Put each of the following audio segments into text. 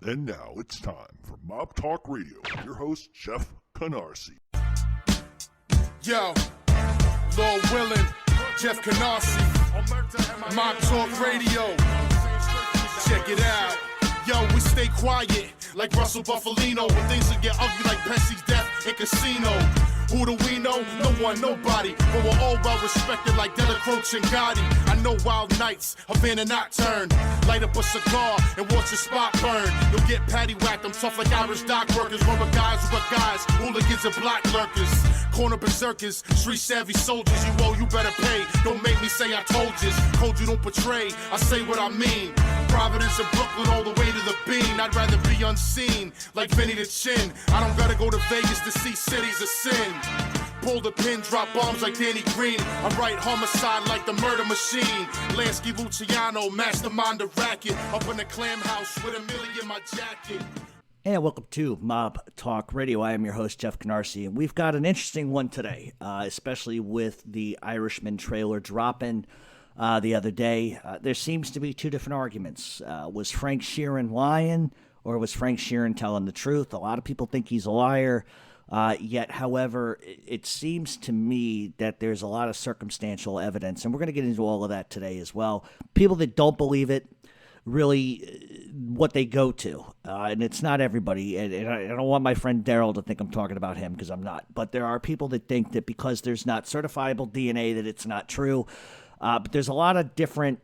And now it's time for Mob Talk Radio with your host, Jeff Canarsie. Yo, Lord Willin', Jeff Canarsie, Mob Talk Radio. Check it out. Yo, we stay quiet like Russell Buffalino when things will get ugly like Pepsi's death in Casino. Who do we know? No one, nobody. But we're all well respected like Della Croce and Gotti. I know wild nights, Havana nocturne. Light up a cigar and watch your spot burn. You'll get patty whacked, I'm tough like Irish dock workers. Rubber guys with guys, hooligans and block lurkers. Corner berserkers, street savvy soldiers. You owe, you better pay. Don't make me say I told you. Code you don't betray, I say what I mean. Providence and Brooklyn all the way to the bean. I'd rather be unseen, like Vinny the Chin. I don't gotta go to Vegas to see cities of sin. Pull the pin, drop bombs like Danny Green. I write homicide like the murder machine. Lansky Luciano, mastermind the racket. Up in the clam house with $1 million in my jacket. And welcome to Mob Talk Radio. I am your host, Jeff Canarsie, and we've got an interesting one today, especially with the Irishman trailer dropping the other day. There seems to be two different arguments. Was Frank Sheeran lying, or was Frank Sheeran telling the truth? A lot of people think he's a liar. Yet, however, it seems to me that there's a lot of circumstantial evidence, and we're going to get into all of that today as well. People that don't believe it, really what they go to, and it's not everybody, and I don't want my friend Daryl to think I'm talking about him, because I'm not, but there are people that think that because there's not certifiable DNA that it's not true, but there's a lot of different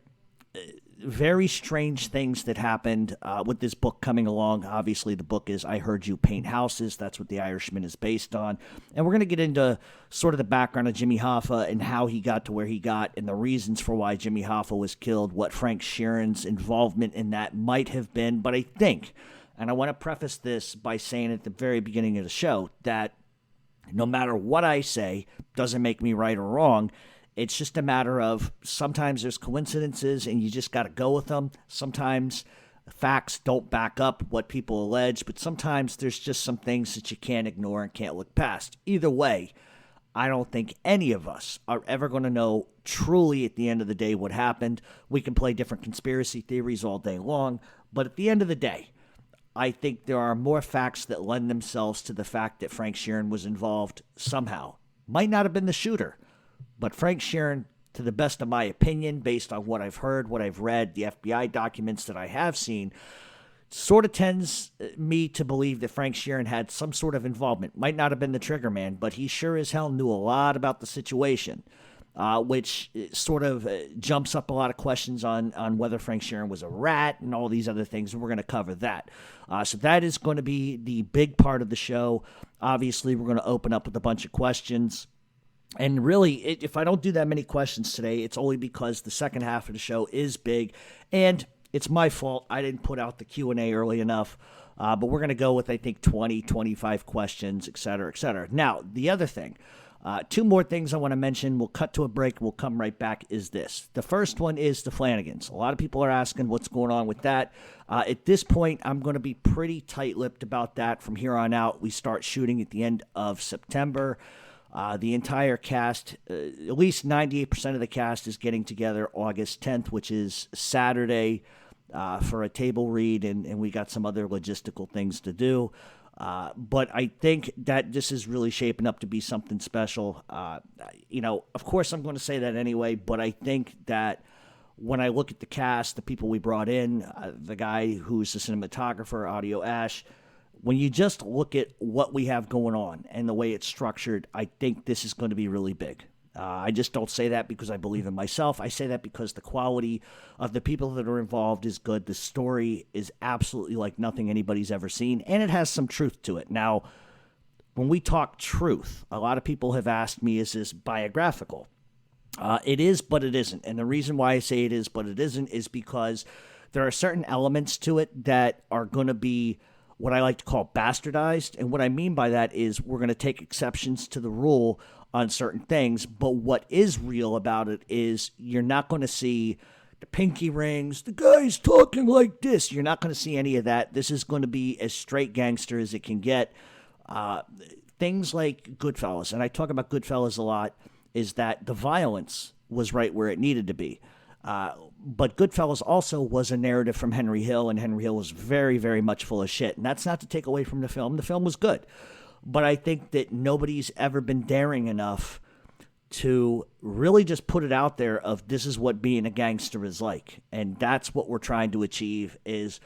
very strange things that happened with this book coming along. Obviously, the book is I Heard You Paint Houses. That's what The Irishman is based on. And we're going to get into sort of the background of Jimmy Hoffa and how he got to where he got and the reasons for why Jimmy Hoffa was killed, what Frank Sheeran's involvement in that might have been. But I think, and I want to preface this by saying at the very beginning of the show, that no matter what I say doesn't make me right or wrong. It's just a matter of sometimes there's coincidences and you just got to go with them. Sometimes facts don't back up what people allege, but sometimes there's just some things that you can't ignore and can't look past. Either way, I don't think any of us are ever going to know truly at the end of the day what happened. We can play different conspiracy theories all day long, but at the end of the day, I think there are more facts that lend themselves to the fact that Frank Sheeran was involved somehow. Might not have been the shooter. But Frank Sheeran, to the best of my opinion, based on what I've heard, what I've read, the FBI documents that I have seen, sort of tends me to believe that Frank Sheeran had some sort of involvement. Might not have been the trigger man, but he sure as hell knew a lot about the situation, which sort of jumps up a lot of questions on whether Frank Sheeran was a rat and all these other things, and we're going to cover that. So that is going to be the big part of the show. Obviously, we're going to open up with a bunch of questions. And really, if I don't do that many questions today, it's only because the second half of the show is big, and it's my fault. I didn't put out the Q&A early enough, but we're going to go with, I think, 20, 25 questions, et cetera, et cetera. Now, the other thing, two more things I want to mention. We'll cut to a break. We'll come right back, is this. The first one is the Flannagans. A lot of people are asking what's going on with that. At this point, I'm going to be pretty tight-lipped about that. From here on out, we start shooting at the end of September. The entire cast, at least 98% of the cast, is getting together August 10th, which is Saturday, for a table read, and we got some other logistical things to do. But I think that this is really shaping up to be something special. Of course I'm going to say that anyway, but I think that when I look at the cast, the people we brought in, the guy who's the cinematographer, Audio Ash, when you just look at what we have going on and the way it's structured, I think this is going to be really big. I just don't say that because I believe in myself. I say that because the quality of the people that are involved is good. The story is absolutely like nothing anybody's ever seen, and it has some truth to it. Now, when we talk truth, a lot of people have asked me, is this biographical? It is, but it isn't. And the reason why I say it is, but it isn't, is because there are certain elements to it that are going to be what I like to call bastardized. And what I mean by that is we're going to take exceptions to the rule on certain things. But what is real about it is you're not going to see the pinky rings, the guy's talking like this. You're not going to see any of that. This is going to be as straight gangster as it can get. Things like Goodfellas, and I talk about Goodfellas a lot, is that the violence was right where it needed to be. But Goodfellas also was a narrative from Henry Hill, and Henry Hill was very, very much full of shit. And that's not to take away from the film. The film was good. But I think that nobody's ever been daring enough to really just put it out there of this is what being a gangster is like. And that's what we're trying to achieve, is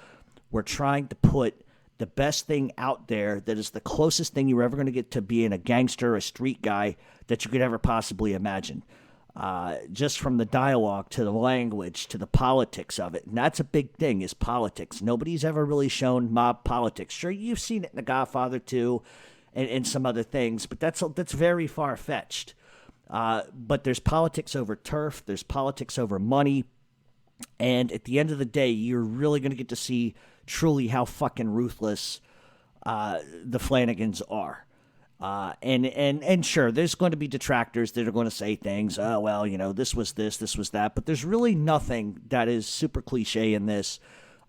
we're trying to put the best thing out there that is the closest thing you're ever going to get to being a gangster, a street guy that you could ever possibly imagine. Just from the dialogue to the language to the politics of it. And that's a big thing, is politics. Nobody's ever really shown mob politics. Sure, you've seen it in The Godfather 2 and some other things, but that's very far-fetched. But there's politics over turf. There's politics over money. And at the end of the day, you're really going to get to see truly how fucking ruthless the Flannagans are. And sure, there's going to be detractors that are going to say things, oh, well, this was this was that. But there's really nothing that is super cliche in this.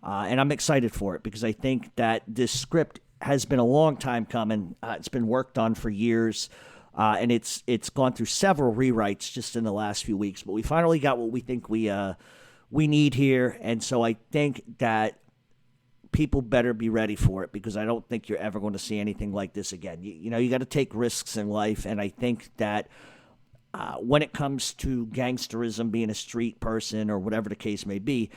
And I'm excited for it because I think that this script has been a long time coming. It's been worked on for years. And it's gone through several rewrites just in the last few weeks. But we finally got what we think we need here. And so I think that people better be ready for it, because I don't think you're ever going to see anything like this again. You got to take risks in life. And I think that when it comes to gangsterism, being a street person or whatever the case may be,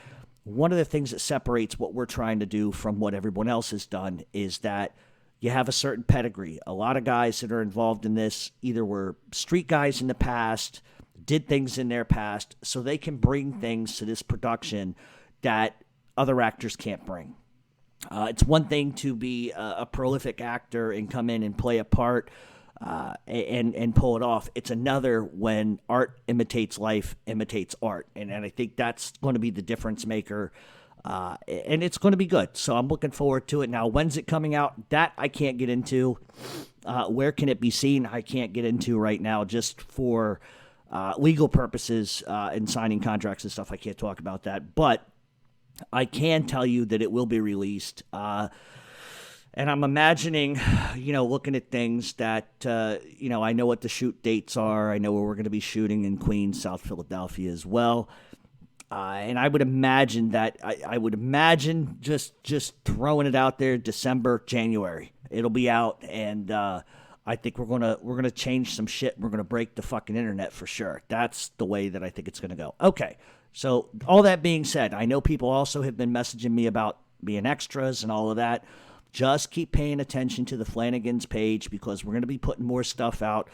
one of the things that separates what we're trying to do from what everyone else has done is that you have a certain pedigree. A lot of guys that are involved in this either were street guys in the past, did things in their past, so they can bring things to this production that other actors can't bring. It's one thing to be a prolific actor and come in and play a part and pull it off. It's another when art imitates life, imitates art. And I think that's going to be the difference maker. And it's going to be good. So I'm looking forward to it. Now, when's it coming out? That I can't get into. Where can it be seen? I can't get into right now, just for legal purposes and signing contracts and stuff. I can't talk about that. But I can tell you that it will be released. And I'm imagining, looking at things that, I know what the shoot dates are. I know where we're going to be shooting in Queens, South Philadelphia as well. And I would imagine that I would imagine just throwing it out there, December, January, it'll be out. And I think we're gonna change some shit. We're gonna break the fucking internet for sure. That's the way that I think it's gonna go. Okay, so all that being said, I know people also have been messaging me about being extras and all of that. Just keep paying attention to the Flannagans page, because we're going to be putting more stuff out.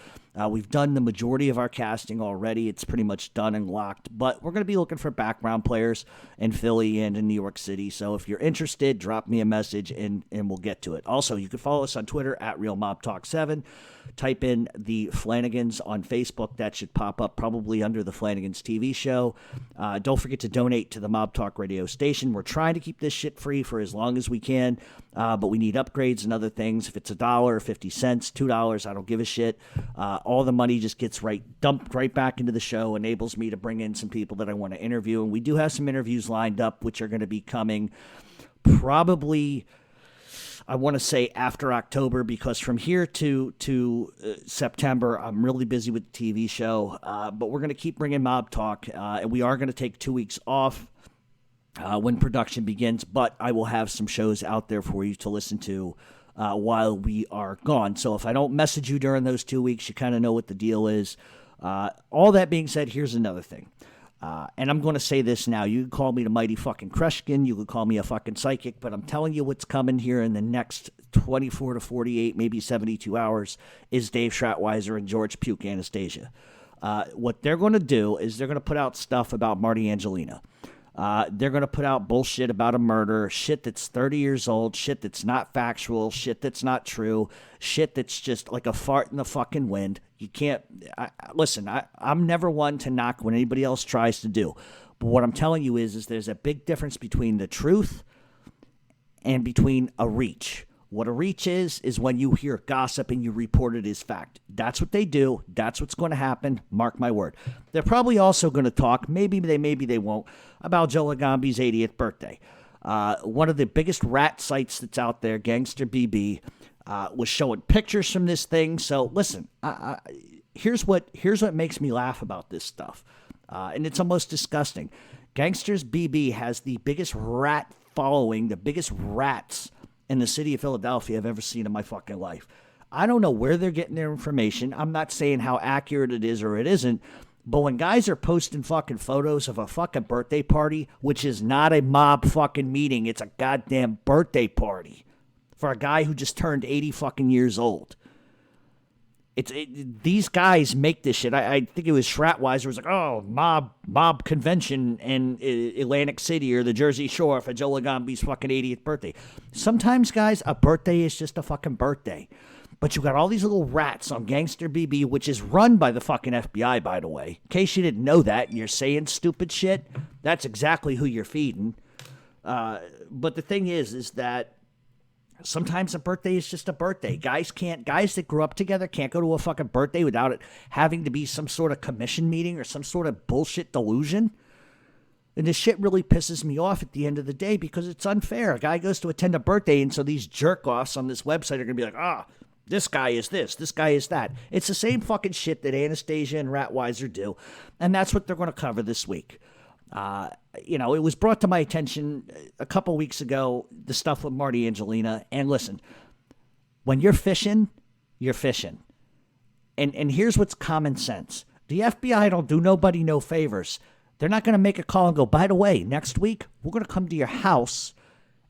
We've done the majority of our casting already. It's pretty much done and locked. But we're going to be looking for background players in Philly and in New York City. So if you're interested, drop me a message and we'll get to it. Also, you can follow us on Twitter at RealMobTalk7. Type in the Flannagans on Facebook. That should pop up probably under the Flannagans TV show. Don't forget to donate to the Mob Talk radio station. We're trying to keep this shit free for as long as we can, but we need upgrades and other things. If it's $1, 50 cents, $2, I don't give a shit. All the money just gets dumped right back into the show, enables me to bring in some people that I want to interview. And we do have some interviews lined up, which are going to be coming probably, I want to say, after October, because from here to September, I'm really busy with the TV show. But we're going to keep bringing Mob Talk, and we are going to take 2 weeks off when production begins. But I will have some shows out there for you to listen to while we are gone. So if I don't message you during those 2 weeks, you kind of know what the deal is. All that being said, here's another thing. And I'm going to say this now. You can call me the mighty fucking Krushkin. You can call me a fucking psychic. But I'm telling you what's coming here in the next 24 to 48, maybe 72 hours is Dave Schratweiser and George Puke Anastasia. What they're going to do is they're going to put out stuff about Marty Angelina. They're going to put out bullshit about a murder, shit that's 30 years old, shit that's not factual, shit that's not true, shit that's just like a fart in the fucking wind. You can't, listen, I'm never one to knock what anybody else tries to do. But what I'm telling you is there's a big difference between the truth and between a reach. What a reach is when you hear gossip and you report it as fact. That's what they do. That's what's going to happen. Mark my word. They're probably also going to talk, maybe they won't, about Joe Lagambi's 80th birthday. One of the biggest rat sites that's out there, Gangster BB, was showing pictures from this thing. So listen, here's what makes me laugh about this stuff. And it's almost disgusting. Gangsters BB has the biggest rat following, the biggest rats in the city of Philadelphia I've ever seen in my fucking life. I don't know where they're getting their information. I'm not saying how accurate it is or it isn't, but when guys are posting fucking photos of a fucking birthday party, which is not a mob fucking meeting, it's a goddamn birthday party for a guy who just turned 80 fucking years old. These guys make this shit. I think it was Schratweiser was like, oh, mob convention in Atlantic City or the Jersey Shore for Joe Lagambi's fucking 80th birthday. Sometimes, guys, a birthday is just a fucking birthday. But you got all these little rats on Gangster BB, which is run by the fucking FBI, by the way. In case you didn't know that and you're saying stupid shit, that's exactly who you're feeding. But the thing is that sometimes a birthday is just a birthday. Guys that grew up together can't go to a fucking birthday without it having to be some sort of commission meeting or some sort of bullshit delusion. And this shit really pisses me off at the end of the day because it's unfair. A guy goes to attend a birthday and so these jerk-offs on this website are going to be like, this guy is this guy is that. It's the same fucking shit that Anastasia and Ratweiser do. And that's what they're going to cover this week. It was brought to my attention a couple weeks ago, the stuff with Marty Angelina. And listen, when you're fishing, you're fishing. And here's what's common sense. The FBI don't do nobody no favors. They're not going to make a call and go, by the way, next week, we're going to come to your house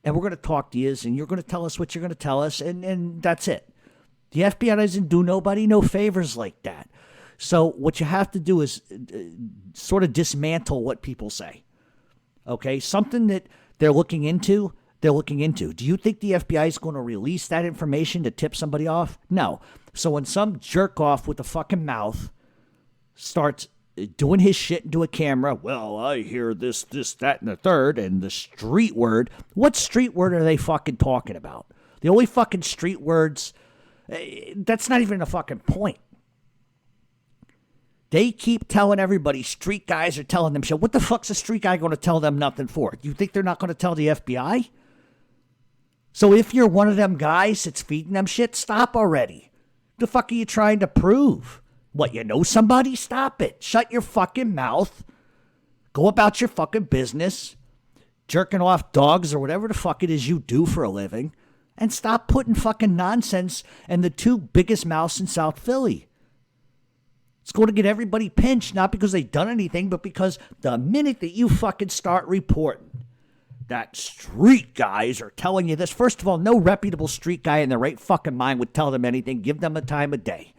and we're going to talk to you and you're going to tell us what you're going to tell us. And that's it. The FBI doesn't do nobody no favors like that. So what you have to do is sort of dismantle what people say. Okay? Something that they're looking into. Do you think the FBI is going to release that information to tip somebody off? No. So when some jerk off with a fucking mouth starts doing his shit into a camera, well, I hear this, that, and the third, and the street word. What street word are they fucking talking about? The only fucking street words, that's not even a fucking point. They keep telling everybody, street guys are telling them shit. What the fuck's a street guy going to tell them nothing for? Do you think they're not going to tell the FBI? So if you're one of them guys that's feeding them shit, stop already. The fuck are you trying to prove? What, you know somebody? Stop it. Shut your fucking mouth. Go about your fucking business. Jerking off dogs or whatever the fuck it is you do for a living. And stop putting fucking nonsense in the two biggest mouths in South Philly. It's going to get everybody pinched, not because they've done anything, but because the minute that you fucking start reporting that street guys are telling you this, first of all, no reputable street guy in their right fucking mind would tell them anything. Give them a time of day.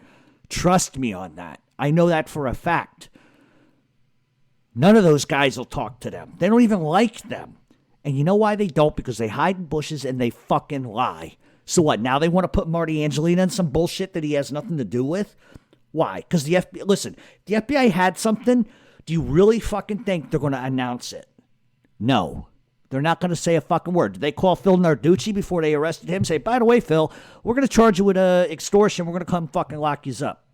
Trust me on that. I know that for a fact. None of those guys will talk to them. They don't even like them. And you know why they don't? Because they hide in bushes and they fucking lie. So what, now they want to put Marty Angelina in some bullshit that he has nothing to do with? Why? Because the FBI, listen, the FBI had something. Do you really fucking think they're going to announce it? No. They're not going to say a fucking word. Did they call Phil Narducci before they arrested him? Say, by the way, Phil, we're going to charge you with extortion. We're going to come fucking lock you up.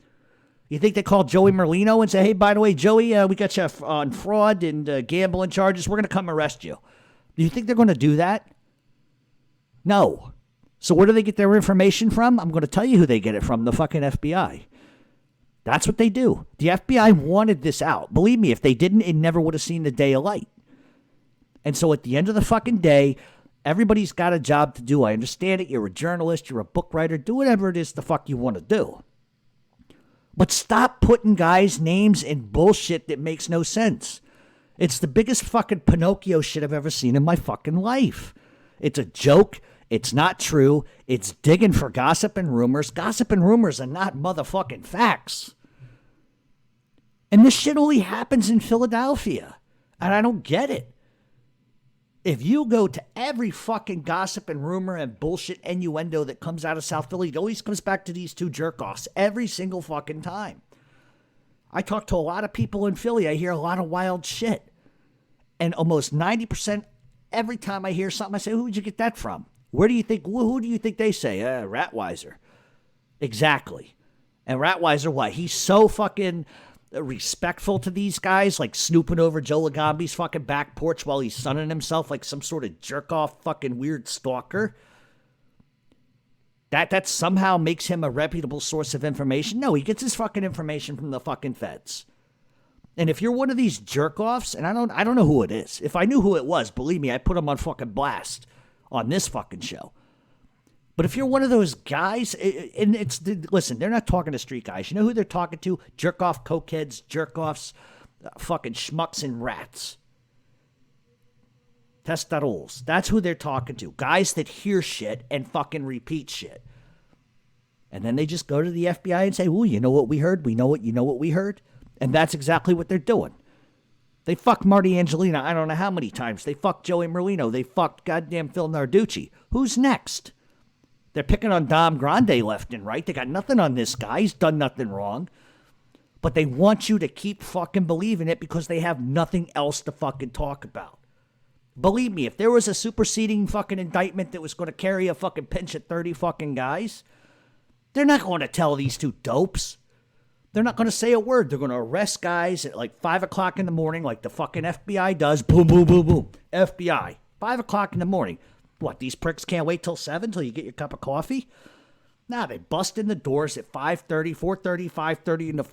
You think they called Joey Merlino and say, hey, by the way, Joey, we got you on fraud and gambling charges. We're going to come arrest you. Do you think they're going to do that? No. So where do they get their information from? I'm going to tell you who they get it from, the fucking FBI. That's what they do. The FBI wanted this out. Believe me, if they didn't, it never would have seen the day of light. And so at the end of the fucking day, everybody's got a job to do. I understand it. You're a journalist. You're a book writer. Do whatever it is the fuck you want to do. But stop putting guys' names in bullshit that makes no sense. It's the biggest fucking Pinocchio shit I've ever seen in my fucking life. It's a joke. It's not true. It's digging for gossip and rumors. Gossip and rumors are not motherfucking facts. And this shit only happens in Philadelphia. And I don't get it. If you go to every fucking gossip and rumor and bullshit innuendo that comes out of South Philly, it always comes back to these two jerk-offs every single fucking time. I talk to a lot of people in Philly. I hear a lot of wild shit. And almost 90% every time I hear something, I say, who would you get that from? Who do you think they say? Ratweiser. Exactly. And Ratweiser, what? He's so fucking respectful to these guys, like snooping over Joe Lagambi's fucking back porch while he's sunning himself like some sort of jerk-off fucking weird stalker. That somehow makes him a reputable source of information? No, he gets his fucking information from the fucking feds. And if you're one of these jerk-offs, and I don't know who it is. If I knew who it was, believe me, I'd put them on fucking blast on this fucking show. But if you're one of those guys, listen, they're not talking to street guys. You know who they're talking to? Jerk-off cokeheads, jerk-offs, fucking schmucks and rats. Testarols. That's who they're talking to. Guys that hear shit and fucking repeat shit. And then they just go to the FBI and say, ooh, you know what we heard? You know what we heard? And that's exactly what they're doing. They fucked Marty Angelina I don't know how many times. They fucked Joey Merlino. They fucked goddamn Phil Narducci. Who's next? They're picking on Dom Grande left and right. They got nothing on this guy. He's done nothing wrong. But they want you to keep fucking believing it because they have nothing else to fucking talk about. Believe me, if there was a superseding fucking indictment that was going to carry a fucking pinch at 30 fucking guys, they're not going to tell these two dopes. They're not going to say a word. They're going to arrest guys at like 5 o'clock in the morning like the fucking FBI does. Boom, boom, boom, boom. FBI. 5 o'clock in the morning. What, these pricks can't wait till 7 till you get your cup of coffee? Nah, they bust in the doors at 5:30, 4:30, 5:30 in the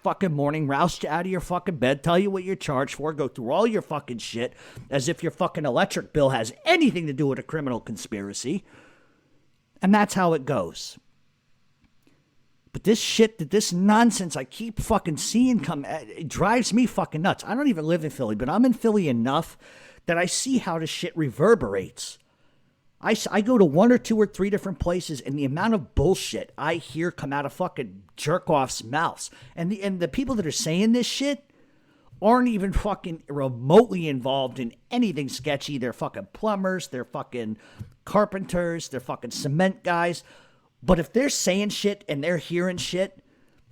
fucking morning, roust you out of your fucking bed, tell you what you're charged for, go through all your fucking shit as if your fucking electric bill has anything to do with a criminal conspiracy. And that's how it goes. But this shit, this nonsense I keep fucking seeing come, it drives me fucking nuts. I don't even live in Philly, but I'm in Philly enough that I see how this shit reverberates. I go to 1 or 2 or 3 different places, and the amount of bullshit I hear come out of fucking jerk-offs' mouths. And the people that are saying this shit aren't even fucking remotely involved in anything sketchy. They're fucking plumbers, they're fucking carpenters, they're fucking cement guys. But if they're saying shit and they're hearing shit,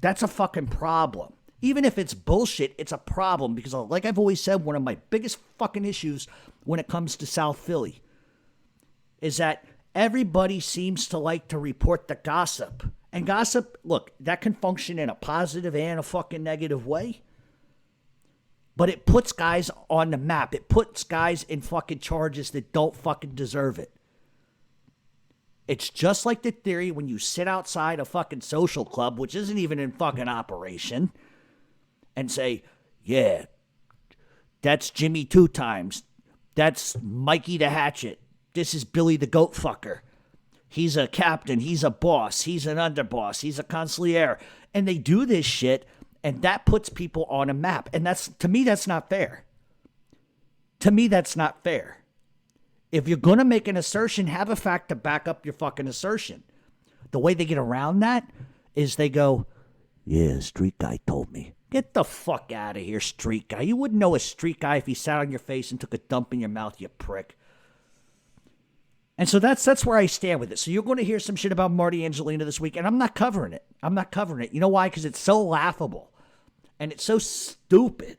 that's a fucking problem. Even if it's bullshit, it's a problem. Because like I've always said, one of my biggest fucking issues when it comes to South Philly is that everybody seems to like to report the gossip. And gossip, look, that can function in a positive and a fucking negative way. But it puts guys on the map. It puts guys in fucking charges that don't fucking deserve it. It's just like the theory when you sit outside a fucking social club, which isn't even in fucking operation, and say, yeah, that's Jimmy 2 times. That's Mikey the Hatchet. This is Billy the Goat Fucker. He's a captain. He's a boss. He's an underboss. He's a consigliere. And they do this shit, and that puts people on a map. And that's, to me, that's not fair. To me, that's not fair. If you're going to make an assertion, have a fact to back up your fucking assertion. The way they get around that is they go, yeah, street guy told me. Get the fuck out of here, street guy. You wouldn't know a street guy if he sat on your face and took a dump in your mouth, you prick. And so that's where I stand with it. So you're going to hear some shit about Marty Angelina this week, and I'm not covering it. I'm not covering it. You know why? Because it's so laughable. And it's so stupid.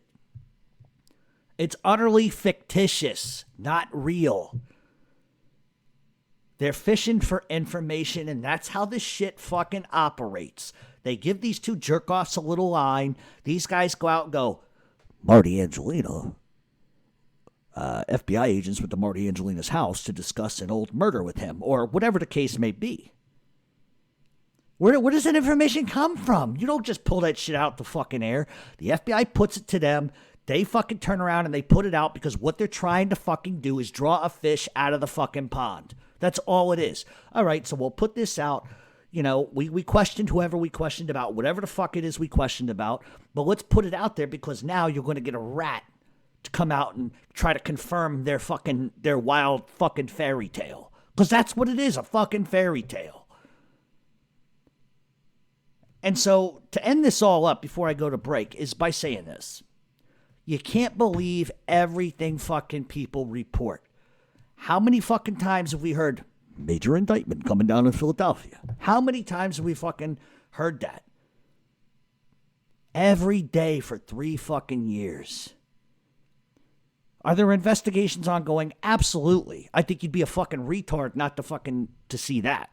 It's utterly fictitious, not real. They're fishing for information, and that's how this shit fucking operates. They give these two jerk-offs a little line. These guys go out and go, Marty Angelina. FBI agents went to Marty Angelina's house to discuss an old murder with him, or whatever the case may be. Where does that information come from? You don't just pull that shit out the fucking air. The FBI puts it to them. They fucking turn around and they put it out because what they're trying to fucking do is draw a fish out of the fucking pond. That's all it is. All right, so we'll put this out. You know, we questioned whoever we questioned about, whatever the fuck it is we questioned about, but let's put it out there because now you're going to get a rat to come out and try to confirm their wild fucking fairy tale. Because that's what it is, a fucking fairy tale. And so to end this all up before I go to break is by saying this. You can't believe everything fucking people report. How many fucking times have we heard major indictment coming down in Philadelphia? How many times have we fucking heard that? Every day for 3 fucking years. Are there investigations ongoing? Absolutely. I think you'd be a fucking retard not to see that.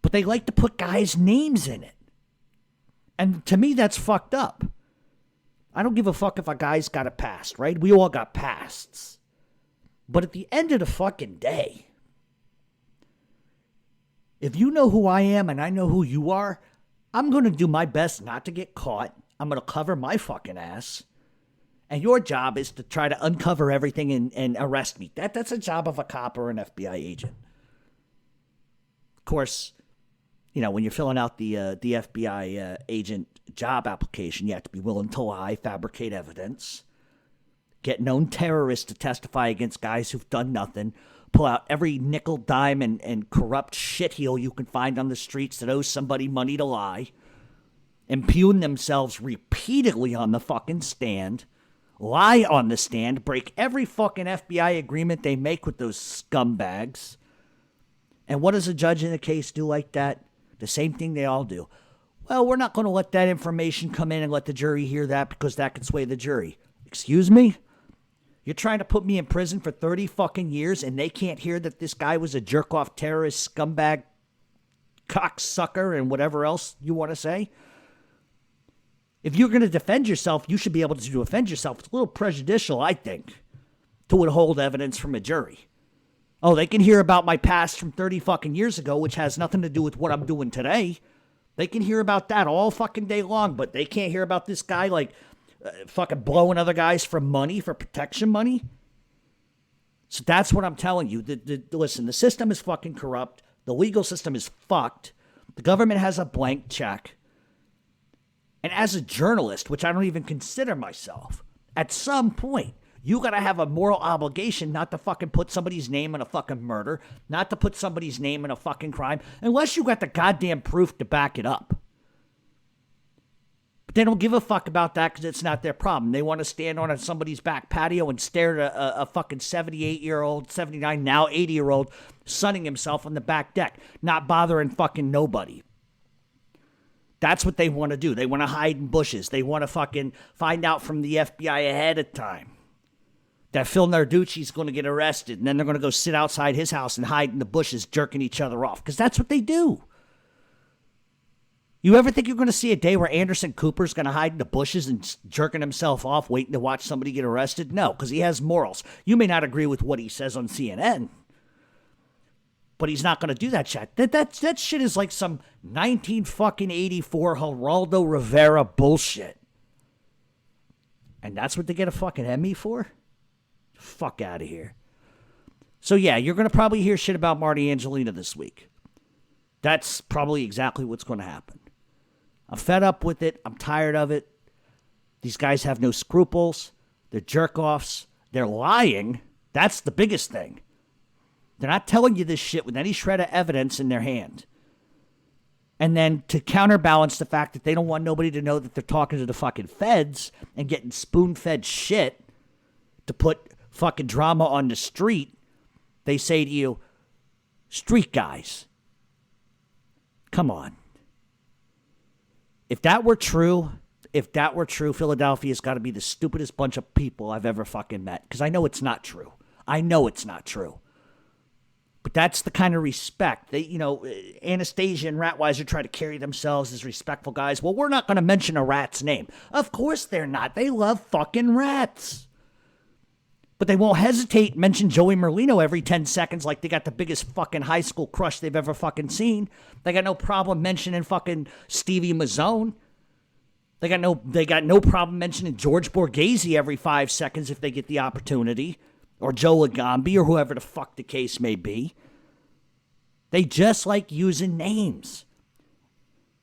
But they like to put guys' names in it. And to me, that's fucked up. I don't give a fuck if a guy's got a past, right? We all got pasts. But at the end of the fucking day, if you know who I am and I know who you are, I'm going to do my best not to get caught. I'm going to cover my fucking ass. And your job is to try to uncover everything and arrest me. That's a job of a cop or an FBI agent. Of course, you know, when you're filling out the FBI agent job application, you have to be willing to lie, fabricate evidence, get known terrorists to testify against guys who've done nothing, pull out every nickel, dime, and corrupt shitheel you can find on the streets that owes somebody money to lie, impugn themselves repeatedly on the fucking stand, lie on the stand, break every fucking FBI agreement they make with those scumbags. And what does a judge in a case do like that? The same thing they all do. Well, we're not going to let that information come in and let the jury hear that because that could sway the jury. Excuse me? You're trying to put me in prison for 30 fucking years and they can't hear that this guy was a jerk-off terrorist, scumbag, cocksucker, and whatever else you want to say? If you're going to defend yourself, you should be able to defend yourself. It's a little prejudicial, I think, to withhold evidence from a jury. Oh, they can hear about my past from 30 fucking years ago, which has nothing to do with what I'm doing today. They can hear about that all fucking day long, but they can't hear about this guy like fucking blowing other guys for money, for protection money. So that's what I'm telling you. Listen, the system is fucking corrupt. The legal system is fucked. The government has a blank check. And as a journalist, which I don't even consider myself, at some point, you got to have a moral obligation not to fucking put somebody's name in a fucking murder, not to put somebody's name in a fucking crime, unless you got the goddamn proof to back it up. But they don't give a fuck about that because it's not their problem. They want to stand on somebody's back patio and stare at a fucking 78-year-old, 79, now 80-year-old sunning himself on the back deck, not bothering fucking nobody. That's what they want to do. They want to hide in bushes. They want to fucking find out from the FBI ahead of time that Phil Narducci's going to get arrested, and then they're going to go sit outside his house and hide in the bushes jerking each other off, because that's what they do. You ever think you're going to see a day where Anderson Cooper's going to hide in the bushes and jerking himself off waiting to watch somebody get arrested? No, because he has morals. You may not agree with what he says on CNN, but he's not going to do that shit. That shit is like some 1984 Geraldo Rivera bullshit. And that's what they get a fucking Emmy for? Fuck out of here. So yeah, you're going to probably hear shit about Marty Angelina this week. That's probably exactly what's going to happen. I'm fed up with it. I'm tired of it. These guys have no scruples. They're jerk-offs. They're lying. That's the biggest thing. They're not telling you this shit with any shred of evidence in their hand. And then to counterbalance the fact that they don't want nobody to know that they're talking to the fucking feds and getting spoon-fed shit to put fucking drama on the street, they say to you, street guys. Come on. If that were true, Philadelphia's got to be the stupidest bunch of people I've ever fucking met. Because I know it's not true. I know it's not true. But that's the kind of respect. They, you know, Anastasia and Ratweiser try to carry themselves as respectful guys. Well, we're not going to mention a rat's name. Of course they're not. They love fucking rats. But they won't hesitate to mention Joey Merlino every 10 seconds like they got the biggest fucking high school crush they've ever fucking seen. They got no problem mentioning fucking Stevie Mazzone. They got no problem mentioning George Borghese every 5 seconds if they get the opportunity. Or Joe Lagambi, or whoever the fuck the case may be. They just like using names.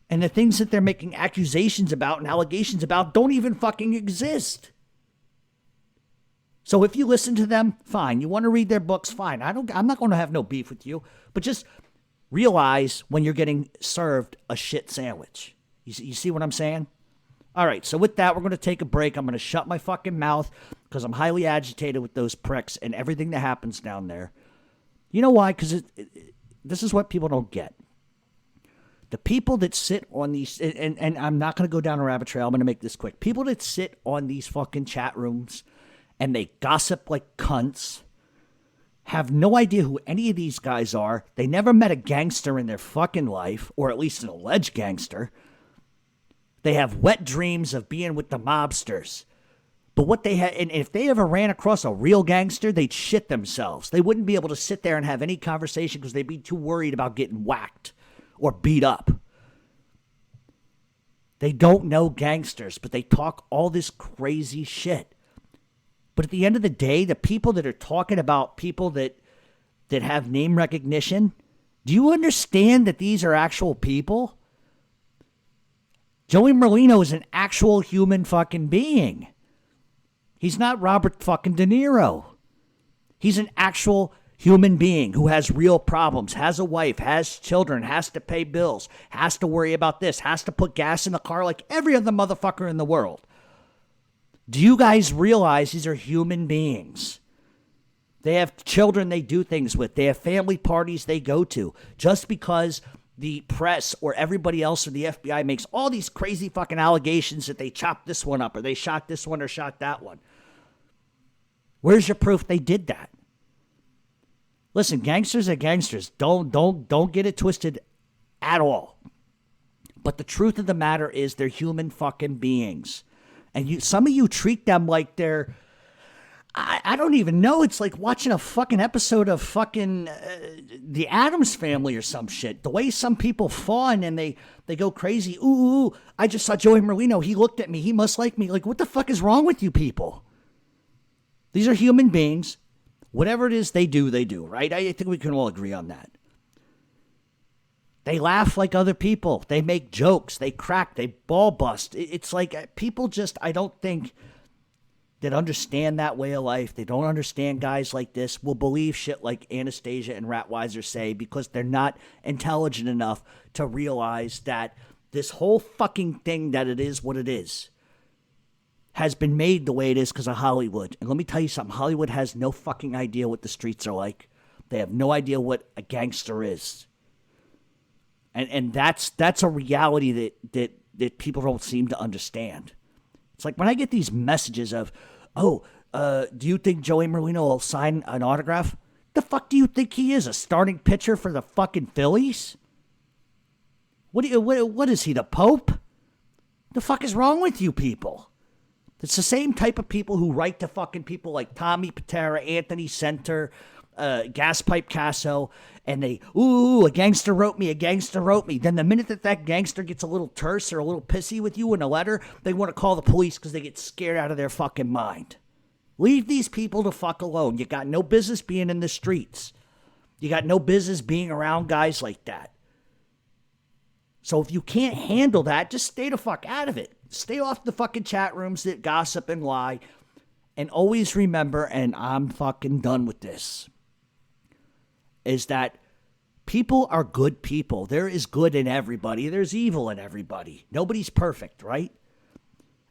And the things that they're making accusations about and allegations about don't even fucking exist. So if you listen to them, fine. You want to read their books, fine. I'm not going to have no beef with you. But just realize when you're getting served a shit sandwich. You see what I'm saying? All right, so with that, we're going to take a break. I'm going to shut my fucking mouth because I'm highly agitated with those pricks and everything that happens down there. You know why? Because this is what people don't get. The people that sit on these, and I'm not going to go down a rabbit trail. I'm going to make this quick. People that sit on these fucking chat rooms and they gossip like cunts have no idea who any of these guys are. They never met a gangster in their fucking life, or at least an alleged gangster. They have wet dreams of being with the mobsters. But what they had, and if they ever ran across a real gangster, they'd shit themselves. They wouldn't be able to sit there and have any conversation because they'd be too worried about getting whacked or beat up. They don't know gangsters, but they talk all this crazy shit. But at the end of the day, the people that are talking about people that have name recognition, do you understand that these are actual people? Joey Merlino is an actual human fucking being. He's not Robert fucking De Niro. He's an actual human being who has real problems, has a wife, has children, has to pay bills, has to worry about this, has to put gas in the car like every other motherfucker in the world. Do you guys realize these are human beings? They have children they do things with. They have family parties they go to. Just because the press or everybody else or the FBI makes all these crazy fucking allegations that they chopped this one up or they shot this one or shot that one. Where's your proof they did that? Listen, gangsters are gangsters. Don't get it twisted at all. But the truth of the matter is they're human fucking beings. And some of you treat them like they're, I don't even know. It's like watching a fucking episode of fucking The Addams Family or some shit. The way some people fawn and they go crazy. Ooh, I just saw Joey Merlino. He looked at me. He must like me. Like, what the fuck is wrong with you people? These are human beings. Whatever it is they do, right? I think we can all agree on that. They laugh like other people. They make jokes. They crack. They ball bust. It's like people just, I don't think, that understand that way of life. They don't understand guys like this will believe shit like Anastasia and Ratweiser say because they're not intelligent enough to realize that this whole fucking thing that it is what it is has been made the way it is because of Hollywood. And let me tell you something. Hollywood has no fucking idea what the streets are like. They have no idea what a gangster is. And that's a reality that people don't seem to understand. It's like when I get these messages of, do you think Joey Merlino will sign an autograph? The fuck do you think he is? A starting pitcher for the fucking Phillies? What is he, the Pope? The fuck is wrong with you people? It's the same type of people who write to fucking people like Tommy Patera, Anthony Center, Gas Pipe Casso, and they, a gangster wrote me, a gangster wrote me. Then the minute that gangster gets a little terse or a little pissy with you in a letter, they want to call the police because they get scared out of their fucking mind. Leave these people the fuck alone. You got no business being in the streets. You got no business being around guys like that. So if you can't handle that, just stay the fuck out of it. Stay off the fucking chat rooms that gossip and lie. And always remember, and I'm fucking done with this, is that people are good people. There is good in everybody. There's evil in everybody. Nobody's perfect, right?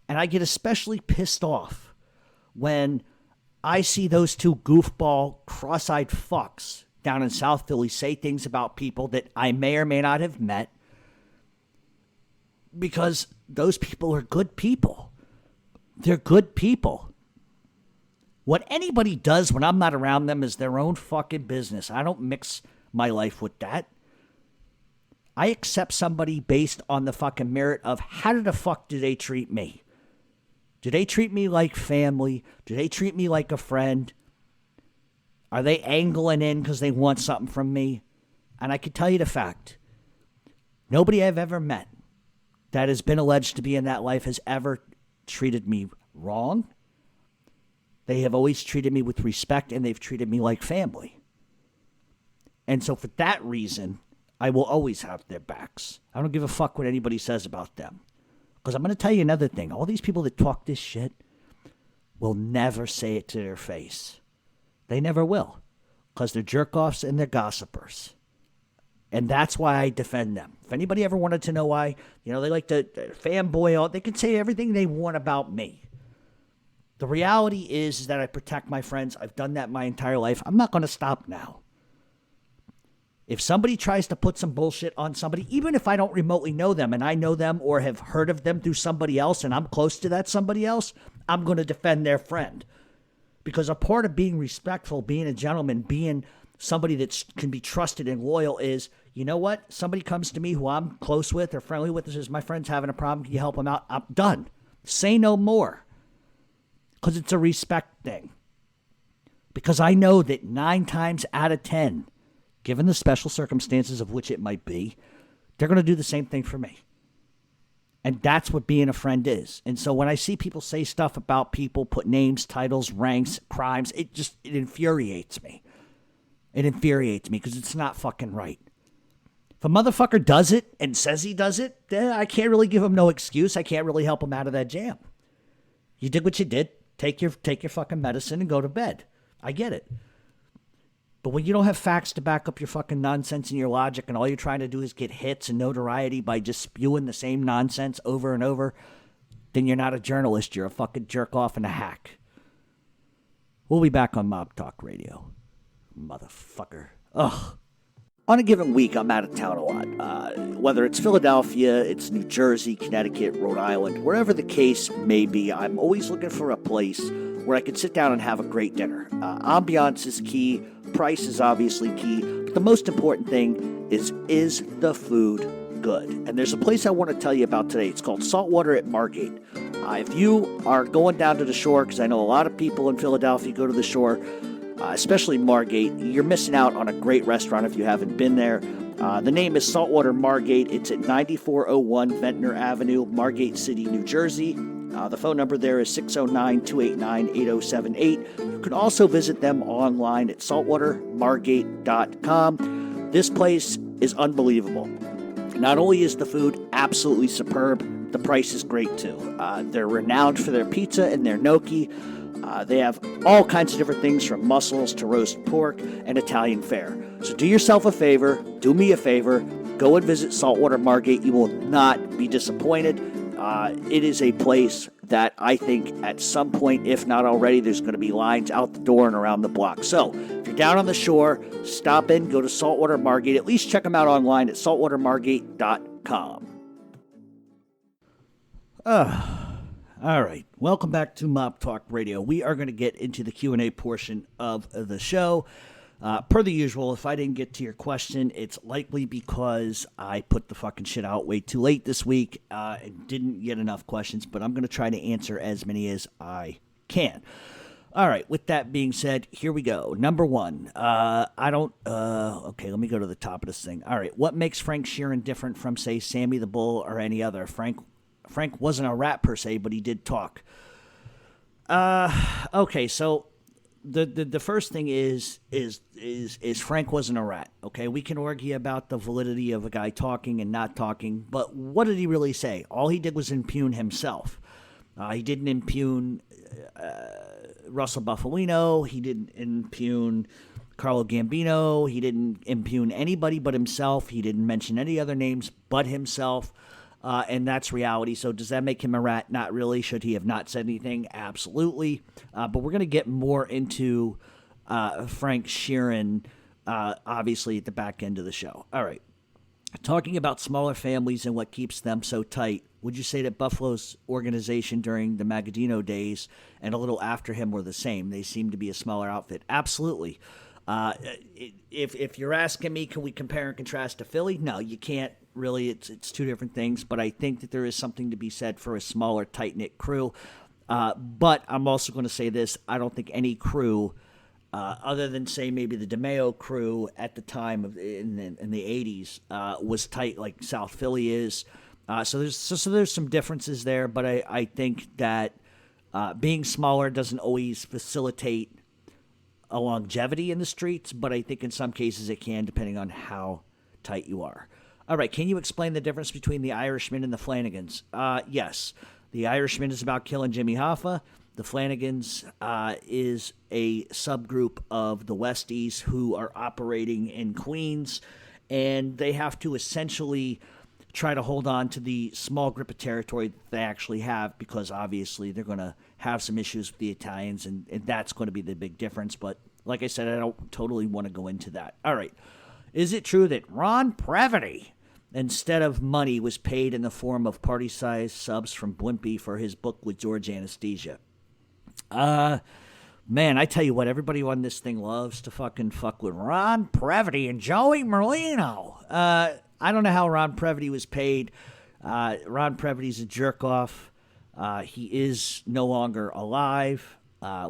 And I get especially pissed off when I see those two goofball, cross-eyed fucks down in South Philly say things about people that I may or may not have met, because those people are good people. They're good people. What anybody does when I'm not around them is their own fucking business. I don't mix my life with that. I accept somebody based on the fucking merit of how the fuck do they treat me? Do they treat me like family? Do they treat me like a friend? Are they angling in because they want something from me? And I can tell you the fact. Nobody I've ever met that has been alleged to be in that life has ever treated me wrong. They have always treated me with respect, and they've treated me like family. And so for that reason, I will always have their backs. I don't give a fuck what anybody says about them. Because I'm going to tell you another thing. All these people that talk this shit will never say it to their face. They never will. Because they're jerk-offs and they're gossipers. And that's why I defend them. If anybody ever wanted to know why, they like to fanboy, they can say everything they want about me. The reality is that I protect my friends. I've done that my entire life. I'm not going to stop now. If somebody tries to put some bullshit on somebody, even if I don't remotely know them and I know them or have heard of them through somebody else and I'm close to that somebody else, I'm going to defend their friend. Because a part of being respectful, being a gentleman, being somebody that can be trusted and loyal is, you know what? Somebody comes to me who I'm close with or friendly with and says, my friend's having a problem. Can you help him out? I'm done. Say no more. Because it's a respect thing. Because I know that 9 times out of 10, given the special circumstances of which it might be, they're going to do the same thing for me. And that's what being a friend is. And so when I see people say stuff about people, put names, titles, ranks, crimes, it infuriates me. It infuriates me because it's not fucking right. If a motherfucker does it and says he does it, then I can't really give him no excuse. I can't really help him out of that jam. You did what you did. Take your fucking medicine and go to bed. I get it. But when you don't have facts to back up your fucking nonsense and your logic, and all you're trying to do is get hits and notoriety by just spewing the same nonsense over and over, then you're not a journalist. You're a fucking jerk off and a hack. We'll be back on Mob Talk Radio. Motherfucker. Ugh. On a given week, I'm out of town a lot. Whether it's Philadelphia, it's New Jersey, Connecticut, Rhode Island, wherever the case may be, I'm always looking for a place where I can sit down and have a great dinner. Ambiance is key. Price is obviously key. But the most important thing is the food good? And there's a place I want to tell you about today. It's called Saltwater at Margate. If you are going down to the shore, because I know a lot of people in Philadelphia go to the shore, especially Margate, you're missing out on a great restaurant if you haven't been there. The name is Saltwater Margate. It's at 9401 Ventnor Avenue, Margate City, New Jersey. The phone number there is 609-289-8078. You can also visit them online at saltwatermargate.com. This place is unbelievable. Not only is the food absolutely superb, the price is great too. They're renowned for their pizza and their gnocchi. They have all kinds of different things from mussels to roast pork and Italian fare. So do yourself a favor, do me a favor, go and visit Saltwater Margate. You will not be disappointed. It is a place that I think at some point, if not already, there's going to be lines out the door and around the block. So if you're down on the shore, stop in, go to Saltwater Margate. At least check them out online at saltwatermargate.com. All right. Welcome back to Mob Talk Radio. We are going to get into the Q&A portion of the show. Per the usual, if I didn't get to your question, it's likely because I put the fucking shit out way too late this week and didn't get enough questions, but I'm going to try to answer as many as I can. All right, with that being said, here we go. Number one, okay, let me go to the top of this thing. All right, what makes Frank Sheeran different from, say, Sammy the Bull or any other? Frank wasn't a rat per se, but he did talk. Okay, so the first thing is Frank wasn't a rat. Okay, we can argue about the validity of a guy talking and not talking, but what did he really say? All he did was impugn himself. He didn't impugn Russell Buffalino. He didn't impugn Carlo Gambino. He didn't impugn anybody but himself. He didn't mention any other names but himself. And that's reality. So does that make him a rat? Not really. Should he have not said anything? Absolutely. But we're going to get more into Frank Sheeran, obviously, at the back end of the show. All right. Talking about smaller families and what keeps them so tight, would you say that Buffalo's organization during the Magadino days and a little after him were the same? They seem to be a smaller outfit. Absolutely. If you're asking me, can we compare and contrast to Philly? No, you can't. Really, it's two different things, but I think that there is something to be said for a smaller, tight-knit crew. But I'm also going to say this. I don't think any crew, other than, say, maybe the DeMeo crew at the time in the 80s, was tight like South Philly is. So there's some differences there, but I think that being smaller doesn't always facilitate a longevity in the streets, but I think in some cases it can, depending on how tight you are. All right, can you explain the difference between the Irishman and the Flannans? Yes. The Irishman is about killing Jimmy Hoffa. The Flannans is a subgroup of the Westies who are operating in Queens, and they have to essentially try to hold on to the small grip of territory that they actually have, because obviously they're going to have some issues with the Italians, and that's going to be the big difference. But like I said, I don't totally want to go into that. All right. Is it true that Ron Previty, instead of money, was paid in the form of party-sized subs from Blimpie for his book with George Anesthesia? Man, I tell you what, everybody on this thing loves to fucking fuck with Ron Previty and Joey Merlino. I don't know how Ron Previty was paid. Ron Previty's a jerk-off. He is no longer alive.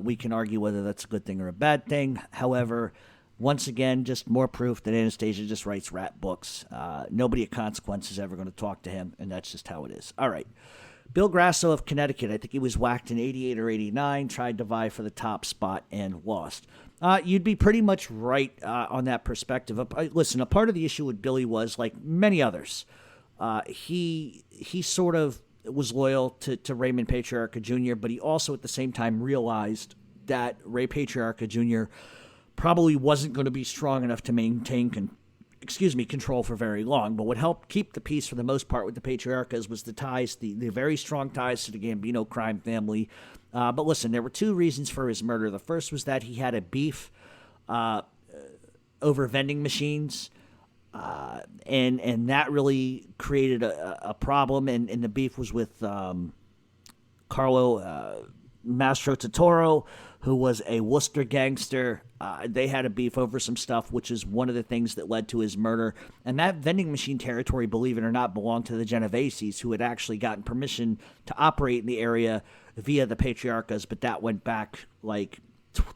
We can argue whether that's a good thing or a bad thing. However, Once again, just more proof that Anastasia just writes rap books. Nobody at Consequence is ever going to talk to him, and that's just how it is. All right. Bill Grasso of Connecticut, I think he was whacked in 88 or 89, tried to vie for the top spot and lost. You'd be pretty much right on that perspective. Listen, a part of the issue with Billy was, like many others, he sort of was loyal to Raymond Patriarca Jr., but he also at the same time realized that Ray Patriarca Jr. probably wasn't going to be strong enough to maintain control for very long. But what helped keep the peace for the most part with the Patriarchas was the ties, the very strong ties to the Gambino crime family. But listen, there were two reasons for his murder. The first was that he had a beef over vending machines, and that really created a problem. And the beef was with Carlo Mastro Totoro, who was a Worcester gangster. They had a beef over some stuff, which is one of the things that led to his murder. And that vending machine territory, believe it or not, belonged to the Genoveses, who had actually gotten permission to operate in the area via the Patriarchas, but that went back like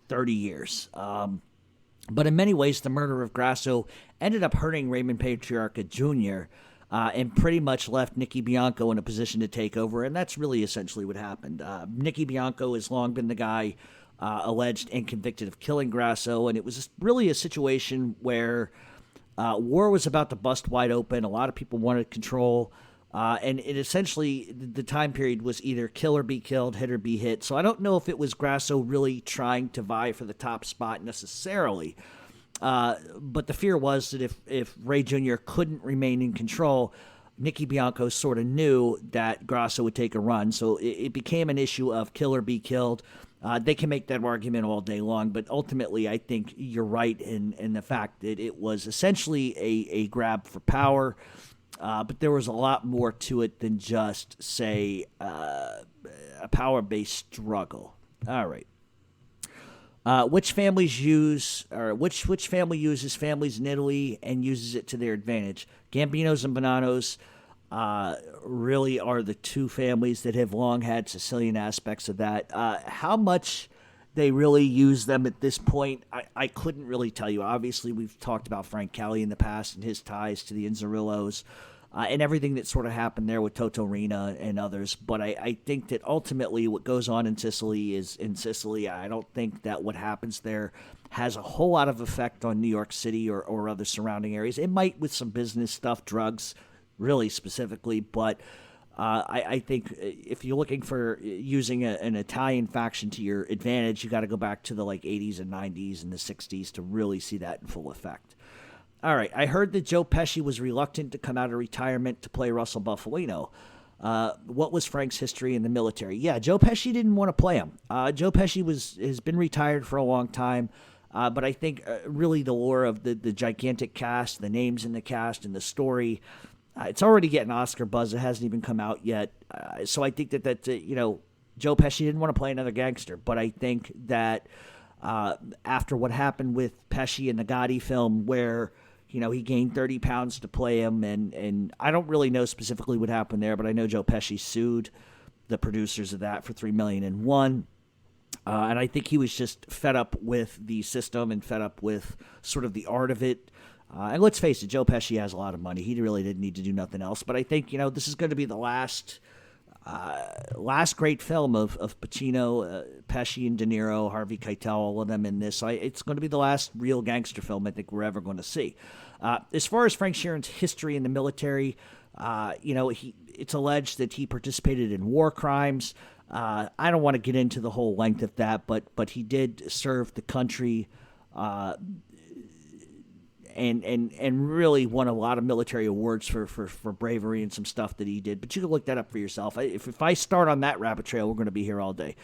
30 years. But in many ways, the murder of Grasso ended up hurting Raymond Patriarca Jr., and pretty much left Nicky Bianco in a position to take over, and that's really essentially what happened. Nicky Bianco has long been the guy alleged and convicted of killing Grasso, and it was really a situation where war was about to bust wide open. A lot of people wanted control, and it essentially, the time period was either kill or be killed, hit or be hit. So I don't know if it was Grasso really trying to vie for the top spot necessarily. But the fear was that if Ray Jr. couldn't remain in control, Nicky Bianco sort of knew that Grasso would take a run. So it became an issue of kill or be killed. They can make that argument all day long, but ultimately I think you're right in the fact that it was essentially a grab for power. But there was a lot more to it than just, say, a power-based struggle. All right. Which family uses families in Italy and uses it to their advantage? Gambinos and Bonanos really are the two families that have long had Sicilian aspects of that. How much they really use them at this point, I couldn't really tell you. Obviously, we've talked about Frank Kelly in the past and his ties to the Inzarillos. And everything that sort of happened there with Toto Rina and others. But I think that ultimately what goes on in Sicily is in Sicily. I don't think that what happens there has a whole lot of effect on New York City or other surrounding areas. It might with some business stuff, drugs, really specifically. But I think if you're looking for using an Italian faction to your advantage, you got to go back to the 80s and 90s and the 60s to really see that in full effect. All right, I heard that Joe Pesci was reluctant to come out of retirement to play Russell Buffalino. What was Frank's history in the military? Yeah, Joe Pesci didn't want to play him. Joe Pesci has been retired for a long time, but I think really the lore of the gigantic cast, the names in the cast, and the story, it's already getting Oscar buzz. It hasn't even come out yet. So I think that Joe Pesci didn't want to play another gangster, but I think that after what happened with Pesci in the Gotti film, where he gained 30 pounds to play him, and I don't really know specifically what happened there, but I know Joe Pesci sued the producers of that for $3 million and won. And I think he was just fed up with the system and fed up with sort of the art of it. And let's face it, Joe Pesci has a lot of money. He really didn't need to do nothing else. But I think this is going to be the last great film of Pacino, Pesci, and De Niro, Harvey Keitel, all of them in this. It's going to be the last real gangster film I think we're ever going to see. As far as Frank Sheeran's history in the military, it's alleged that he participated in war crimes. I don't want to get into the whole length of that, but he did serve the country and really won a lot of military awards for bravery and some stuff that he did. But you can look that up for yourself. If I start on that rabbit trail, we're going to be here all day.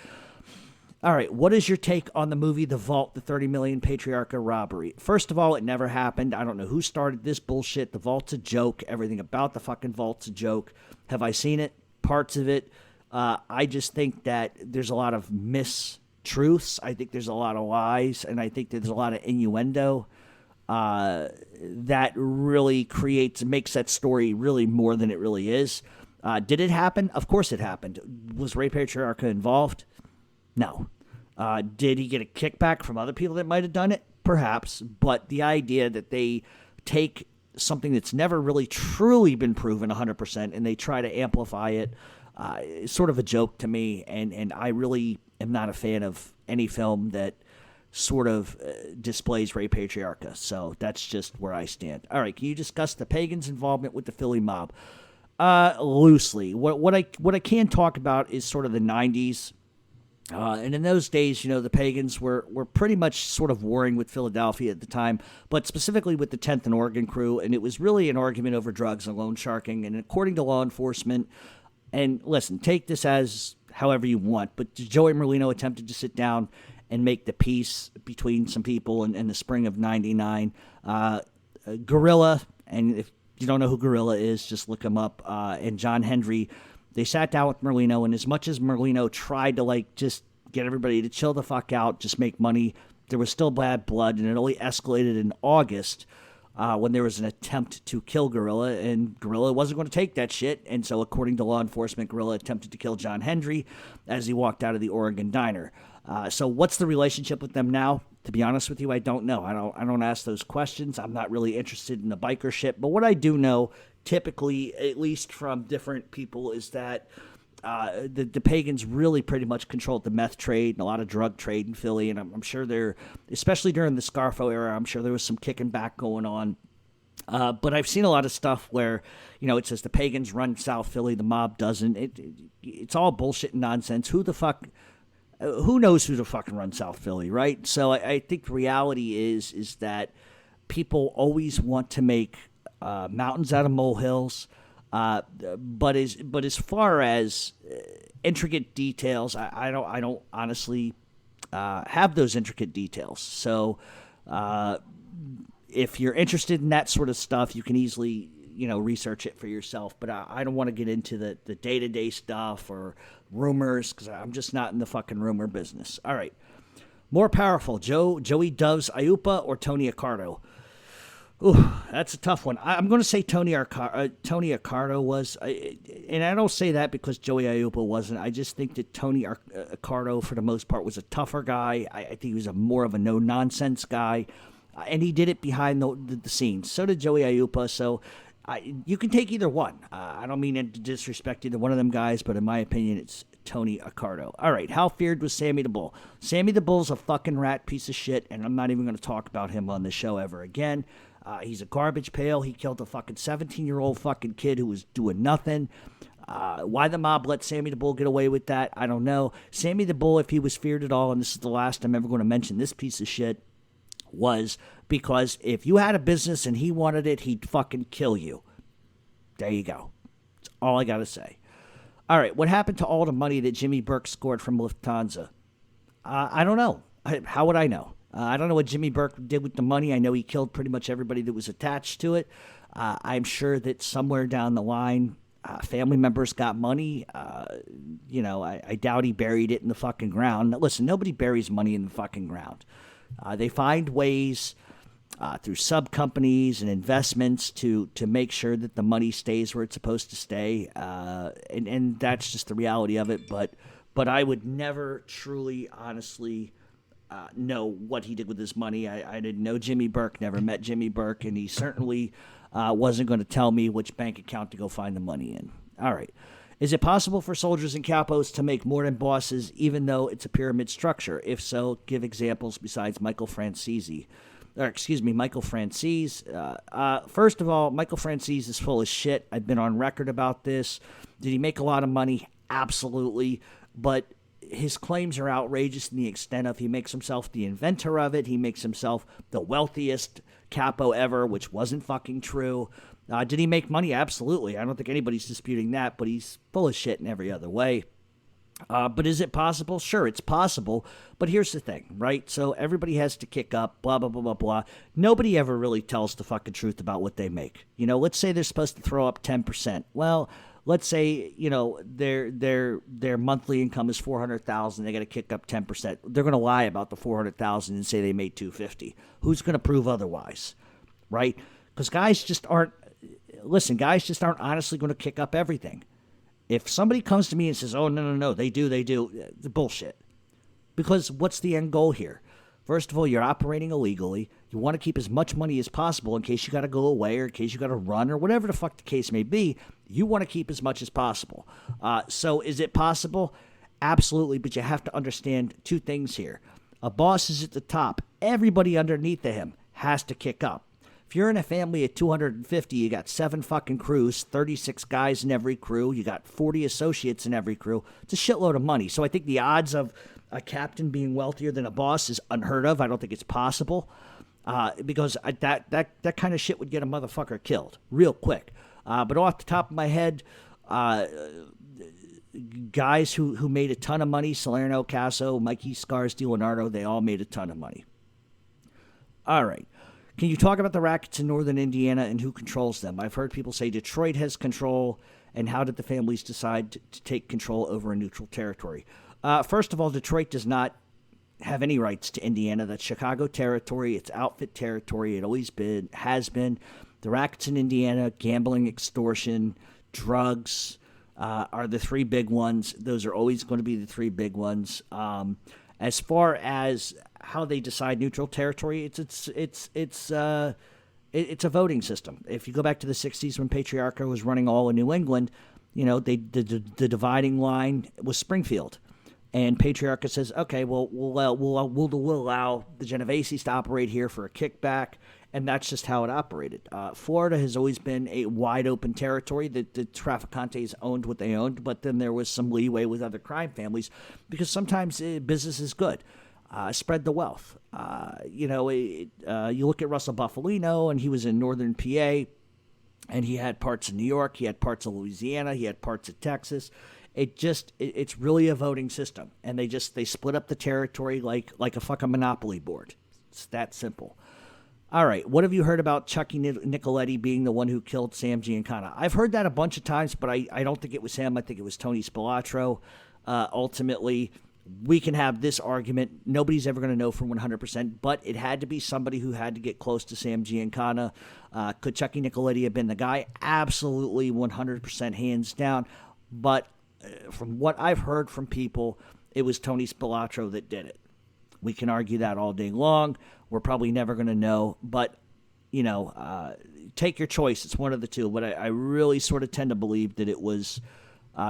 All right, what is your take on the movie The Vault, the 30 million Patriarcha robbery? First of all, it never happened. I don't know who started this bullshit. The Vault's a joke. Everything about the fucking Vault's a joke. Have I seen it? Parts of it. I just think that there's a lot of mistruths. I think there's a lot of lies, and I think there's a lot of innuendo that really makes that story really more than it really is. Did it happen? Of course it happened. Was Ray Patriarcha involved? No. Did he get a kickback from other people that might have done it? perhaps, but the idea that they take something that's never really truly been proven 100% and they try to amplify it is sort of a joke to me, and I really am not a fan of any film that sort of displays Ray Patriarcha. So that's just where I stand. All right, can you discuss the Pagans' involvement with the Philly mob? Loosely. What I can talk about is sort of the 90s. And in those days, the Pagans were pretty much sort of warring with Philadelphia at the time, but specifically with the 10th and Oregon crew, and it was really an argument over drugs and loan sharking. And according to law enforcement, and listen, take this as however you want, but Joey Merlino attempted to sit down and make the peace between some people in the spring of 99. Gorilla, and if you don't know who Gorilla is, just look him up, and John Hendry, they sat down with Merlino, and as much as Merlino tried to just get everybody to chill the fuck out, just make money, there was still bad blood, and it only escalated in August when there was an attempt to kill Gorilla, and Gorilla wasn't going to take that shit, and so according to law enforcement, Gorilla attempted to kill John Hendry as he walked out of the Oregon diner. So what's the relationship with them now? To be honest with you, I don't know. I don't ask those questions. I'm not really interested in the biker shit. But what I do know, typically, at least from different people, is that the Pagans really pretty much controlled the meth trade and a lot of drug trade in Philly. And I'm sure there, especially during the Scarfo era, I'm sure there was some kicking back going on. But I've seen a lot of stuff where, it says the Pagans run South Philly, the mob doesn't. It's all bullshit and nonsense. Who knows who the fucking runs South Philly, right? So I think the reality is that people always want to make mountains out of molehills, but as far as intricate details, I don't honestly have those intricate details. So if you're interested in that sort of stuff, you can easily research it for yourself. But I don't want to get into the day-to-day stuff or rumors, because I'm just not in the fucking rumor business. All right. More powerful, Joey Doves Iupa or Tony Accardo? Ooh, that's a tough one. I'm going to say Tony Accardo was, and I don't say that because Joey Iupa wasn't. I just think that Tony Accardo, for the most part, was a tougher guy. I think he was more of a no-nonsense guy, and he did it behind the scenes. So did Joey Iupa, so you can take either one. I don't mean to disrespect either one of them guys, but in my opinion, it's Tony Accardo. All right, how feared was Sammy the Bull? Sammy the Bull's a fucking rat piece of shit, and I'm not even going to talk about him on the show ever again. He's a garbage pail. He killed a fucking 17-year-old fucking kid who was doing nothing. Why the mob let Sammy the Bull get away with that, I don't know. Sammy the Bull, if he was feared at all, and this is the last I'm ever going to mention this piece of shit, was because if you had a business and he wanted it, he'd fucking kill you. There you go. That's all I got to say. All right, what happened to all the money that Jimmy Burke scored from Lufthansa? I don't know. How would I know? I don't know what Jimmy Burke did with the money. I know he killed pretty much everybody that was attached to it. I'm sure that somewhere down the line, family members got money. I doubt he buried it in the fucking ground. Listen, nobody buries money in the fucking ground. They find ways through sub-companies and investments to make sure that the money stays where it's supposed to stay. And that's just the reality of it. But I would never truly, honestly know what he did with his money. I didn't know Jimmy Burke, never met Jimmy Burke, and he certainly wasn't going to tell me which bank account to go find the money in. All right. Is it possible for soldiers and capos to make more than bosses even though it's a pyramid structure? If so, give examples besides Michael Francis. First of all, Michael Francis is full of shit. I've been on record about this. Did he make a lot of money? Absolutely. But his claims are outrageous in the extent of he makes himself the inventor of it. He makes himself the wealthiest capo ever, which wasn't fucking true. Did he make money? Absolutely. I don't think anybody's disputing that, but he's full of shit in every other way. But is it possible? Sure, it's possible. But here's the thing, right? So everybody has to kick up, blah, blah, blah, blah, blah. Nobody ever really tells the fucking truth about what they make. Let's say they're supposed to throw up 10%. Well, let's say, their monthly income is $400,000. They got to kick up 10%. They're going to lie about the $400,000 and say they made $250,000. Who's going to prove otherwise, right? Because guys just aren't honestly going to kick up everything. If somebody comes to me and says, oh, no, they do, the bullshit. Because what's the end goal here? First of all, you're operating illegally. You want to keep as much money as possible in case you got to go away or in case you got to run or whatever the fuck the case may be. You want to keep as much as possible. So is it possible? Absolutely, but you have to understand two things here. A boss is at the top. Everybody underneath of him has to kick up. If you're in a family of 250, you got 7 fucking crews, 36 guys in every crew, you got 40 associates in every crew. It's a shitload of money. So I think the odds of a captain being wealthier than a boss is unheard of. I don't think it's possible because that kind of shit would get a motherfucker killed real quick. But off the top of my head, guys who made a ton of money, Salerno, Casso, Mikey, Scars, Leonardo, they all made a ton of money. All right. Can you talk about the rackets in northern Indiana and who controls them? I've heard people say Detroit has control, and how did the families decide to take control over a neutral territory? First of all, Detroit does not have any rights to Indiana. That's Chicago territory. It's outfit territory. It always has been. The rackets in Indiana, gambling, extortion, drugs are the 3 big ones. Those are always going to be the 3 big ones. As far as how they decide neutral territory, it's a voting system. If you go back to the 60s when Patriarcha was running all of New England, the dividing line was Springfield. And Patriarcha says, okay, well, we'll allow the Genoveses to operate here for a kickback, and that's just how it operated. Florida has always been a wide-open territory. The Traficantes owned what they owned, but then there was some leeway with other crime families because sometimes business is good. Spread the wealth. You look at Russell Buffalino, and he was in northern PA, and he had parts of New York, he had parts of Louisiana, he had parts of Texas. It's really a voting system, and they split up the territory like a fucking monopoly board. It's that simple. All right, what have you heard about Chucky Nicoletti being the one who killed Sam Giancana? I've heard that a bunch of times, but I don't think it was him. I think it was Tony Spilatro. Ultimately, we can have this argument. Nobody's ever going to know for 100%, but it had to be somebody who had to get close to Sam Giancana. Could Chucky Nicoletti have been the guy? Absolutely, 100% hands down. But from what I've heard from people, it was Tony Spilatro that did it. We can argue that all day long. We're probably never going to know. But, take your choice. It's one of the two. But I really sort of tend to believe that it was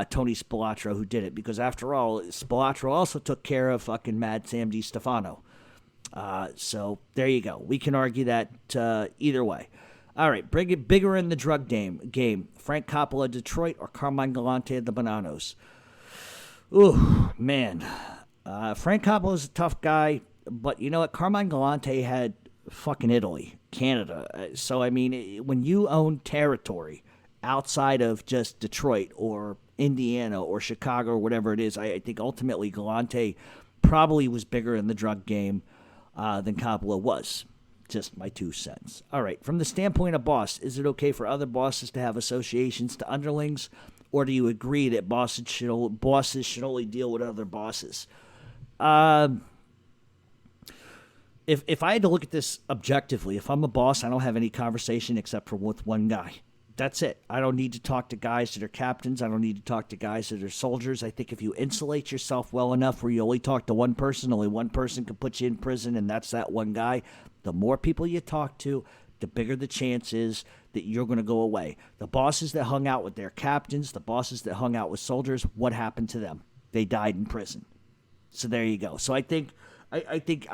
Tony Spilatro who did it. Because after all, Spilatro also took care of fucking Mad Sam DiStefano. So there you go. We can argue that either way. All right, bring it bigger in the drug game. Frank Coppola, Detroit, or Carmine Galante at the Bonanos? Ooh, man. Frank Coppola's a tough guy, but you know what? Carmine Galante had fucking Italy, Canada. So, I mean, when you own territory outside of just Detroit or Indiana or Chicago or whatever it is, I think ultimately Galante probably was bigger in the drug game than Coppola was. Just my 2 cents. All right, from the standpoint of boss, is it okay for other bosses to have associations to underlings, or do you agree that bosses should only deal with other bosses? If I had to look at this objectively, if I'm a boss, I don't have any conversation except for with one guy. That's it. I don't need to talk to guys that are captains. I don't need to talk to guys that are soldiers. I think if you insulate yourself well enough where you only talk to one person, only one person can put you in prison, and that's that one guy, the more people you talk to, the bigger the chance is that you're going to go away. The bosses that hung out with their captains, the bosses that hung out with soldiers, what happened to them? They died in prison. So there you go. So I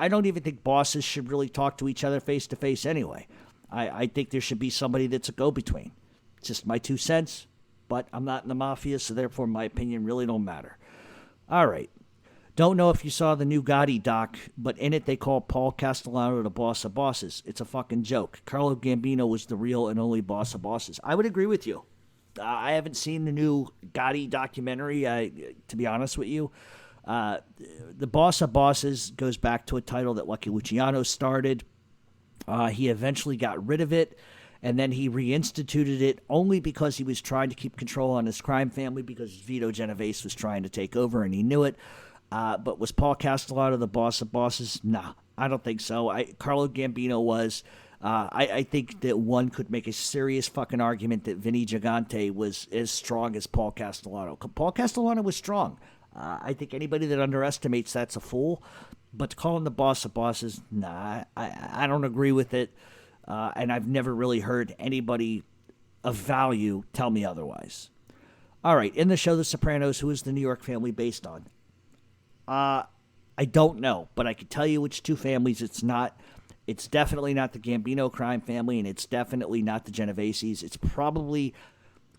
don't even think bosses should really talk to each other face to face anyway. I think there should be somebody that's a go-between. Just my 2 cents, but I'm not in the mafia, so therefore my opinion really don't matter. All right. Don't know if you saw the new Gotti doc, but in it they call Paul Castellano the boss of bosses. It's a fucking joke. Carlo Gambino was the real and only boss of bosses. I would agree with you. I haven't seen the new Gotti documentary, to be honest with you. The Boss of Bosses goes back to a title that Lucky Luciano started. He eventually got rid of it, and then he reinstituted it only because he was trying to keep control on his crime family because Vito Genovese was trying to take over, and he knew it. But was Paul Castellano the boss of bosses? Nah, I don't think so. Carlo Gambino was. I think that one could make a serious fucking argument that Vinny Gigante was as strong as Paul Castellano. Paul Castellano was strong. I think anybody that underestimates that's a fool. But calling the boss a boss is, nah, I don't agree with it. And I've never really heard anybody of value tell me otherwise. All right, in the show The Sopranos, who is the New York family based on? I don't know, but I can tell you which two families it's not. It's definitely not the Gambino crime family, and it's definitely not the Genoveses. It's probably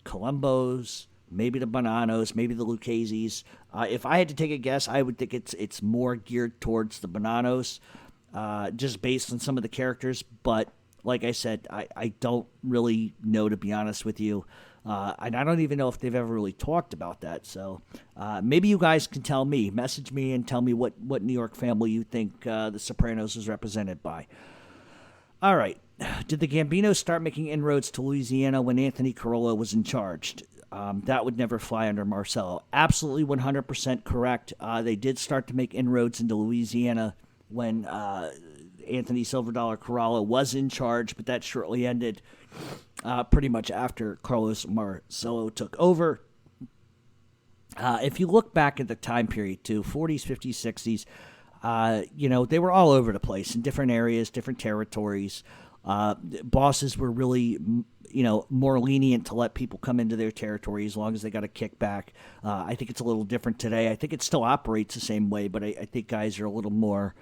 Columbos, maybe the Bonanos, maybe the Lucchese's. If I had to take a guess, I would think it's more geared towards the Bonanos, just based on some of the characters. But like I said, I don't really know, to be honest with you. And I don't even know if they've ever really talked about that. So maybe you guys can tell me. Message me and tell me what New York family you think The Sopranos is represented by. All right. Did the Gambinos start making inroads to Louisiana when Anthony Carolla was in charge? That would never fly under Marcello. Absolutely 100% correct. They did start to make inroads into Louisiana when Anthony Silverdollar Carolla was in charge, but that shortly ended pretty much after Carlos Marcello took over. If you look back at the time period, too, 40s, 50s, 60s, they were all over the place in different areas, different territories. Bosses were really, more lenient to let people come into their territory as long as they got a kickback. I think it's a little different today. I think it still operates the same way, but I think guys are a little more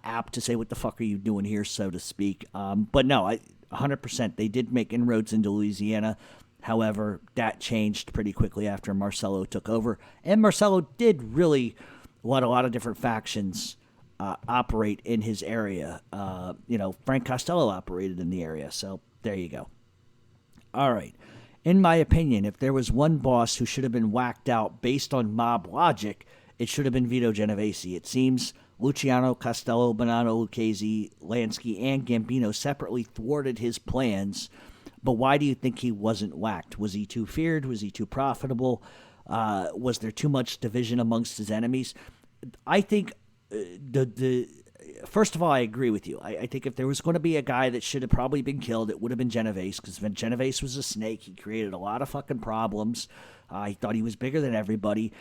apt to say, what the fuck are you doing here, so to speak. But no, 100%, they did make inroads into Louisiana. However, that changed pretty quickly after Marcello took over. And Marcello did really let a lot of different factions operate in his area. Frank Costello operated in the area, so there you go. All right. In my opinion, if there was one boss who should have been whacked out based on mob logic, it should have been Vito Genovese. It seems Luciano, Costello, Bonanno, Lucchese, Lansky, and Gambino separately thwarted his plans. But why do you think he wasn't whacked? Was he too feared? Was he too profitable? Was there too much division amongst his enemies? I think first of all, I agree with you. I think if there was going to be a guy that should have probably been killed, it would have been Genovese, because Genovese was a snake. He created a lot of fucking problems. He thought he was bigger than everybody.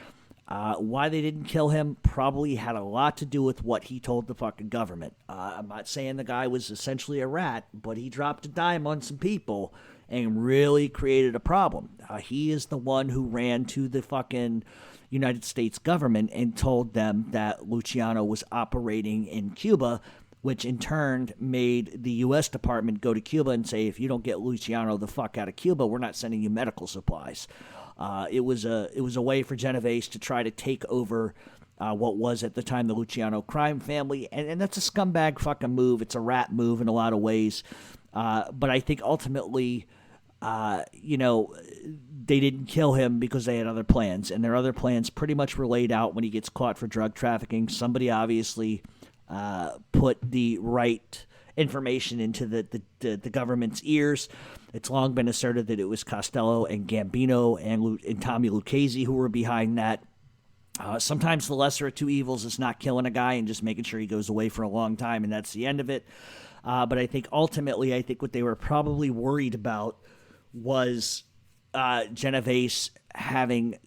Why they didn't kill him probably had a lot to do with what he told the fucking government. I'm not saying the guy was essentially a rat, but he dropped a dime on some people and really created a problem. He is the one who ran to the fucking United States government and told them that Luciano was operating in Cuba, which in turn made the U.S. Department go to Cuba and say, if you don't get Luciano the fuck out of Cuba, we're not sending you medical supplies. It was a way for Genovese to try to take over what was at the time the Luciano crime family, and that's a scumbag fucking move. It's a rat move in a lot of ways, but I think ultimately, they didn't kill him because they had other plans, and their other plans pretty much were laid out when he gets caught for drug trafficking. Somebody obviously put the right information into the government's ears. It's long been asserted that it was Costello and Gambino and Tommy Lucchese who were behind that. Sometimes the lesser of two evils is not killing a guy and just making sure he goes away for a long time, and that's the end of it. But I think ultimately, what they were probably worried about was Genovese having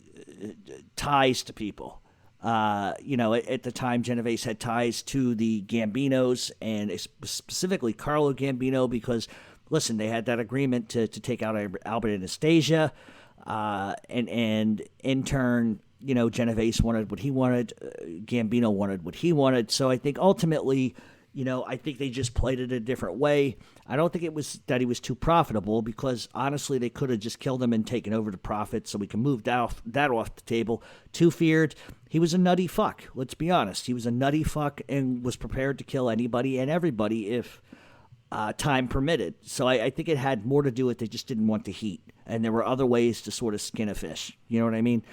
ties to people. At the time, Genovese had ties to the Gambinos, and specifically Carlo Gambino, because, listen, they had that agreement to take out Albert Anastasia, and in turn, Genovese wanted what he wanted, Gambino wanted what he wanted. So I think ultimately, I think they just played it a different way. I don't think it was that he was too profitable, because honestly, they could have just killed him and taken over the profit, so we can move that off the table. Too feared. He was a nutty fuck. Let's be honest. He was a nutty fuck and was prepared to kill anybody and everybody if time permitted. So I think it had more to do with they just didn't want the heat, and there were other ways to sort of skin a fish. You know what I mean?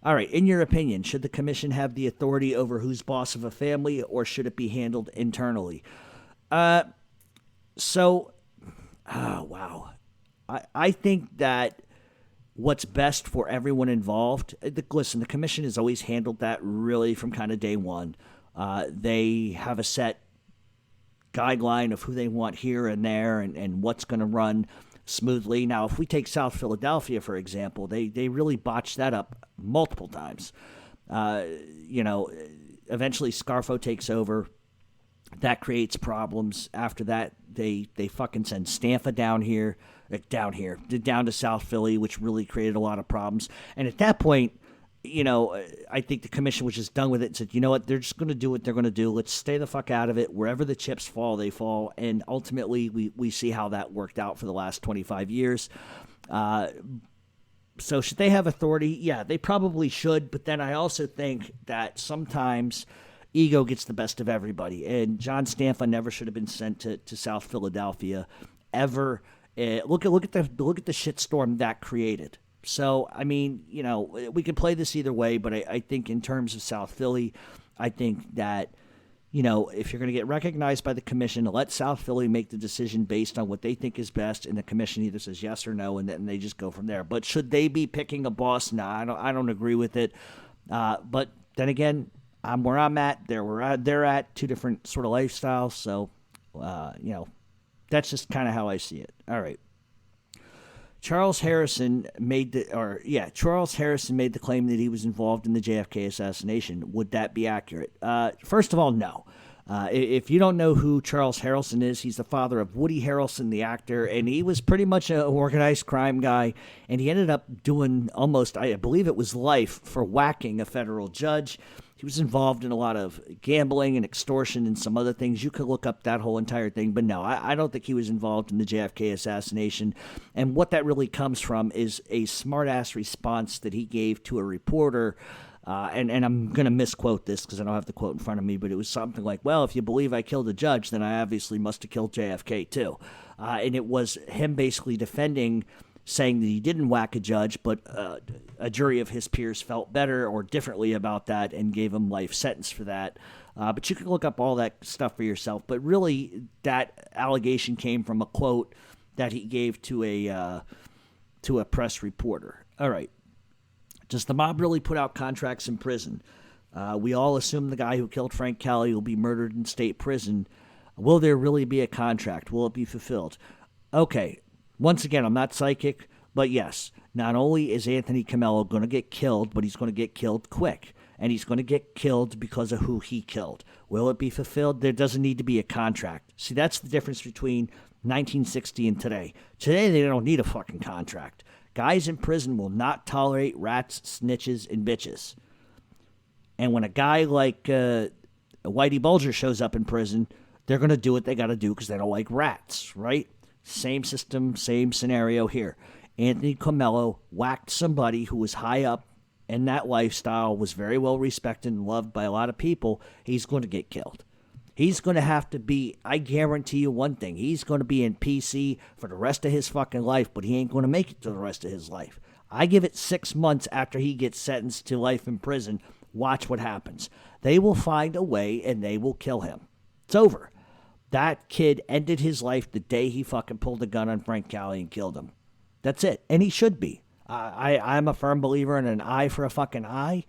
All right, in your opinion, should the commission have the authority over who's boss of a family, or should it be handled internally? Wow. I think that what's best for everyone involved, listen, the commission has always handled that really from kind of day one. They have a set guideline of who they want here and there and what's going to run smoothly. Now, if we take South Philadelphia, for example, they really botched that up multiple times. eventually Scarfo takes over. That creates problems. After that, they fucking send Stanfa down to South Philly, which really created a lot of problems. And at that point, I think the commission was just done with it and said, you know what, they're just going to do what they're going to do. Let's stay the fuck out of it. Wherever the chips fall, they fall. And ultimately, we see how that worked out for the last 25 years. So should they have authority? Yeah, they probably should. But then I also think that sometimes ego gets the best of everybody. And John Stanfa never should have been sent to South Philadelphia ever. Look at the shitstorm that created. So, I mean, we could play this either way, but I think in terms of South Philly, I think that, if you're going to get recognized by the commission, let South Philly make the decision based on what they think is best, and the commission either says yes or no, and then they just go from there. But should they be picking a boss? Nah, I don't agree with it. But then again, I'm where I'm at. They're at, two different sort of lifestyles. So, that's just kind of how I see it. All right. Charles Harrison made the claim that he was involved in the JFK assassination. Would that be accurate? First of all, no. If you don't know who Charles Harrelson is, he's the father of Woody Harrelson, the actor, and he was pretty much an organized crime guy, and he ended up doing almost, I believe it was life, for whacking a federal judge. He was involved in a lot of gambling and extortion and some other things. You could look up that whole entire thing. But no, I don't think he was involved in the JFK assassination. And what that really comes from is a smart-ass response that he gave to a reporter. And I'm going to misquote this because I don't have the quote in front of me, but it was something like, well, if you believe I killed a judge, then I obviously must have killed JFK too. And it was him basically defending, saying that he didn't whack a judge, but a jury of his peers felt better or differently about that and gave him life sentence for that. But you can look up all that stuff for yourself. But really, that allegation came from a quote that he gave to a press reporter. All right. Does the mob really put out contracts in prison? We all assume the guy who killed Frank Kelly will be murdered in state prison. Will there really be a contract? Will it be fulfilled? Okay. Once again, I'm not psychic, but yes, not only is Anthony Comello going to get killed, but he's going to get killed quick. And he's going to get killed because of who he killed. Will it be fulfilled? There doesn't need to be a contract. See, that's the difference between 1960 and today. Today, they don't need a fucking contract. Guys in prison will not tolerate rats, snitches, and bitches. And when a guy like Whitey Bulger shows up in prison, they're going to do what they got to do because they don't like rats, right? Same system, same scenario here. Anthony Comello whacked somebody who was high up in that lifestyle, was very well respected and loved by a lot of people. He's going to get killed. He's going to have to be, I guarantee you one thing, he's going to be in PC for the rest of his fucking life, but he ain't going to make it to the rest of his life. I give it 6 months after he gets sentenced to life in prison. Watch what happens. They will find a way and they will kill him. It's over. That kid ended his life the day he fucking pulled a gun on Frank Kelly and killed him. That's it. And he should be. I'm a firm believer in an eye for a fucking eye.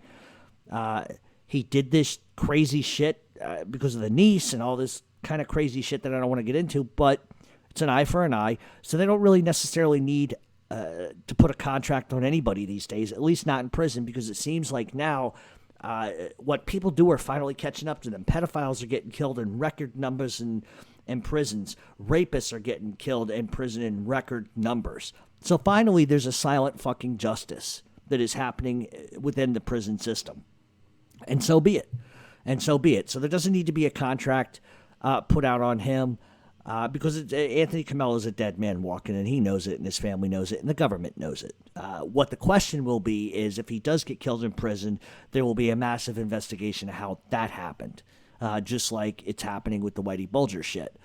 He did this crazy shit because of the niece and all this kind of crazy shit that I don't want to get into, but it's an eye for an eye. So they don't really necessarily need to put a contract on anybody these days, at least not in prison, because it seems like now what people do are finally catching up to them. Pedophiles are getting killed in record numbers in prisons. Rapists are getting killed in prison in record numbers. So finally, there's a silent fucking justice that is happening within the prison system. And so be it. And so be it. So there doesn't need to be a contract put out on him because Anthony Comello is a dead man walking, and he knows it, and his family knows it, and the government knows it. What the question will be is if he does get killed in prison, there will be a massive investigation of how that happened, just like it's happening with the Whitey Bulger shit.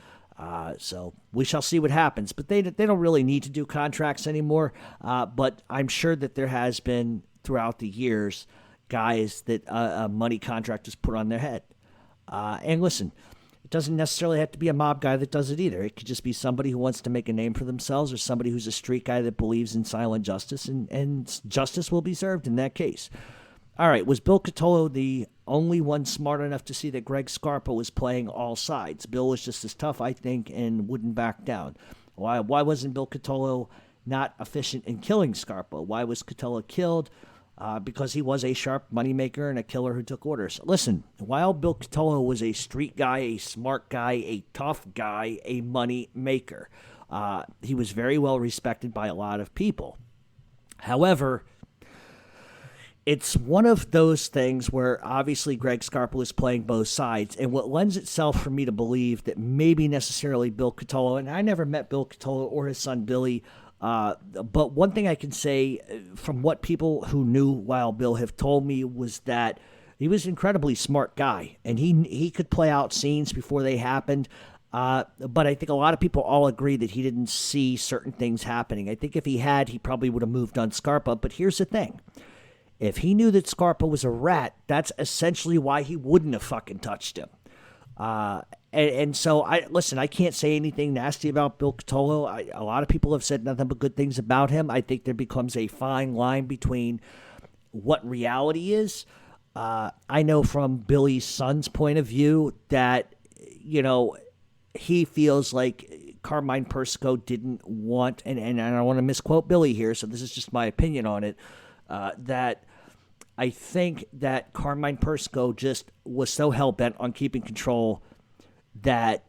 So we shall see what happens. But they don't really need to do contracts anymore. But I'm sure that there has been, throughout the years, guys that a money contract is put on their head. And listen, it doesn't necessarily have to be a mob guy that does it either. It could just be somebody who wants to make a name for themselves or somebody who's a street guy that believes in silent justice, and justice will be served in that case. All right, was Bill Cotolo the only one smart enough to see that Greg Scarpa was playing all sides? Bill was just as tough, I think, and wouldn't back down. Why wasn't Bill Cotolo not efficient in killing Scarpa? Why was Cotolo killed? because he was a sharp moneymaker and a killer who took orders. Listen, while Bill Cotolo was a street guy, a smart guy, a tough guy, a money maker, he was very well respected by a lot of people. However, it's one of those things where obviously Greg Scarpa was playing both sides, and what lends itself for me to believe that maybe necessarily Bill Cotolo, and I never met Bill Cotolo or his son Billy, but one thing I can say from what people who knew Wild Bill have told me was that he was an incredibly smart guy, and he could play out scenes before they happened. But I think a lot of people all agree that he didn't see certain things happening. I think if he had, he probably would have moved on Scarpa. But here's the thing. If he knew that Scarpa was a rat, that's essentially why he wouldn't have fucking touched him. And so, I can't say anything nasty about Bill Cotolo. A lot of people have said nothing but good things about him. I think there becomes a fine line between what reality is. I know from Billy's son's point of view that, he feels like Carmine Persico didn't want, and I don't want to misquote Billy here, so this is just my opinion on it, that I think that Carmine Persico just was so hell-bent on keeping control that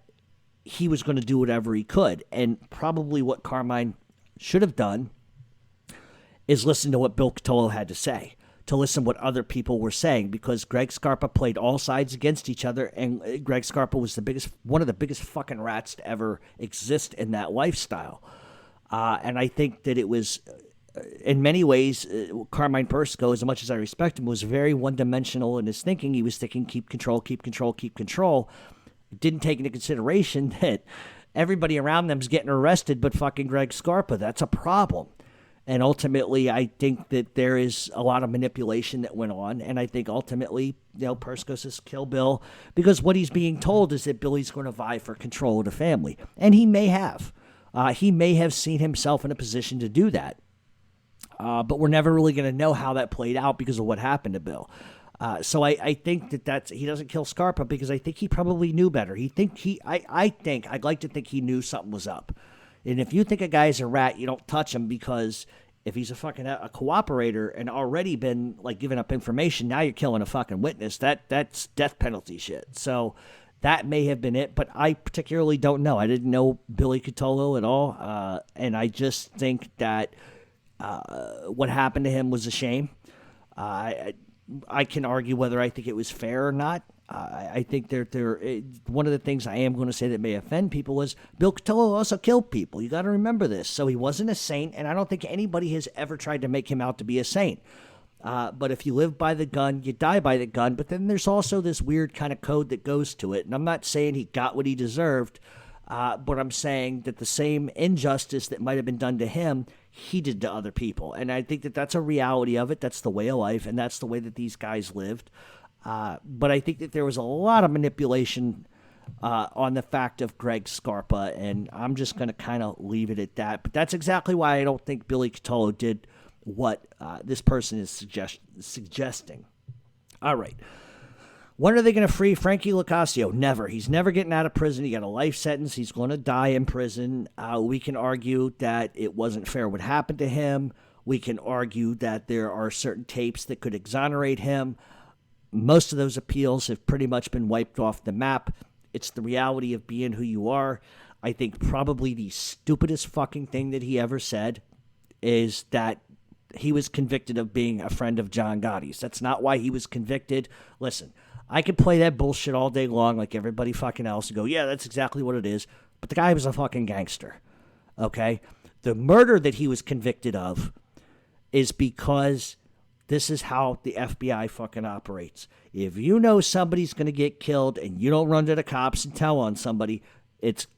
he was going to do whatever he could. And probably what Carmine should have done is listen to what Bill Cotolo had to say, to listen to what other people were saying, because Greg Scarpa played all sides against each other, and Greg Scarpa was one of the biggest fucking rats to ever exist in that lifestyle. And I think that it was, in many ways, Carmine Persico, as much as I respect him, was very one-dimensional in his thinking. He was thinking, keep control, keep control, keep control. Didn't take into consideration that everybody around them is getting arrested but fucking Greg Scarpa. That's a problem. And ultimately, I think that there is a lot of manipulation that went on. And I think ultimately, Persico says kill Bill, because what he's being told is that Billy's going to vie for control of the family. And he may have. He may have seen himself in a position to do that. But we're never really going to know how that played out because of what happened to Bill. So I think he doesn't kill Scarpa because I think he probably knew better. I'd like to think he knew something was up. And if you think a guy's a rat, you don't touch him, because if he's a cooperator and already been giving up information, now you're killing a fucking witness. That's death penalty shit. So that may have been it, but I particularly don't know. I didn't know Billy Cotolo at all, and I just think that what happened to him was a shame. I can argue whether I think it was fair or not. I think one of the things I am going to say that may offend people is Bill Cotolo also killed people. You got to remember this. So he wasn't a saint, and I don't think anybody has ever tried to make him out to be a saint. But if you live by the gun, you die by the gun. But then there's also this weird kind of code that goes to it. And I'm not saying he got what he deserved, but I'm saying that the same injustice that might have been done to him, he did to other people. And I think that that's a reality of it. That's the way of life, and that's the way that these guys lived. But I think that there was a lot of manipulation on the fact of Greg Scarpa, and I'm just going to kind of leave it at that. But that's exactly why I don't think Billy Cotolo did what this person is suggesting. All right. When are they going to free Frankie Lucasio? Never. He's never getting out of prison. He got a life sentence. He's going to die in prison. We can argue that it wasn't fair what happened to him. We can argue that there are certain tapes that could exonerate him. Most of those appeals have pretty much been wiped off the map. It's the reality of being who you are. I think probably the stupidest fucking thing that he ever said is that he was convicted of being a friend of John Gotti's. That's not why he was convicted. Listen, I could play that bullshit all day long like everybody fucking else and go, yeah, that's exactly what it is. But the guy was a fucking gangster, okay? The murder that he was convicted of is because this is how the FBI fucking operates. If you know somebody's going to get killed and you don't run to the cops and tell on somebody,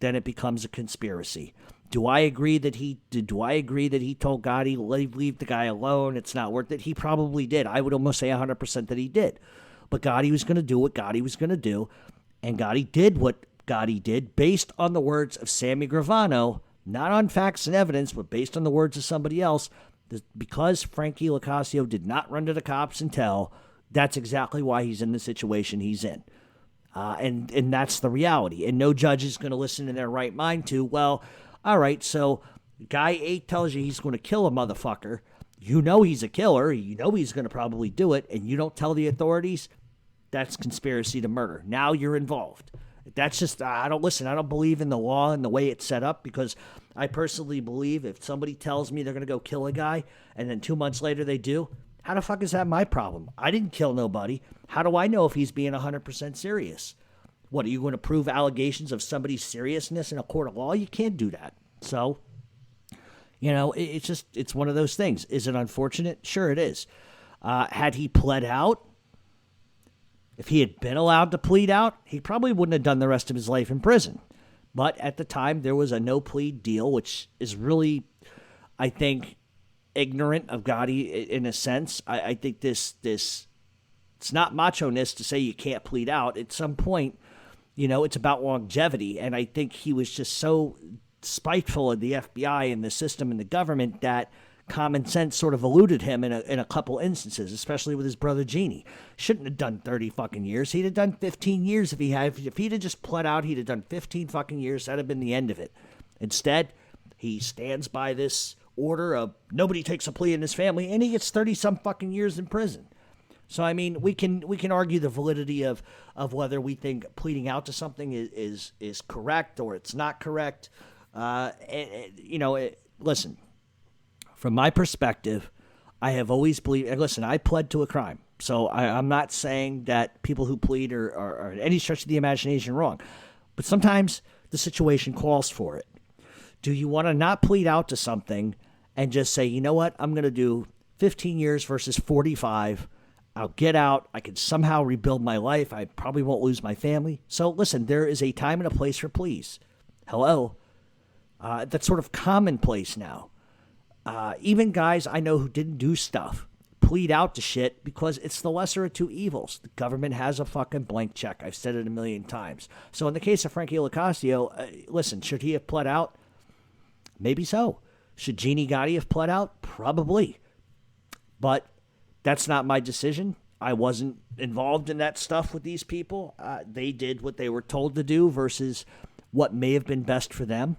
then it becomes a conspiracy. Do I agree that he told Gotti, leave the guy alone, it's not worth it? He probably did. I would almost say 100% that he did. But Gotti was going to do what Gotti was going to do, and Gotti did what Gotti did based on the words of Sammy Gravano, not on facts and evidence, but based on the words of somebody else. Because Frankie Lucasio did not run to the cops and tell, that's exactly why he's in the situation he's in. And that's the reality. And no judge is going to listen in their right mind to, well, all right, so guy 8 tells you he's going to kill a motherfucker. you know he's a killer, you know he's going to probably do it, and you don't tell the authorities, that's conspiracy to murder. Now you're involved. That's just, I don't believe in the law and the way it's set up, because I personally believe if somebody tells me they're going to go kill a guy and then 2 months later they do, how the fuck is that my problem? I didn't kill nobody. How do I know if he's being 100% serious? What, are you going to prove allegations of somebody's seriousness in a court of law? You can't do that. So, it's one of those things. Is it unfortunate? Sure it is. Had he pled out, if he had been allowed to plead out, he probably wouldn't have done the rest of his life in prison. But at the time, there was a no plea deal, which is really, I think, ignorant of Gotti in a sense. I think this it's not macho-ness to say you can't plead out. At some point, it's about longevity. And I think he was just so spiteful of the FBI and the system and the government that common sense sort of eluded him in a couple instances, especially with his brother Jeannie. Shouldn't have done 30 fucking years. He'd have done 15 years if he'd have just pled out. He'd have done 15 fucking years. That'd have been the end of it. Instead, he stands by this order of nobody takes a plea in his family, and he gets 30 some fucking years in prison. So I mean, we can argue the validity of whether we think pleading out to something is correct or it's not correct. Listen, from my perspective, I have always believed, and listen, I pled to a crime. So I'm not saying that people who plead are any stretch of the imagination wrong. But sometimes the situation calls for it. Do you want to not plead out to something and just say, you know what, I'm going to do 15 years versus 45. I'll get out. I can somehow rebuild my life. I probably won't lose my family. So listen, there is a time and a place for pleas. Hello? That's sort of commonplace now. Even guys I know who didn't do stuff plead out to shit because it's the lesser of two evils. The government has a fucking blank check. I've said it a million times. So in the case of Frankie Locascio, listen, should he have pled out? Maybe so. Should Jeannie Gotti have pled out? Probably. But that's not my decision. I wasn't involved in that stuff with these people. They did what they were told to do versus what may have been best for them.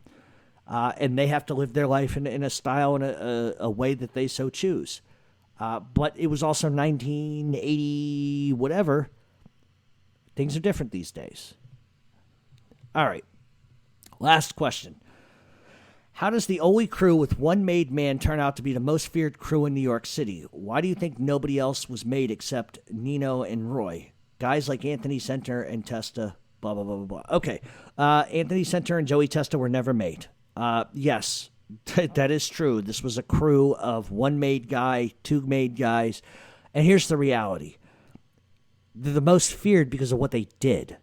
And they have to live their life in a style and a way that they so choose. But it was also 1980, whatever. Things are different these days. All right. Last question. How does the only crew with one made man turn out to be the most feared crew in New York City? Why do you think nobody else was made except Nino and Roy? Guys like Anthony Center and Testa, blah, blah, blah, blah, blah. Okay. Anthony Center and Joey Testa were never made. Yes, that is true. This was a crew of one made guy, two made guys. And here's the reality. They're the most feared because of what they did.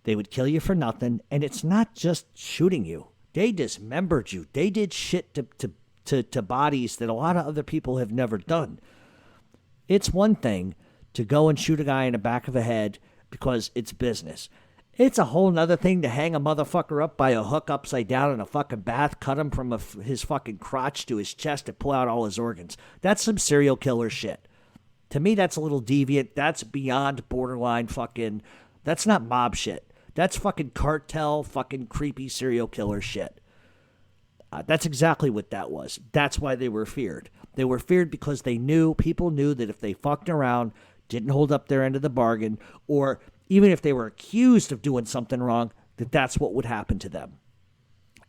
They would kill you for nothing, and it's not just shooting you. They dismembered you. They did shit to bodies that a lot of other people have never done. It's one thing to go and shoot a guy in the back of the head because it's business. It's a whole nother thing to hang a motherfucker up by a hook upside down in a fucking bath, cut him from his fucking crotch to his chest and pull out all his organs. That's some serial killer shit. To me, that's a little deviant. That's beyond borderline fucking... That's not mob shit. That's fucking cartel, fucking creepy serial killer shit. That's exactly what that was. That's why they were feared. They were feared because people knew that if they fucked around, didn't hold up their end of the bargain, or even if they were accused of doing something wrong, that's what would happen to them.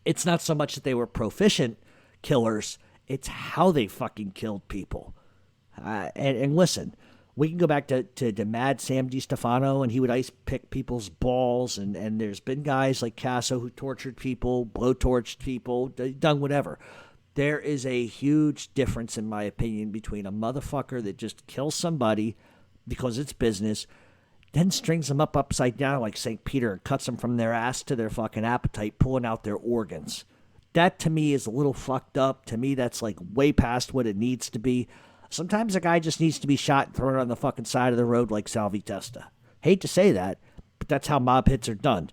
It's not so much that they were proficient killers, it's how they fucking killed people. And listen, we can go back to Mad Sam DiStefano, and he would ice pick people's balls, and there's been guys like Casso who tortured people, blowtorched people, done whatever. There is a huge difference, in my opinion, between a motherfucker that just kills somebody because it's business, then strings them up upside down like St. Peter and cuts them from their ass to their fucking appetite, pulling out their organs. That, to me, is a little fucked up. To me, that's like way past what it needs to be. Sometimes a guy just needs to be shot and thrown on the fucking side of the road like Salvi Testa. Hate to say that, but that's how mob hits are done.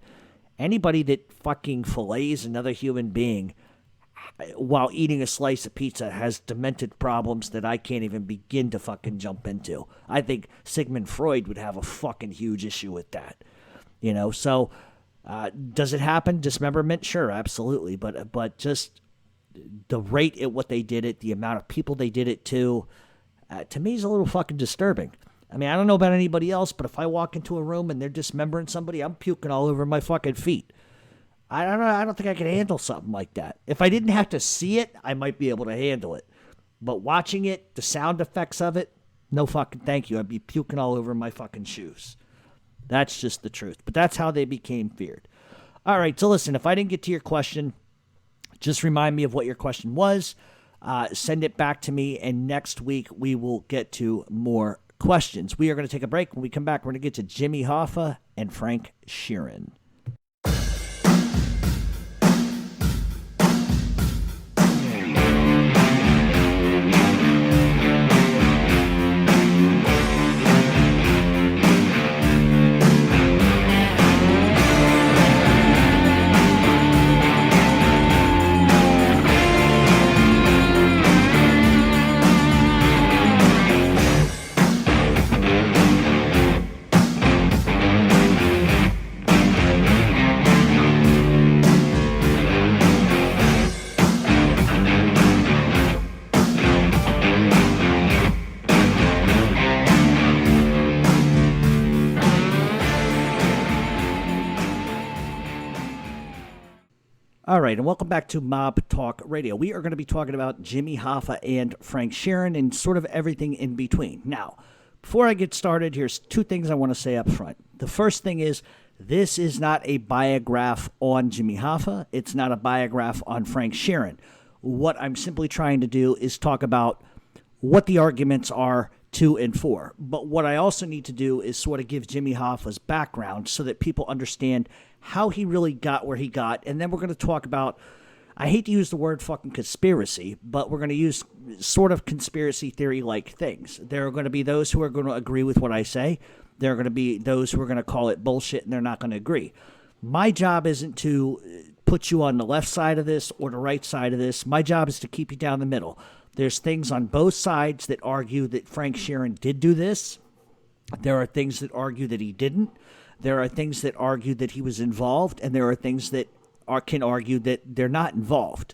Anybody that fucking fillets another human being while eating a slice of pizza has demented problems that I can't even begin to fucking jump into. I think Sigmund Freud would have a fucking huge issue with that. So does it happen? Dismemberment? Sure, absolutely. But just the rate at what they did it, the amount of people they did it to me is a little fucking disturbing. I mean, I don't know about anybody else, but if I walk into a room and they're dismembering somebody, I'm puking all over my fucking feet. I don't know. I don't think I can handle something like that. If I didn't have to see it, I might be able to handle it. But watching it, the sound effects of it, no fucking thank you. I'd be puking all over my fucking shoes. That's just the truth. But that's how they became feared. All right, so listen, if I didn't get to your question, just remind me of what your question was. Send it back to me, and next week we will get to more questions. We are going to take a break. When we come back, we're going to get to Jimmy Hoffa and Frank Sheeran. All right, and welcome back to Mob Talk Radio. We are going to be talking about Jimmy Hoffa and Frank Sheeran and sort of everything in between. Now, before I get started, here's two things I want to say up front. The first thing is, this is not a biograph on Jimmy Hoffa. It's not a biograph on Frank Sheeran. What I'm simply trying to do is talk about what the arguments are to and for. But what I also need to do is sort of give Jimmy Hoffa's background so that people understand how he really got where he got. And then we're going to talk about, I hate to use the word fucking conspiracy, but we're going to use sort of conspiracy theory-like things. There are going to be those who are going to agree with what I say. There are going to be those who are going to call it bullshit and they're not going to agree. My job isn't to put you on the left side of this or the right side of this. My job is to keep you down the middle. There's things on both sides that argue that Frank Sheeran did do this. There are things that argue that he didn't. There are things that argue that he was involved, and there are things that can argue that they're not involved.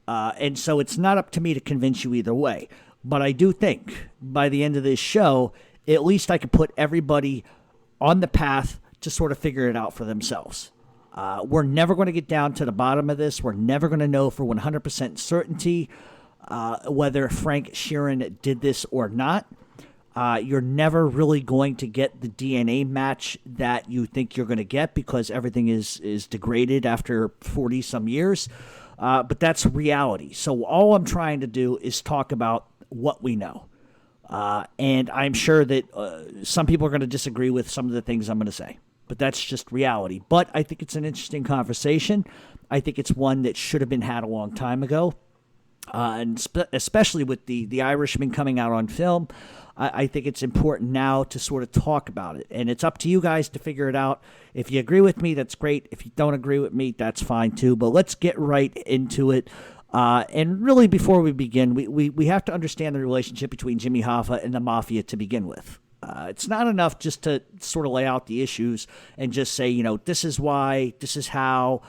And so it's not up to me to convince you either way. But I do think by the end of this show, at least I could put everybody on the path to sort of figure it out for themselves. We're never going to get down to the bottom of this. We're never going to know for 100% certainty whether Frank Sheeran did this or not. You're never really going to get the DNA match that you think you're going to get because everything is degraded after 40-some years. But that's reality. So all I'm trying to do is talk about what we know. And I'm sure that some people are going to disagree with some of the things I'm going to say. But that's just reality. But I think it's an interesting conversation. I think it's one that should have been had a long time ago. And especially with the Irishman coming out on film, I think it's important now to sort of talk about it. And it's up to you guys to figure it out. If you agree with me, that's great. If you don't agree with me, that's fine too. But let's get right into it. And really, before we begin, we have to understand the relationship between Jimmy Hoffa and the Mafia to begin with. It's not enough just to sort of lay out the issues and just say, you know, this is why, this is how.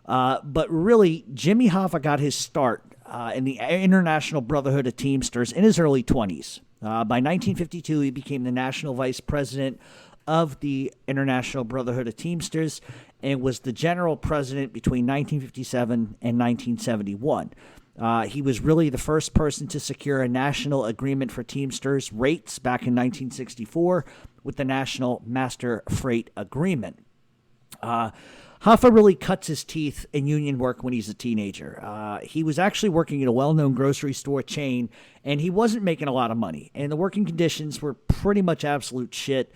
But really, Jimmy Hoffa got his start in the International Brotherhood of Teamsters in his early 20s. By 1952, he became the national vice president of the International Brotherhood of Teamsters and was the general president between 1957 and 1971. He was really the first person to secure a national agreement for Teamsters rates back in 1964 with the National Master Freight Agreement. Hoffa really cuts his teeth in union work when he's a teenager. He was actually working at a well-known grocery store chain, and he wasn't making a lot of money. And the working conditions were pretty much absolute shit.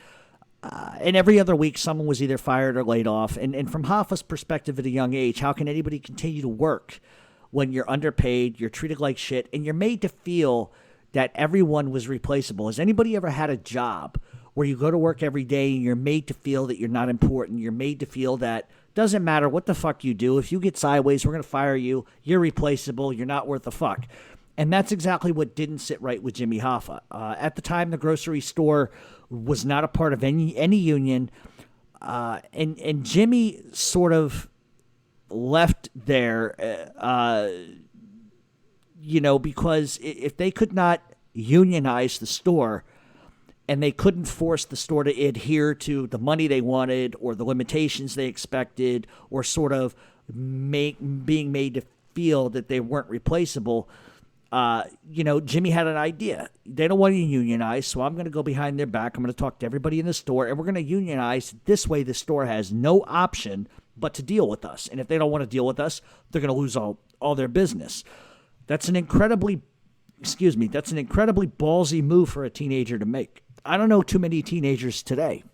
And every other week, someone was either fired or laid off. And from Hoffa's perspective at a young age, how can anybody continue to work when you're underpaid, you're treated like shit, and you're made to feel that everyone was replaceable? Has anybody ever had a job where you go to work every day and you're made to feel that you're not important? You're made to feel that doesn't matter what the fuck you do. If you get sideways, we're going to fire you. You're replaceable. You're not worth a fuck. And that's exactly what didn't sit right with Jimmy Hoffa. At the time, the grocery store was not a part of any union. And Jimmy sort of left there because if they could not unionize the store and they couldn't force the store to adhere to the money they wanted or the limitations they expected or sort of being made to feel that they weren't replaceable, Jimmy had an idea. They don't want to unionize, so I'm going to go behind their back. I'm going to talk to everybody in the store, and we're going to unionize. This way the store has no option but to deal with us. And if they don't want to deal with us, they're going to lose all their business. That's an incredibly ballsy move for a teenager to make. I don't know too many teenagers today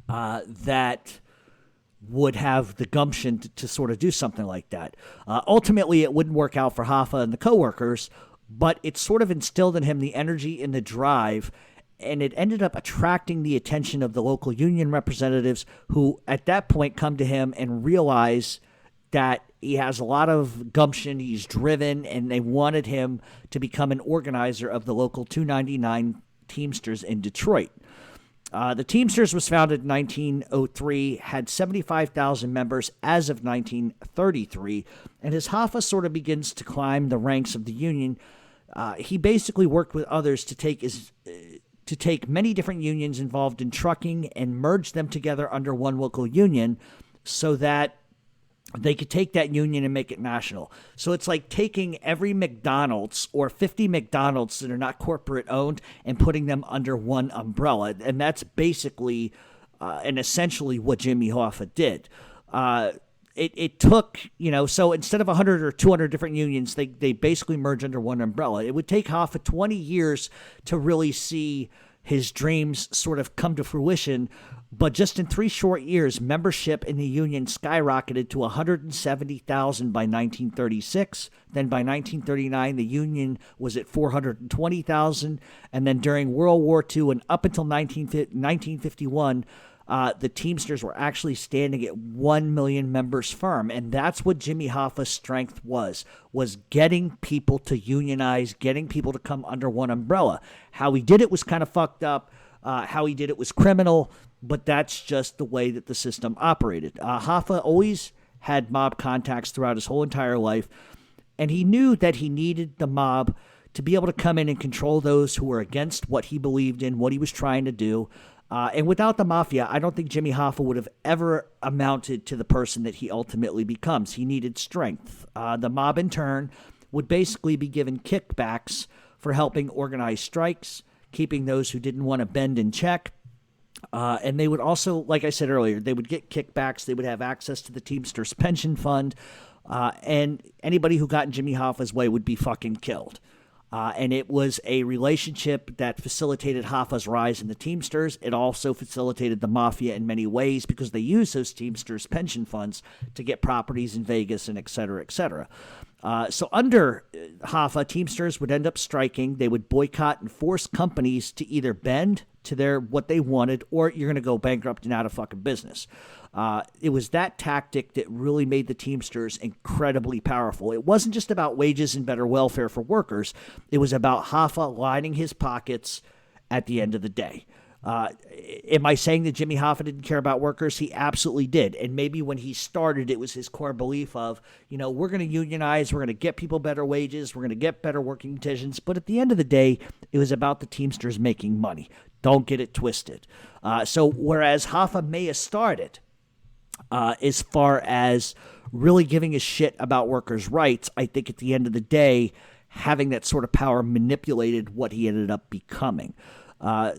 that would have the gumption to sort of do something like that. Ultimately, it wouldn't work out for Hoffa and the coworkers, but it sort of instilled in him the energy and the drive, and it ended up attracting the attention of the local union representatives who at that point come to him and realize that he has a lot of gumption, he's driven, and they wanted him to become an organizer of the local 299 Teamsters in Detroit. The Teamsters was founded in 1903, had 75,000 members as of 1933, and as Hoffa sort of begins to climb the ranks of the union, he basically worked with others to take many different unions involved in trucking and merge them together under one local union so that they could take that union and make it national. So it's like taking every McDonald's or 50 McDonald's that are not corporate owned and putting them under one umbrella. And that's basically and essentially what Jimmy Hoffa did. It took, so instead of 100 or 200 different unions, they basically merged under one umbrella. It would take Hoffa 20 years to really see his dreams sort of come to fruition. But just in 3 short years, membership in the union skyrocketed to 170,000 by 1936. Then by 1939, the union was at 420,000. And then during World War II and up until 1951, the Teamsters were actually standing at 1 million members firm. And that's what Jimmy Hoffa's strength was getting people to unionize, getting people to come under one umbrella. How he did it was kind of fucked up. How he did it was criminal, but that's just the way that the system operated. Hoffa always had mob contacts throughout his whole entire life, and he knew that he needed the mob to be able to come in and control those who were against what he believed in, what he was trying to do. And without the mafia, I don't think Jimmy Hoffa would have ever amounted to the person that he ultimately becomes. He needed strength. The mob, in turn, would basically be given kickbacks for helping organize strikes, keeping those who didn't want to bend in check. And they would also, like I said earlier, they would get kickbacks. They would have access to the Teamsters pension fund. And anybody who got in Jimmy Hoffa's way would be fucking killed. And it was a relationship that facilitated Hoffa's rise in the Teamsters. It also facilitated the mafia in many ways because they used those Teamsters pension funds to get properties in Vegas and et cetera, et cetera. So under Hoffa, Teamsters would end up striking. They would boycott and force companies to either bend to what they wanted, or you're going to go bankrupt and out of fucking business. It was that tactic that really made the Teamsters incredibly powerful. It wasn't just about wages and better welfare for workers. It was about Hoffa lining his pockets at the end of the day. Am I saying that Jimmy Hoffa didn't care about workers? He absolutely did. And maybe when he started, it was his core belief of, we're going to unionize, we're going to get people better wages, we're going to get better working conditions. But at the end of the day, it was about the Teamsters making money. Don't get it twisted. So whereas Hoffa may have started as far as really giving a shit about workers' rights, I think at the end of the day, having that sort of power manipulated what he ended up becoming.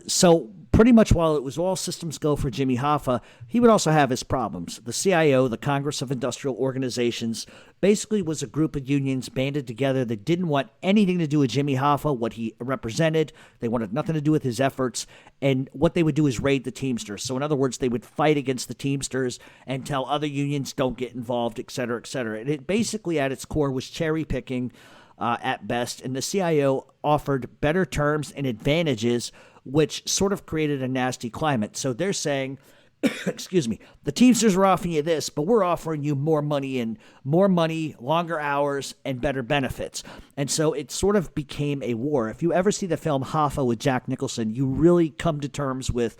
So pretty much while it was all systems go for Jimmy Hoffa, he would also have his problems. The CIO, the Congress of Industrial Organizations, basically was a group of unions banded together that didn't want anything to do with Jimmy Hoffa, what he represented. They wanted nothing to do with his efforts. And what they would do is raid the Teamsters. So in other words, they would fight against the Teamsters and tell other unions don't get involved, et cetera, et cetera. And it basically at its core was cherry picking at best. And the CIO offered better terms and advantages, which sort of created a nasty climate. So they're saying, excuse me, the Teamsters are offering you this, but we're offering you more money, longer hours, and better benefits. And so it sort of became a war. If you ever see the film Hoffa with Jack Nicholson, you really come to terms with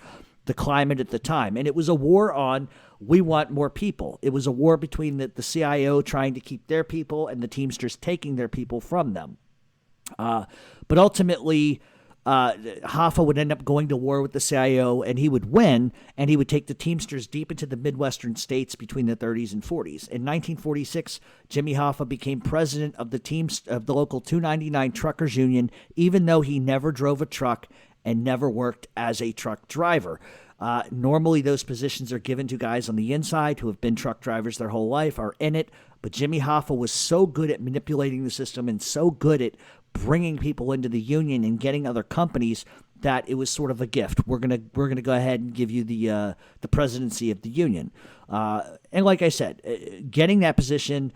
the climate at the time. And it was a war on, we want more people. It was a war between the CIO trying to keep their people and the Teamsters taking their people from them. But ultimately, Hoffa would end up going to war with the CIO, and he would win, and he would take the Teamsters deep into the Midwestern states between the 30s and 40s. In 1946, Jimmy Hoffa became president of the local 299 Truckers Union, even though he never drove a truck and never worked as a truck driver. Normally, those positions are given to guys on the inside who have been truck drivers their whole life, are in it. But Jimmy Hoffa was so good at manipulating the system and so good at bringing people into the union and getting other companies that it was sort of a gift. We're gonna go ahead and give you the presidency of the union. And like I said, getting that position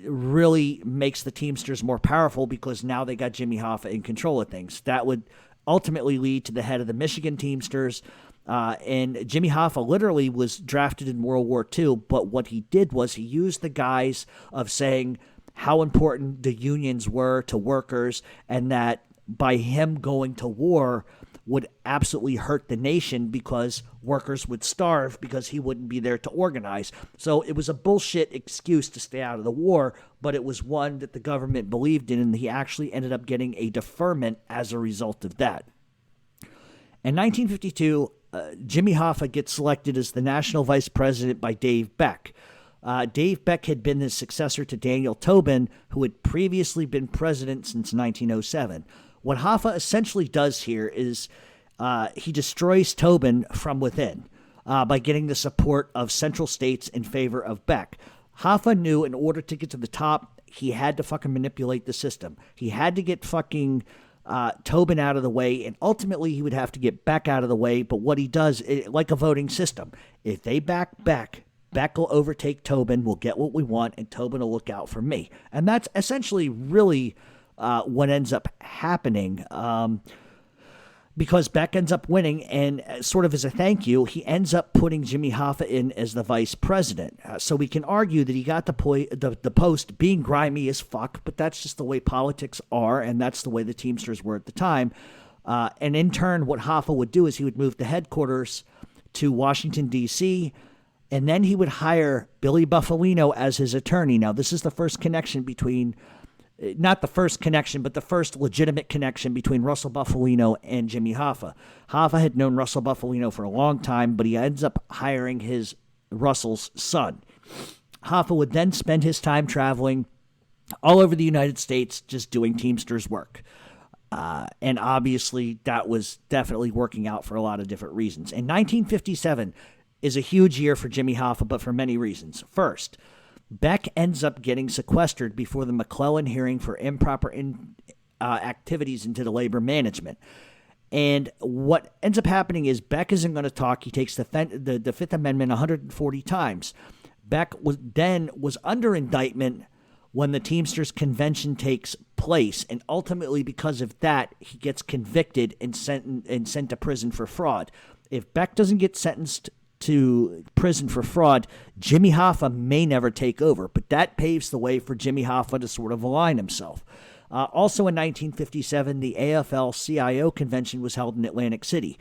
really makes the Teamsters more powerful because now they got Jimmy Hoffa in control of things. That would ultimately lead to the head of the Michigan Teamsters. And Jimmy Hoffa literally was drafted in World War II, but what he did was he used the guise of saying how important the unions were to workers, and that by him going to war would absolutely hurt the nation because workers would starve because he wouldn't be there to organize. So it was a bullshit excuse to stay out of the war, but it was one that the government believed in, and he actually ended up getting a deferment as a result of that. In 1952, Jimmy Hoffa gets selected as the national vice president by Dave Beck. Dave Beck had been the successor to Daniel Tobin, who had previously been president since 1907. What Hoffa essentially does here is he destroys Tobin from within by getting the support of central states in favor of Beck. Hoffa knew in order to get to the top, he had to fucking manipulate the system. He had to get fucking Tobin out of the way, and ultimately he would have to get Beck out of the way. But what he does, like a voting system, if they back Beck, Beck will overtake Tobin, we'll get what we want, and Tobin will look out for me. And that's essentially really what ends up happening, because Beck ends up winning, and sort of as a thank you, he ends up putting Jimmy Hoffa in as the vice president. So we can argue that he got the post being grimy as fuck, but that's just the way politics are, and that's the way the Teamsters were at the time. And in turn, what Hoffa would do is he would move the headquarters to Washington, D.C., and then he would hire Billy Buffalino as his attorney. Now, this is the first connection between, not the first connection, but the first legitimate connection between Russell Buffalino and Jimmy Hoffa. Hoffa had known Russell Buffalino for a long time, but he ends up hiring Russell's son. Hoffa would then spend his time traveling all over the United States just doing Teamsters work. And obviously, that was definitely working out for a lot of different reasons. In 1957, is a huge year for Jimmy Hoffa, but for many reasons. First, Beck ends up getting sequestered before the McClellan hearing for improper activities into the labor management. And what ends up happening is Beck isn't going to talk. He takes the Fifth Amendment 140 times. Beck was under indictment when the Teamsters Convention takes place, and ultimately because of that, he gets convicted and sent to prison for fraud. If Beck doesn't get sentenced to prison for fraud, Jimmy Hoffa may never take over, but that paves the way for Jimmy Hoffa to sort of align himself. Also in 1957, the AFL-CIO convention was held in Atlantic City.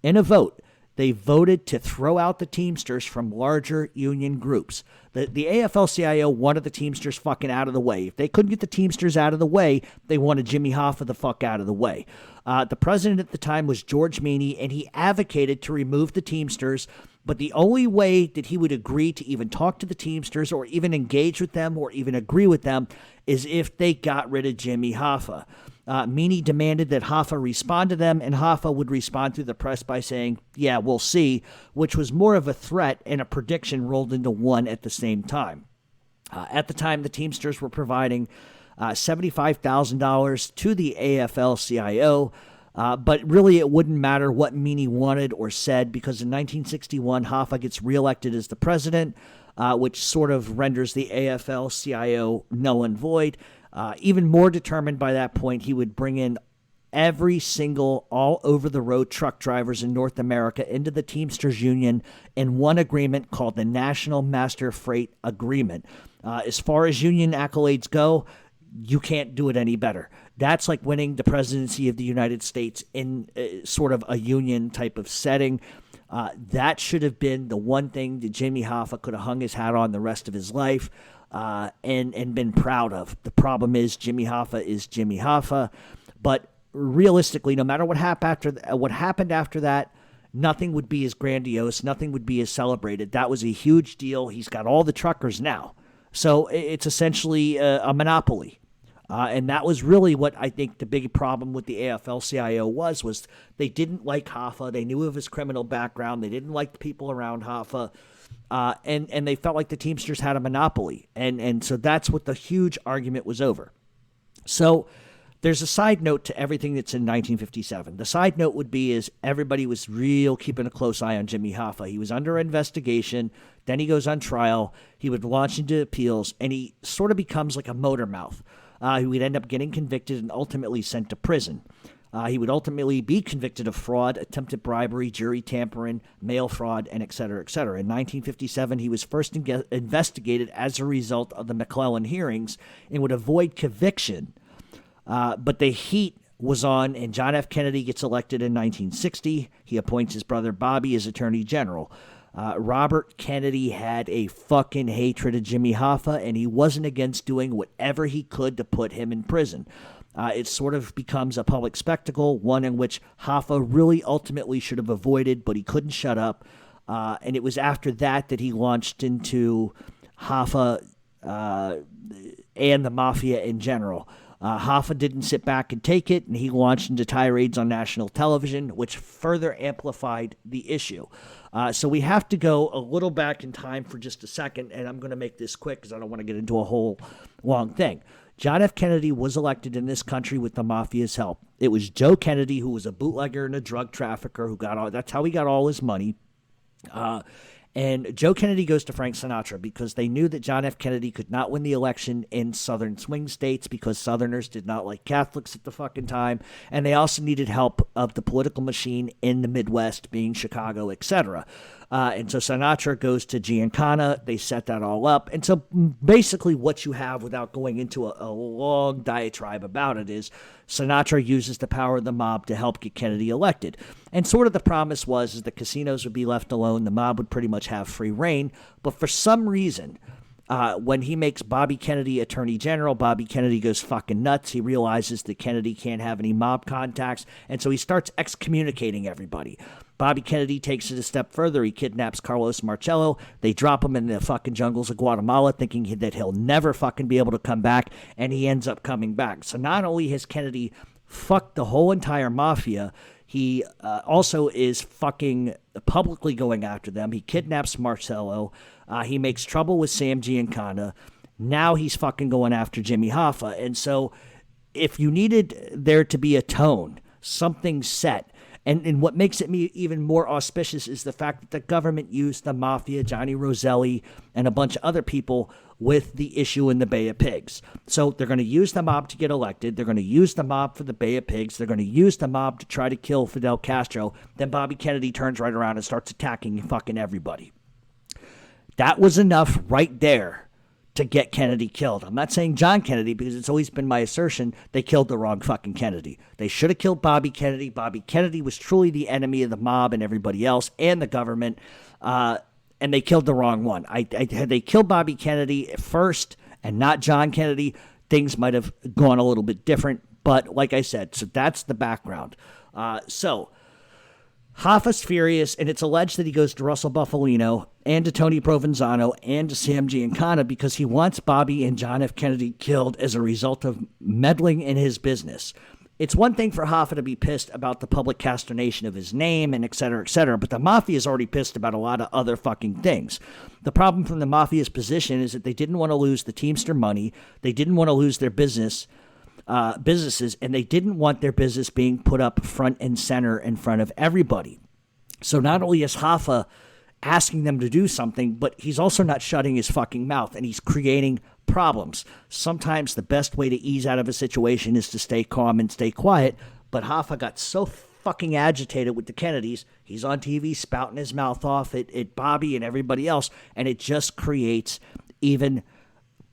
In a vote, they voted to throw out the Teamsters from larger union groups. The AFL-CIO wanted the Teamsters fucking out of the way. If they couldn't get the Teamsters out of the way, they wanted Jimmy Hoffa the fuck out of the way. The president at the time was George Meany, and he advocated to remove the Teamsters, but the only way that he would agree to even talk to the Teamsters or even engage with them or even agree with them is if they got rid of Jimmy Hoffa. Meany demanded that Hoffa respond to them, and Hoffa would respond through the press by saying, yeah, we'll see, which was more of a threat and a prediction rolled into one at the same time. At the time, the Teamsters were providing $75,000 to the AFL-CIO, but really it wouldn't matter what Meany wanted or said, because in 1961, Hoffa gets reelected as the president, which sort of renders the AFL-CIO null and void. Even more determined by that point, he would bring in every single all-over-the-road truck drivers in North America into the Teamsters Union in one agreement called the National Master Freight Agreement. As far as union accolades go, you can't do it any better. That's like winning the presidency of the United States in sort of a union type of setting. That should have been the one thing that Jimmy Hoffa could have hung his hat on the rest of his life and been proud of. The problem is Jimmy Hoffa is Jimmy Hoffa. But realistically, no matter what happened after that, nothing would be as grandiose. Nothing would be as celebrated. That was a huge deal. He's got all the truckers now. So it's essentially a monopoly. And that was really what I think the big problem with the AFL-CIO was they didn't like Hoffa. They knew of his criminal background. They didn't like the people around Hoffa. And they felt like the Teamsters had a monopoly. And so that's what the huge argument was over. So there's a side note to everything that's in 1957. The side note would be is everybody was keeping a close eye on Jimmy Hoffa. He was under investigation. Then he goes on trial. He would launch into appeals, and he sort of becomes like a motor mouth. He would end up getting convicted and ultimately sent to prison. He would ultimately be convicted of fraud, attempted bribery, jury tampering, mail fraud, and et cetera, et cetera. In 1957, he was first investigated as a result of the McClellan hearings and would avoid conviction. But the heat was on, and John F. Kennedy gets elected in 1960. He appoints his brother Bobby as Attorney General. Robert Kennedy had a fucking hatred of Jimmy Hoffa, and he wasn't against doing whatever he could to put him in prison. It sort of becomes a public spectacle, one in which Hoffa really ultimately should have avoided, but he couldn't shut up. And it was after that he launched into Hoffa and the mafia in general. Hoffa didn't sit back and take it, and he launched into tirades on national television, which further amplified the issue. So we have to go a little back in time for just a second, and I'm going to make this quick because I don't want to get into a whole long thing. John F. Kennedy was elected in this country with the mafia's help. It was Joe Kennedy, who was a bootlegger and a drug trafficker, that's how he got all his money. And Joe Kennedy goes to Frank Sinatra because they knew that John F. Kennedy could not win the election in southern swing states because Southerners did not like Catholics at the fucking time. And they also needed help of the political machine in the Midwest, being Chicago, etc. And so Sinatra goes to Giancana. They set that all up. And so basically what you have, without going into a long diatribe about it, is Sinatra uses the power of the mob to help get Kennedy elected. And sort of the promise was the casinos would be left alone. The mob would pretty much have free reign. But for some reason, when he makes Bobby Kennedy Attorney General, Bobby Kennedy goes fucking nuts. He realizes that Kennedy can't have any mob contacts. And so he starts excommunicating everybody. Bobby Kennedy takes it a step further. He kidnaps Carlos Marcello. They drop him in the fucking jungles of Guatemala, thinking that he'll never fucking be able to come back, and he ends up coming back. So not only has Kennedy fucked the whole entire mafia, he also is fucking publicly going after them. He kidnaps Marcello. He makes trouble with Sam Giancana. Now he's fucking going after Jimmy Hoffa. And so if you needed there to be a tone, something set, and what makes it even more auspicious is the fact that the government used the mafia, Johnny Roselli, and a bunch of other people with the issue in the Bay of Pigs. So they're going to use the mob to get elected. They're going to use the mob for the Bay of Pigs. They're going to use the mob to try to kill Fidel Castro. Then Bobby Kennedy turns right around and starts attacking fucking everybody. That was enough right there to get Kennedy killed. I'm not saying John Kennedy, because it's always been my assertion they killed the wrong fucking Kennedy. They should have killed Bobby Kennedy. Bobby Kennedy was truly the enemy of the mob and everybody else and the government, and they killed the wrong one. Had they killed Bobby Kennedy first and not John Kennedy, things might have gone a little bit different. But like I said, so that's the background. So Hoffa's furious, and it's alleged that he goes to Russell Buffalino and to Tony Provenzano and to Sam Giancana because he wants Bobby and John F. Kennedy killed as a result of meddling in his business. It's one thing for Hoffa to be pissed about the public consternation of his name and et cetera, but the mafia is already pissed about a lot of other fucking things. The problem from the mafia's position is that they didn't want to lose the Teamster money. They didn't want to lose their businesses, and they didn't want their business being put up front and center in front of everybody. So not only is Hoffa asking them to do something, but he's also not shutting his fucking mouth, and he's creating problems. Sometimes the best way to ease out of a situation is to stay calm and stay quiet, but Hoffa got so fucking agitated with the Kennedys, he's on TV spouting his mouth off at Bobby and everybody else, and it just creates even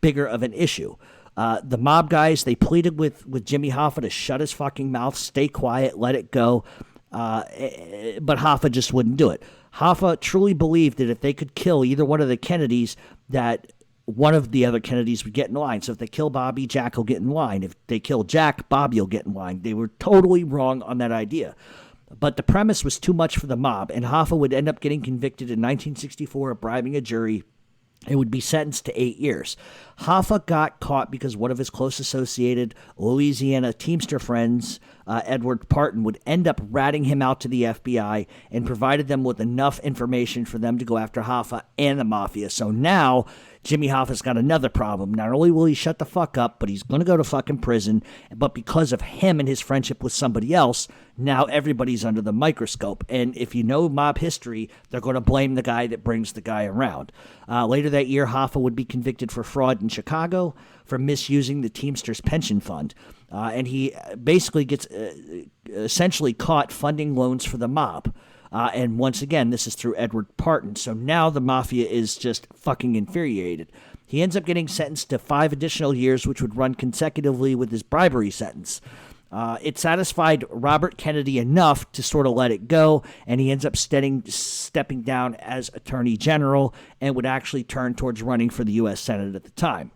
bigger of an issue. The mob guys, they pleaded with Jimmy Hoffa to shut his fucking mouth, stay quiet, let it go. But Hoffa just wouldn't do it. Hoffa truly believed that if they could kill either one of the Kennedys, that one of the other Kennedys would get in line. So if they kill Bobby, Jack will get in line. If they kill Jack, Bobby will get in line. They were totally wrong on that idea. But the premise was too much for the mob, and Hoffa would end up getting convicted in 1964 of bribing a jury and would be sentenced to 8 years. Hoffa got caught because one of his close associated Louisiana Teamster friends, Edward Parton, would end up ratting him out to the FBI and provided them with enough information for them to go after Hoffa and the Mafia. So now Jimmy Hoffa's got another problem. Not only will he shut the fuck up, but he's going to go to fucking prison. But because of him and his friendship with somebody else, now everybody's under the microscope. And if you know mob history, they're going to blame the guy that brings the guy around. Later that year, Hoffa would be convicted for fraud in Chicago for misusing the Teamsters pension fund. And he basically gets essentially caught funding loans for the mob. And once again, this is through Edward Parton. So now the Mafia is just fucking infuriated. He ends up getting sentenced to 5 additional years, which would run consecutively with his bribery sentence. It satisfied Robert Kennedy enough to sort of let it go, and he ends up stepping down as Attorney General and would actually turn towards running for the U.S. Senate at the time.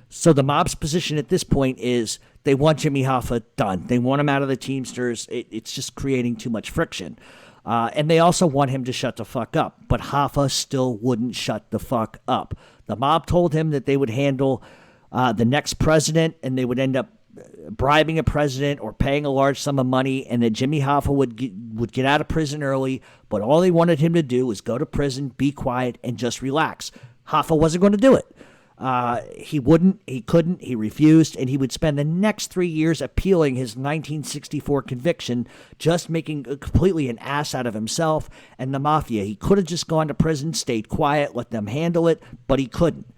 So the mob's position at this point is they want Jimmy Hoffa done. They want him out of the Teamsters. It's just creating too much friction. And they also want him to shut the fuck up. But Hoffa still wouldn't shut the fuck up. The mob told him that they would handle the next president, and they would end up bribing a president or paying a large sum of money, and that Jimmy Hoffa would get out of prison early. But all they wanted him to do was go to prison, be quiet, and just relax. Hoffa wasn't going to do it. He wouldn't, he couldn't, he refused, and he would spend the next 3 years appealing his 1964 conviction, just making completely an ass out of himself and the Mafia. He could have just gone to prison, stayed quiet, let them handle it, but he couldn't.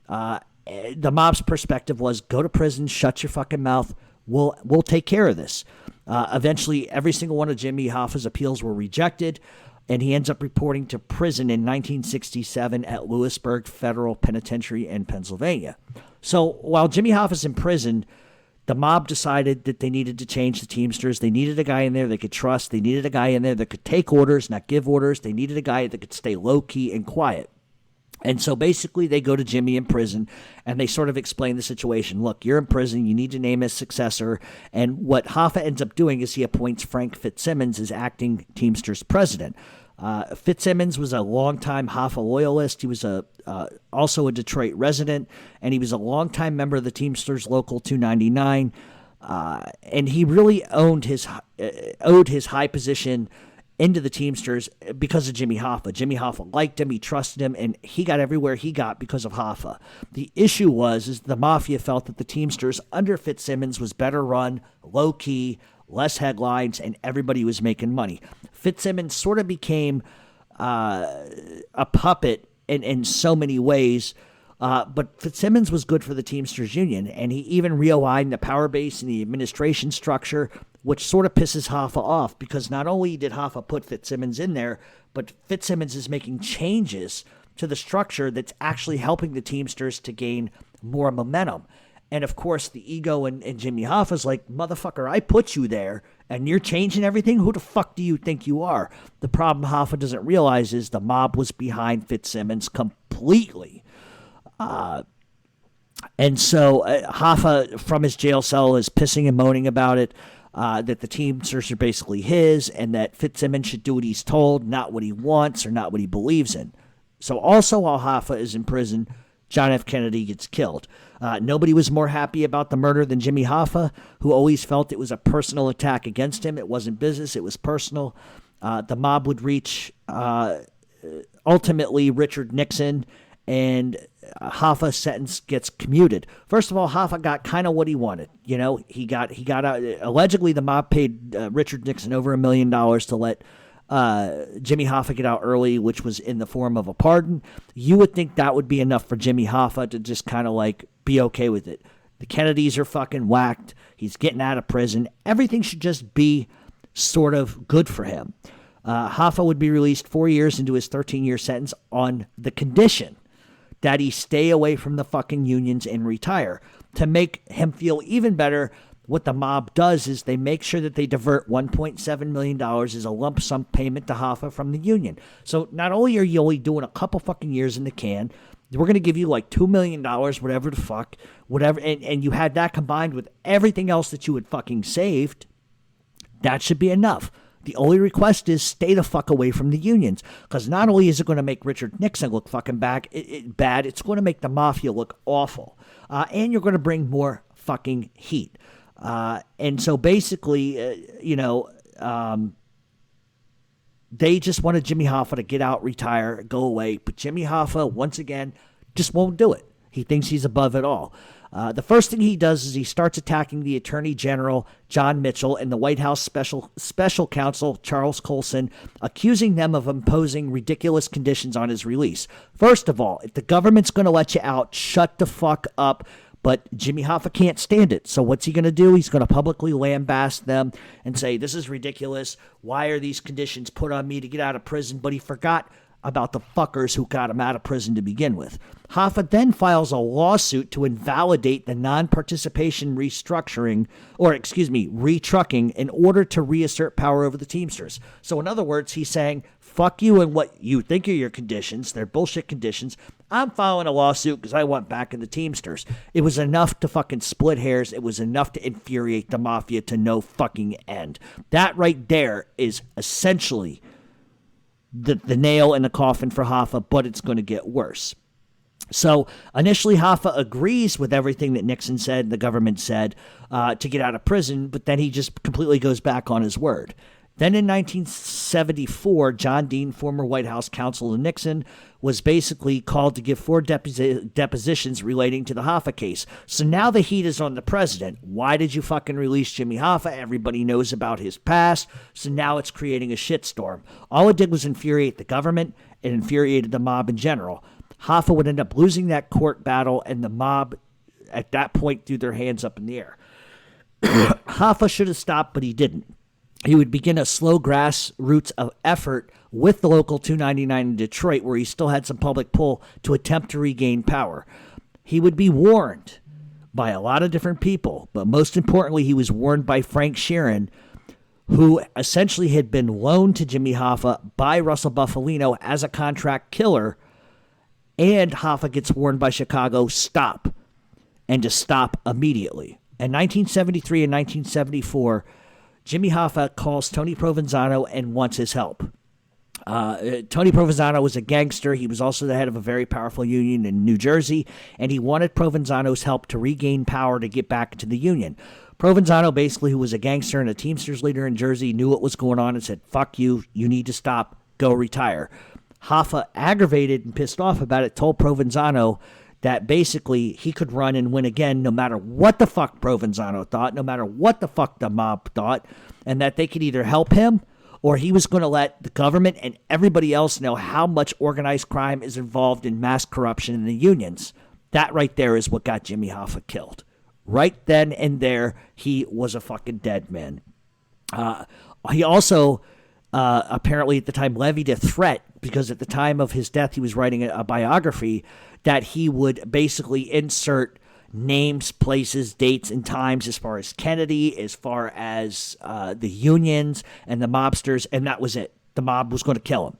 The mob's perspective was, go to prison, shut your fucking mouth, we'll take care of this. Eventually, every single one of Jimmy Hoffa's appeals were rejected, and he ends up reporting to prison in 1967 at Lewisburg Federal Penitentiary in Pennsylvania. So while Jimmy Hoffa's in prison, the mob decided that they needed to change the Teamsters. They needed a guy in there they could trust. They needed a guy in there that could take orders, not give orders. They needed a guy that could stay low-key and quiet. And so basically they go to Jimmy in prison and they sort of explain the situation. Look, you're in prison. You need to name a successor. And what Hoffa ends up doing is he appoints Frank Fitzsimmons as acting Teamsters president. Fitzsimmons was a longtime Hoffa loyalist. He was also a Detroit resident, and he was a longtime member of the Teamsters Local 299. And he really owed his high position into the Teamsters because of Jimmy Hoffa. Jimmy Hoffa liked him, he trusted him, and he got everywhere he got because of Hoffa. The issue was the Mafia felt that the Teamsters under Fitzsimmons was better run, low-key, less headlines, and everybody was making money. Fitzsimmons sort of became a puppet in so many ways, but Fitzsimmons was good for the Teamsters Union, and he even realigned the power base and the administration structure, which sort of pisses Hoffa off, because not only did Hoffa put Fitzsimmons in there, but Fitzsimmons is making changes to the structure that's actually helping the Teamsters to gain more momentum. And of course, the ego in Jimmy Hoffa's like, motherfucker, I put you there, and you're changing everything? Who the fuck do you think you are? The problem Hoffa doesn't realize is the mob was behind Fitzsimmons completely. And so Hoffa, from his jail cell, is pissing and moaning about it. That the Teamsters are basically his, and that Fitzsimmons should do what he's told, not what he wants or not what he believes in. So also while Hoffa is in prison, John F. Kennedy gets killed. Nobody was more happy about the murder than Jimmy Hoffa, who always felt it was a personal attack against him. It wasn't business, it was personal. The mob would reach, ultimately, Richard Nixon, and Hoffa's sentence gets commuted. First of all, Hoffa got kind of what he wanted. You know, he got out. Allegedly, the mob paid Richard Nixon over $1 million to let Jimmy Hoffa get out early, which was in the form of a pardon. You would think that would be enough for Jimmy Hoffa to just kind of like be okay with it. The Kennedys are fucking whacked. He's getting out of prison. Everything should just be sort of good for him. Hoffa would be released 4 years into his 13-year sentence on the condition that he stay away from the fucking unions and retire. To make him feel even better, what the mob does is they make sure that they divert $1.7 million as a lump sum payment to Hoffa from the union. So not only are you only doing a couple fucking years in the can, we're going to give you like $2 million, whatever the fuck, whatever, and you had that combined with everything else that you had fucking saved. That should be enough. The only request is stay the fuck away from the unions, because not only is it going to make Richard Nixon look fucking bad, it's going to make the mafia look awful, and you're going to bring more fucking heat. And so basically, they just wanted Jimmy Hoffa to get out, retire, go away. But Jimmy Hoffa, once again, just won't do it. He thinks he's above it all. The first thing he does is he starts attacking the Attorney General, John Mitchell, and the White House Special Counsel, Charles Colson, accusing them of imposing ridiculous conditions on his release. First of all, if the government's going to let you out, shut the fuck up. But Jimmy Hoffa can't stand it. So what's he going to do? He's going to publicly lambast them and say, this is ridiculous. Why are these conditions put on me to get out of prison? But he forgot about the fuckers who got him out of prison to begin with. Hoffa then files a lawsuit to invalidate the non-participation retrucking in order to reassert power over the Teamsters. So in other words, he's saying, fuck you and what you think are your conditions. They're bullshit conditions. I'm filing a lawsuit because I want back in the Teamsters. It was enough to fucking split hairs. It was enough to infuriate the mafia to no fucking end. That right there is essentially the nail in the coffin for Hoffa, but it's going to get worse. So initially, Hoffa agrees with everything that Nixon said and the government said to get out of prison, but then he just completely goes back on his word. Then in 1974, John Dean, former White House counsel to Nixon, was basically called to give 4 depositions relating to the Hoffa case. So now the heat is on the president. Why did you fucking release Jimmy Hoffa? Everybody knows about his past. So now it's creating a shitstorm. All it did was infuriate the government. It infuriated the mob in general. Hoffa would end up losing that court battle, and the mob at that point threw their hands up in the air. Hoffa should have stopped, but he didn't. He would begin a slow grassroots of effort with the local 299 in Detroit, where he still had some public pull, to attempt to regain power. He would be warned by a lot of different people, but most importantly, he was warned by Frank Sheeran, who essentially had been loaned to Jimmy Hoffa by Russell Buffalino as a contract killer, and Hoffa gets warned by Chicago, stop, and to stop immediately. In 1973 and 1974, Jimmy Hoffa calls Tony Provenzano and wants his help. Tony Provenzano was a gangster. He was also the head of a very powerful union in New Jersey, and he wanted Provenzano's help to regain power to get back into the union. Provenzano, basically, who was a gangster and a Teamsters leader in Jersey, knew what was going on and said, fuck you, you need to stop, go retire. Hoffa, aggravated and pissed off about it, told Provenzano that basically he could run and win again no matter what the fuck Provenzano thought, no matter what the fuck the mob thought, and that they could either help him or he was going to let the government and everybody else know how much organized crime is involved in mass corruption in the unions. That right there is what got Jimmy Hoffa killed. Right then and there, he was a fucking dead man. He also apparently at the time levied a threat, because at the time of his death he was writing a biography, that he would basically insert names, places, dates, and times as far as Kennedy, as far as the unions and the mobsters, and that was it. The mob was going to kill him.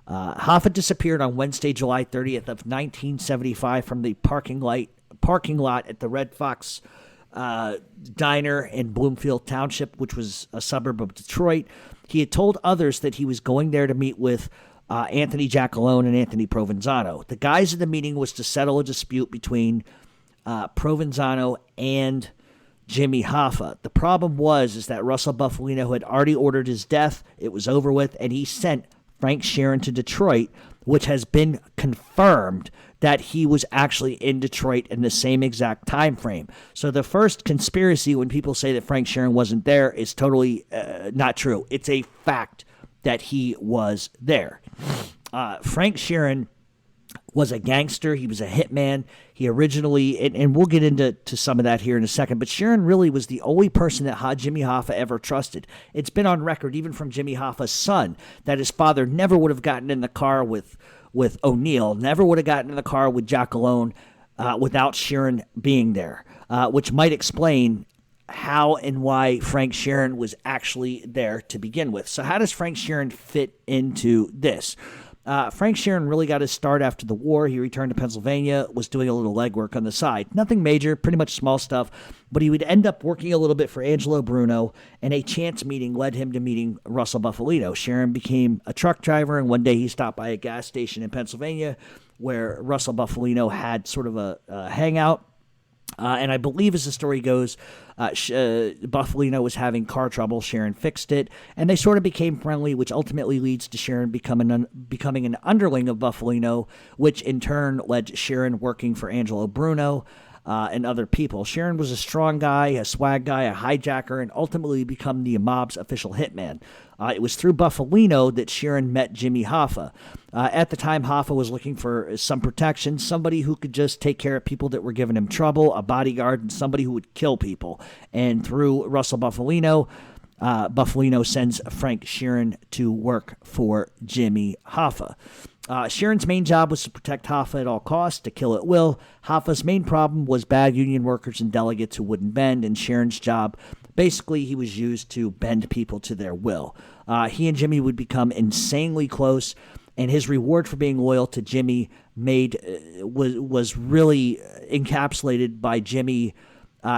Hoffa disappeared on Wednesday, July 30th of 1975 from the parking lot at the Red Fox Diner in Bloomfield Township, which was a suburb of Detroit. He had told others that he was going there to meet with Anthony Giacalone and Anthony Provenzano. The guise of the meeting was to settle a dispute between Provenzano and Jimmy Hoffa. The problem is that Russell Buffalino had already ordered his death. It was over with, and he sent Frank Sheeran to Detroit, which has been confirmed that he was actually in Detroit in the same exact time frame. So the first conspiracy, when people say that Frank Sheeran wasn't there, is totally not true. It's a fact that he was there. Frank Sheeran was a gangster. He was a hitman. He originally, and we'll get into some of that here in a second, but Sheeran really was the only person that Jimmy Hoffa ever trusted. It's been on record, even from Jimmy Hoffa's son, that his father never would have gotten in the car with O'Neill, never would have gotten in the car with Jack alone without Sheeran being there, which might explain how and why Frank Sheeran was actually there to begin with. So how does Frank Sheeran fit into this? Frank Sheeran really got his start after the war. He returned to Pennsylvania, was doing a little legwork on the side. Nothing major, pretty much small stuff, but he would end up working a little bit for Angelo Bruno, and a chance meeting led him to meeting Russell Bufalino. Sheeran became a truck driver, and one day he stopped by a gas station in Pennsylvania where Russell Bufalino had sort of a hangout. And I believe, as the story goes, Bufalino was having car trouble. Sheeran fixed it, and they sort of became friendly, which ultimately leads to Sheeran becoming an underling of Bufalino, which in turn led to Sheeran working for Angelo Bruno and other people. Sheeran was a strong guy, a swag guy, a hijacker, and ultimately become the mob's official hitman. It was through Bufalino that Sheeran met Jimmy Hoffa. At the time, Hoffa was looking for some protection, somebody who could just take care of people that were giving him trouble, a bodyguard, and somebody who would kill people. And through Russell Bufalino, Bufalino sends Frank Sheeran to work for Jimmy Hoffa. Sheeran's main job was to protect Hoffa at all costs, to kill at will. Hoffa's main problem was bad union workers and delegates who wouldn't bend, and Sheeran's job, basically, he was used to bend people to their will. He and Jimmy would become insanely close, and his reward for being loyal to Jimmy was really encapsulated by Jimmy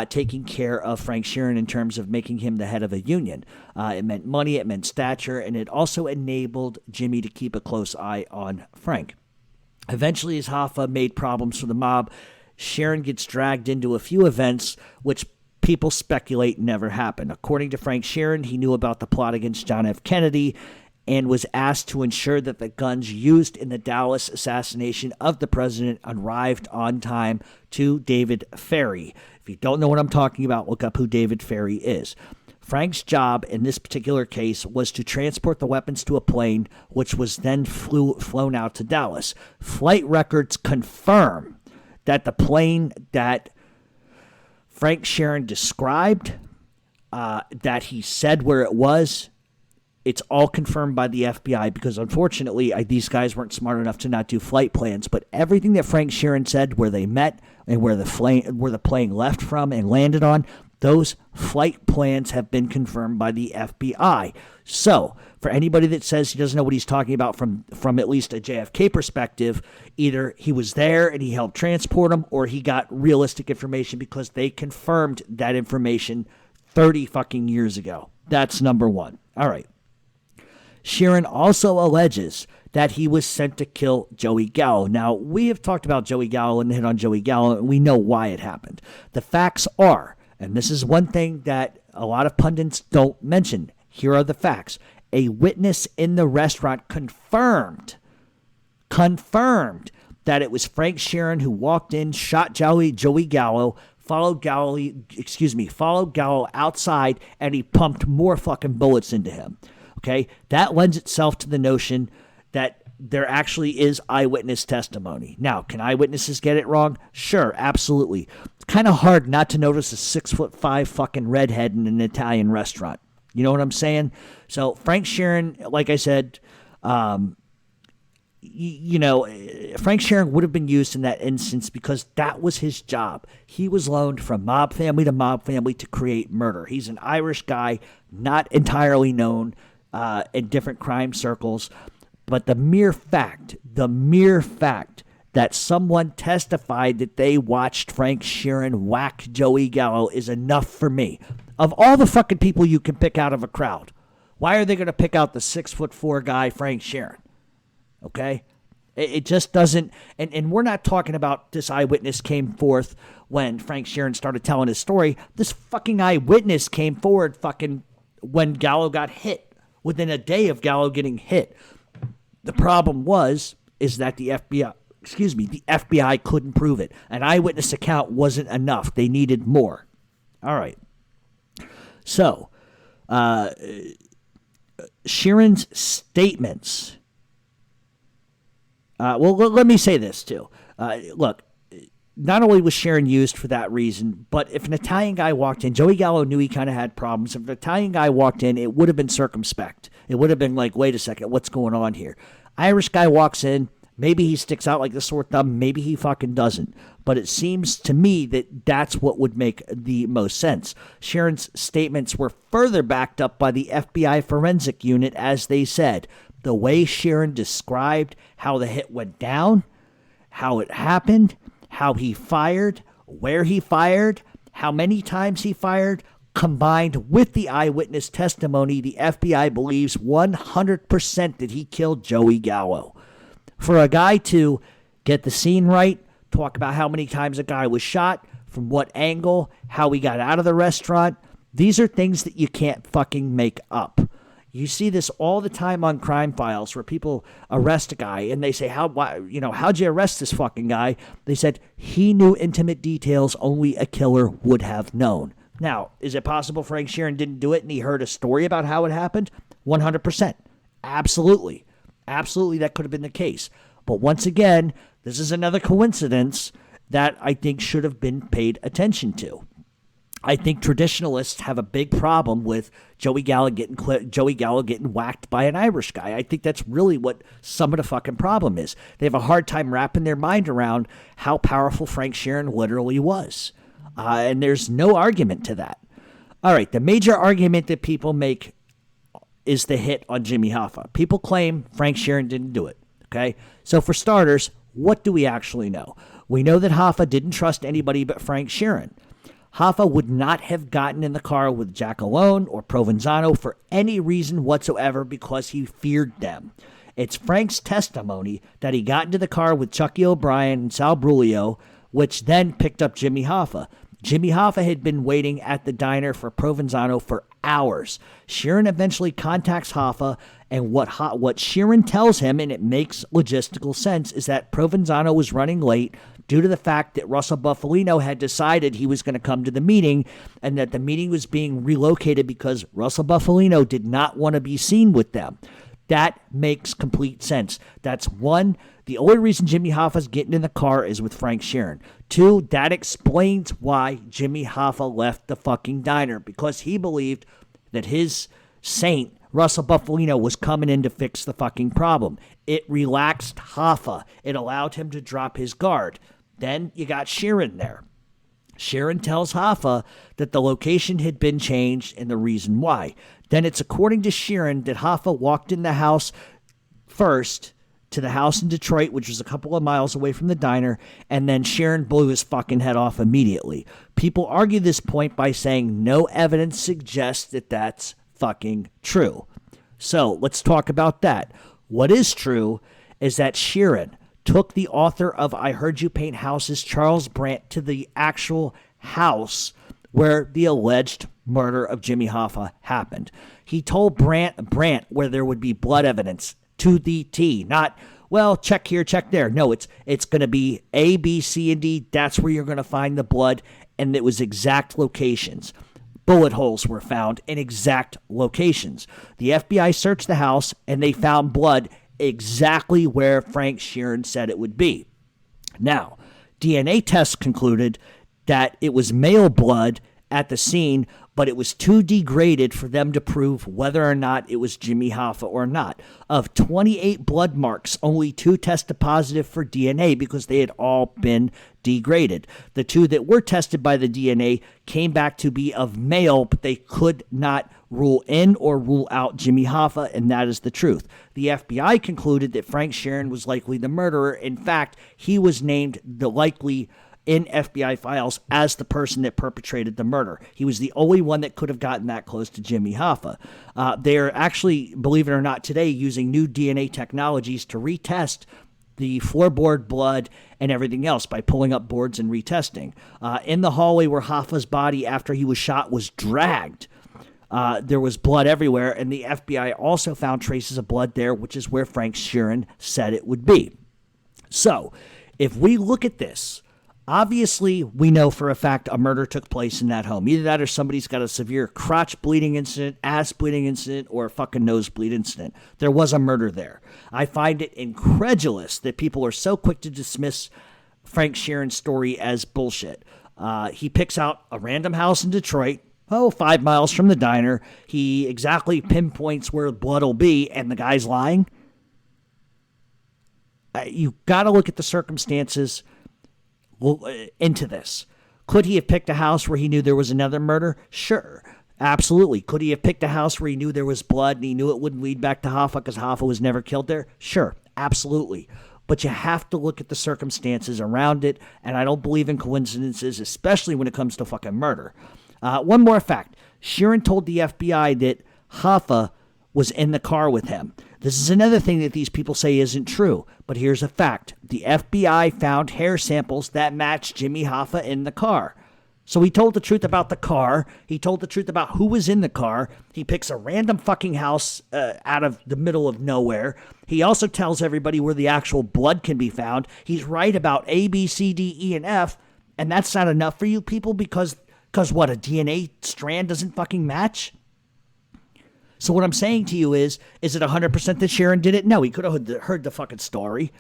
taking care of Frank Sheeran in terms of making him the head of a union. It meant money, it meant stature, and it also enabled Jimmy to keep a close eye on Frank. Eventually, as Hoffa made problems for the mob, Sheeran gets dragged into a few events which people speculate never happened. According to Frank Sheeran, he knew about the plot against John F. Kennedy and was asked to ensure that the guns used in the Dallas assassination of the president arrived on time to David Ferrie. If you don't know what I'm talking about, look up who David Ferrie is. Frank's job in this particular case was to transport the weapons to a plane, which was then flown out to Dallas. Flight records confirm that the plane that Frank Sheeran described, that he said where it was, it's all confirmed by the FBI because, unfortunately, these guys weren't smart enough to not do flight plans. But everything that Frank Sheeran said, where they met and where the plane left from and landed on, those flight plans have been confirmed by the FBI. So, for anybody that says he doesn't know what he's talking about from at least a JFK perspective, either he was there and he helped transport him, or he got realistic information because they confirmed that information 30 fucking years ago. That's number one. All right. Sheeran also alleges that he was sent to kill Joey Gallo. Now, we have talked about Joey Gallo and hit on Joey Gallo, and we know why it happened. The facts are, and this is one thing that a lot of pundits don't mention. Here are the facts. A witness in the restaurant confirmed that it was Frank Sheeran who walked in, shot Joey Gallo, followed Gallo outside, and he pumped more fucking bullets into him. Okay? That lends itself to the notion that there actually is eyewitness testimony. Now, can eyewitnesses get it wrong? Sure, absolutely. It's kind of hard not to notice a 6'5" fucking redhead in an Italian restaurant. You know what I'm saying? So Frank Sheeran, like I said, Frank Sheeran would have been used in that instance because that was his job. He was loaned from mob family to create murder. He's an Irish guy, not entirely known in different crime circles. But the mere fact that someone testified that they watched Frank Sheeran whack Joey Gallo is enough for me. Of all the fucking people you can pick out of a crowd, why are they going to pick out the 6'4" guy, Frank Sheeran? Okay? It just doesn't, and we're not talking about this eyewitness came forth when Frank Sheeran started telling his story. This fucking eyewitness came forward fucking when Gallo got hit, within a day of Gallo getting hit. The problem is that the FBI couldn't prove it. An eyewitness account wasn't enough. They needed more. All right. So, Sheeran's statements Let me say this, too. Look, not only was Sheeran used for that reason, but if an Italian guy walked in, Joey Gallo knew he kind of had problems. If an Italian guy walked in, it would have been circumspect. It would have been like, wait a second, what's going on here? Irish guy walks in, maybe he sticks out like the sore thumb, maybe he fucking doesn't. But it seems to me that that's what would make the most sense. Sheeran's statements were further backed up by the FBI forensic unit as they said. The way Sheeran described how the hit went down, how it happened, how he fired, where he fired, how many times he fired, combined with the eyewitness testimony, the FBI believes 100% that he killed Joey Gallo. For a guy to get the scene right, talk about how many times a guy was shot, from what angle, how he got out of the restaurant, these are things that you can't fucking make up. You see this all the time on crime files where people arrest a guy and they say, how'd you arrest this fucking guy? They said he knew intimate details only a killer would have known. Now, is it possible Frank Sheeran didn't do it and he heard a story about how it happened? 100%. Absolutely. Absolutely, that could have been the case. But once again, this is another coincidence that I think should have been paid attention to. I think traditionalists have a big problem with Joey Gallo getting whacked by an Irish guy. I think that's really what some of the fucking problem is. They have a hard time wrapping their mind around how powerful Frank Sheeran literally was. And there's no argument to that. All right, the major argument that people make is the hit on Jimmy Hoffa. People claim Frank Sheeran didn't do it, okay? So for starters, what do we actually know? We know that Hoffa didn't trust anybody but Frank Sheeran. Hoffa would not have gotten in the car with Giacalone or Provenzano for any reason whatsoever because he feared them. It's Frank's testimony that he got into the car with Chucky O'Brien and Sal Brulio, which then picked up Jimmy Hoffa. Jimmy Hoffa had been waiting at the diner for Provenzano for hours. Sheeran eventually contacts Hoffa, and what Sheeran tells him, and it makes logistical sense, is that Provenzano was running late due to the fact that Russell Bufalino had decided he was going to come to the meeting and that the meeting was being relocated because Russell Bufalino did not want to be seen with them. That makes complete sense. That's one. The only reason Jimmy Hoffa's getting in the car is with Frank Sheeran. Two, that explains why Jimmy Hoffa left the fucking diner, because he believed that his saint, Russell Bufalino, was coming in to fix the fucking problem. It relaxed Hoffa. It allowed him to drop his guard. Then you got Sheeran there. Sheeran tells Hoffa that the location had been changed and the reason why. Then it's according to Sheeran that Hoffa walked in the house first to the house in Detroit, which was a couple of miles away from the diner, and then Sheeran blew his fucking head off immediately. People argue this point by saying no evidence suggests that that's fucking true. So let's talk about that. What is true is that Sheeran took the author of I Heard You Paint Houses, Charles Brandt, to the actual house where the alleged murder of Jimmy Hoffa happened. He told Brandt where there would be blood evidence to the T, not, well, check here, check there. No, it's going to be A, B, C, and D. That's where you're going to find the blood, and it was exact locations. Bullet holes were found in exact locations. The FBI searched the house, and they found blood exactly where Frank Sheeran said it would be. Now, DNA tests concluded that it was male blood at the scene, but it was too degraded for them to prove whether or not it was Jimmy Hoffa or not. Of 28 blood marks, only 2 tested positive for DNA because they had all been degraded. The 2 that were tested by the DNA came back to be of male, but they could not rule in or rule out Jimmy Hoffa, and that is the truth. The FBI concluded that Frank Sheeran was likely the murderer. In fact, he was named the likely in FBI files as the person that perpetrated the murder. He was the only one that could have gotten that close to Jimmy Hoffa. They are actually, believe it or not, today using new DNA technologies to retest the floorboard blood and everything else by pulling up boards and retesting. In the hallway where Hoffa's body after he was shot was dragged, there was blood everywhere, and the FBI also found traces of blood there, which is where Frank Sheeran said it would be. So, if we look at this, Obviously, we know for a fact a murder took place in that home. Either that or somebody's got a severe crotch bleeding incident, ass bleeding incident, or a fucking nosebleed incident. There was a murder there. I find it incredulous that people are so quick to dismiss Frank Sheeran's story as bullshit. He picks out a random house in Detroit, 5 miles from the diner. He exactly pinpoints where blood will be, and the guy's lying. You got to look at the circumstances into this. Could he have picked a house where he knew there was another murder? Sure, absolutely. Could he have picked a house where he knew there was blood and he knew it wouldn't lead back to Hoffa because Hoffa was never killed there? Sure, absolutely. But you have to look at the circumstances around it, and I don't believe in coincidences, especially when it comes to fucking murder. One more fact. Sheeran told the FBI that Hoffa was in the car with him. This is another thing that these people say isn't true, but here's a fact. The FBI found hair samples that matched Jimmy Hoffa in the car. So he told the truth about the car. He told the truth about who was in the car. He picks a random fucking house out of the middle of nowhere. He also tells everybody where the actual blood can be found. He's right about A, B, C, D, E, and F, and that's not enough for you people because what, a DNA strand doesn't fucking match? So what I'm saying to you is it 100% that Sheeran did it? No, he could have heard the fucking story.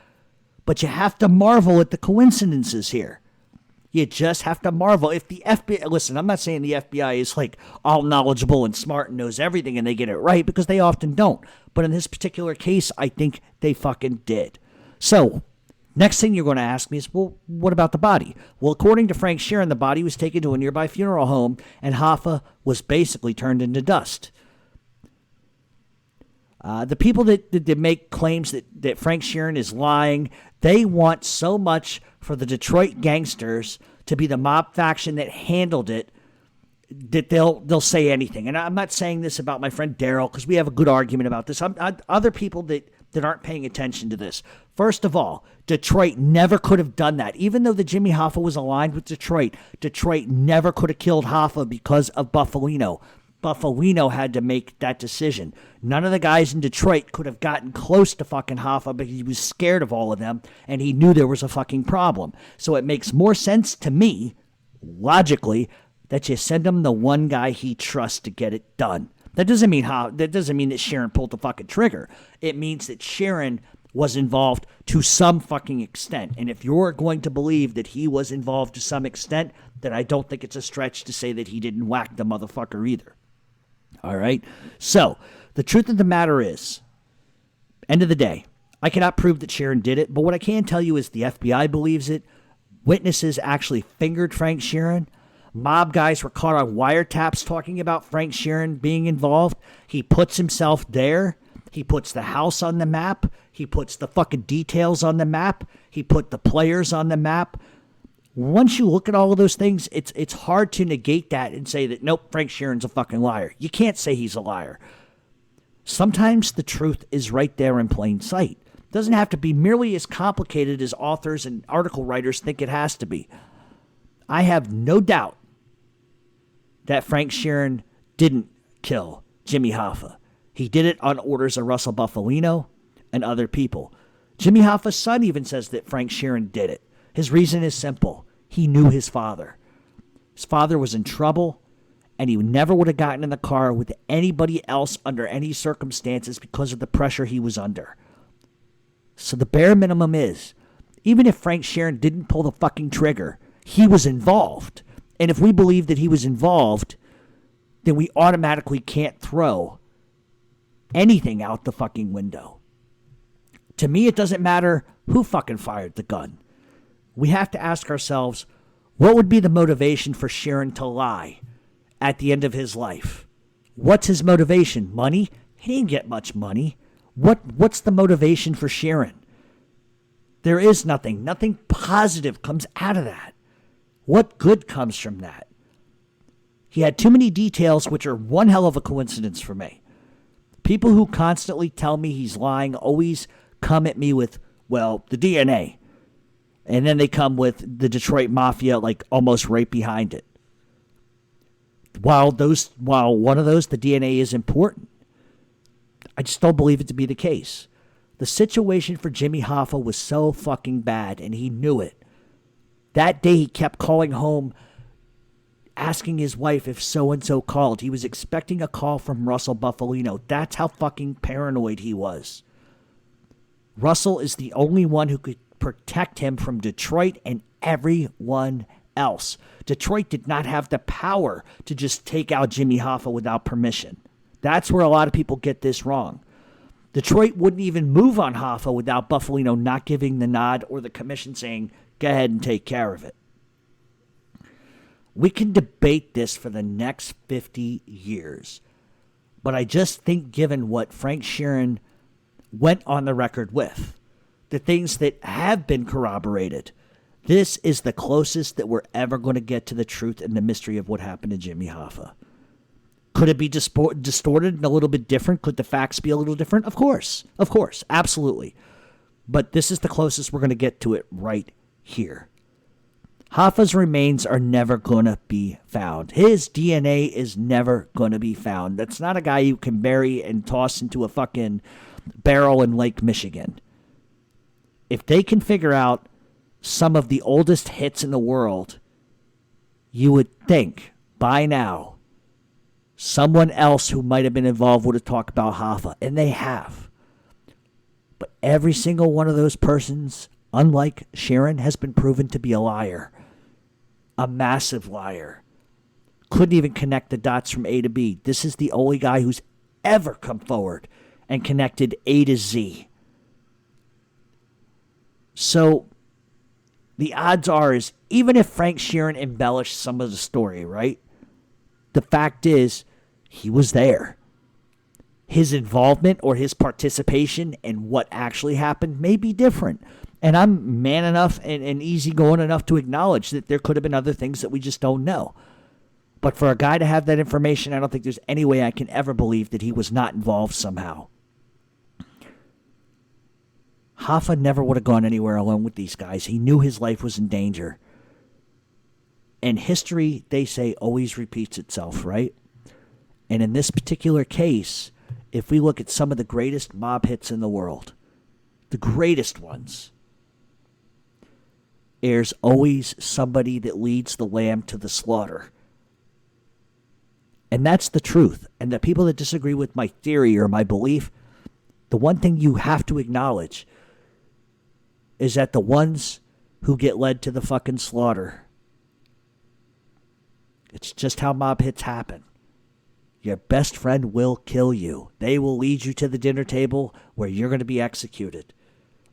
But you have to marvel at the coincidences here. You just have to marvel. If the FBI, listen, I'm not saying the FBI is like all knowledgeable and smart and knows everything and they get it right, because they often don't. But in this particular case, I think they fucking did. So next thing you're going to ask me is, well, what about the body? Well, according to Frank Sheeran, the body was taken to a nearby funeral home and Hoffa was basically turned into dust. The people that make claims that Frank Sheeran is lying, they want so much for the Detroit gangsters to be the mob faction that handled it that they'll say anything. And I'm not saying this about my friend Daryl because we have a good argument about this. Other people that aren't paying attention to this. First of all, Detroit never could have done that. Even though the Jimmy Hoffa was aligned with Detroit never could have killed Hoffa because of Buffalino. Buffalino had to make that decision. None of the guys in Detroit could have gotten close to fucking Hoffa because he was scared of all of them and he knew there was a fucking problem. So it makes more sense to me, logically, that you send him the one guy he trusts to get it done. That doesn't mean that Sheeran pulled the fucking trigger. It means that Sheeran was involved to some fucking extent. And if you're going to believe that he was involved to some extent, then I don't think it's a stretch to say that he didn't whack the motherfucker either. All right? So, the truth of the matter is, end of the day, I cannot prove that Sheeran did it, but what I can tell you is the FBI believes it. Witnesses actually fingered Frank Sheeran. Mob guys were caught on wiretaps talking about Frank Sheeran being involved. He puts himself there. He puts the house on the map. He puts the fucking details on the map. He put the players on the map. Once you look at all of those things, it's hard to negate that and say that, nope, Frank Sheeran's a fucking liar. You can't say he's a liar. Sometimes the truth is right there in plain sight. It doesn't have to be merely as complicated as authors and article writers think it has to be. I have no doubt that Frank Sheeran didn't kill Jimmy Hoffa. He did it on orders of Russell Buffalino and other people. Jimmy Hoffa's son even says that Frank Sheeran did it. His reason is simple. He knew his father. His father was in trouble, and he never would have gotten in the car with anybody else under any circumstances because of the pressure he was under. So the bare minimum is, even if Frank Sheeran didn't pull the fucking trigger, he was involved. And if we believe that he was involved, then we automatically can't throw anything out the fucking window. To me, it doesn't matter who fucking fired the gun. We have to ask ourselves, what would be the motivation for Sheeran to lie at the end of his life? What's his motivation? Money? He didn't get much money. What's the motivation for Sheeran? There is nothing. Nothing positive comes out of that. What good comes from that? He had too many details, which are one hell of a coincidence for me. People who constantly tell me he's lying always come at me with, well, the DNA. And then they come with the Detroit Mafia, like almost right behind it. While one of those, the DNA is important, I just don't believe it to be the case. The situation for Jimmy Hoffa was so fucking bad, and he knew it. That day he kept calling home, asking his wife if so-and-so called. He was expecting a call from Russell Buffalino. That's how fucking paranoid he was. Russell is the only one who could protect him from Detroit and everyone else. Detroit did not have the power to just take out Jimmy Hoffa without permission. That's where a lot of people get this wrong. Detroit wouldn't even move on Hoffa without Buffalino not giving the nod or the commission saying, go ahead and take care of it. We can debate this for the next 50 years. But I just think given what Frank Sheeran went on the record with, the things that have been corroborated, this is the closest that we're ever going to get to the truth and the mystery of what happened to Jimmy Hoffa. Could it be distorted and a little bit different? Could the facts be a little different? Of course, absolutely. But this is the closest we're going to get to it right here. Hoffa's remains are never going to be found. His DNA is never going to be found. That's not a guy you can bury and toss into a fucking barrel in Lake Michigan. If they can figure out some of the oldest hits in the world, you would think by now someone else who might have been involved would have talked about Hoffa, and they have. But every single one of those persons, unlike Sheeran, has been proven to be a liar. A massive liar. Couldn't even connect the dots from A to B. This is the only guy who's ever come forward and connected A to Z. So the odds are is even if Frank Sheeran embellished some of the story, right? The fact is he was there. His involvement or his participation in what actually happened may be different. And I'm man enough and easygoing enough to acknowledge that there could have been other things that we just don't know. But for a guy to have that information, I don't think there's any way I can ever believe that he was not involved somehow. Hoffa never would have gone anywhere alone with these guys. He knew his life was in danger. And history, they say, always repeats itself, right? And in this particular case, if we look at some of the greatest mob hits in the world, the greatest ones, there's always somebody that leads the lamb to the slaughter. And that's the truth. And the people that disagree with my theory or my belief, the one thing you have to acknowledge is that the ones who get led to the fucking slaughter, it's just how mob hits happen. Your best friend will kill you. They will lead you to the dinner table where you're going to be executed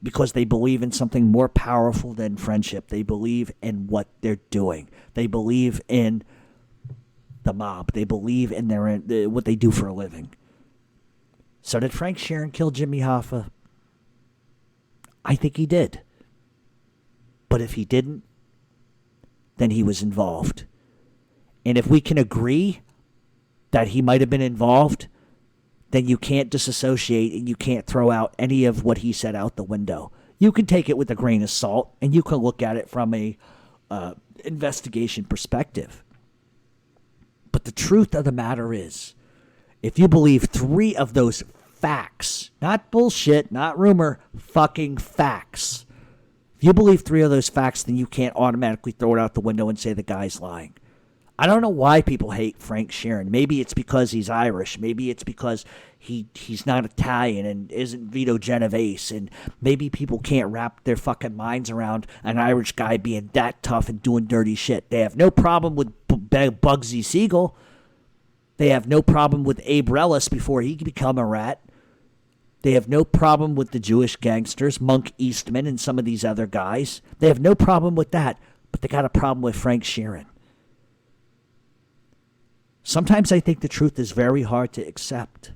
because they believe in something more powerful than friendship. They believe in what they're doing. They believe in the mob. They believe in what they do for a living. So did Frank Sheeran kill Jimmy Hoffa? I think he did. But if he didn't, then he was involved. And if we can agree that he might have been involved, then you can't disassociate and you can't throw out any of what he said out the window. You can take it with a grain of salt and you can look at it from a investigation perspective. But the truth of the matter is, if you believe 3 of those facts, not bullshit, not rumor, fucking facts. If you believe 3 of those facts, then you can't automatically throw it out the window and say the guy's lying. I don't know why people hate Frank Sheeran. Maybe it's because he's Irish. Maybe it's because he's not Italian and isn't Vito Genovese. And maybe people can't wrap their fucking minds around an Irish guy being that tough and doing dirty shit. They have no problem with Bugsy Siegel. They have no problem with Abe Relis before he could become a rat. They have no problem with the Jewish gangsters, Monk Eastman and some of these other guys. They have no problem with that, but they got a problem with Frank Sheeran. Sometimes I think the truth is very hard to accept.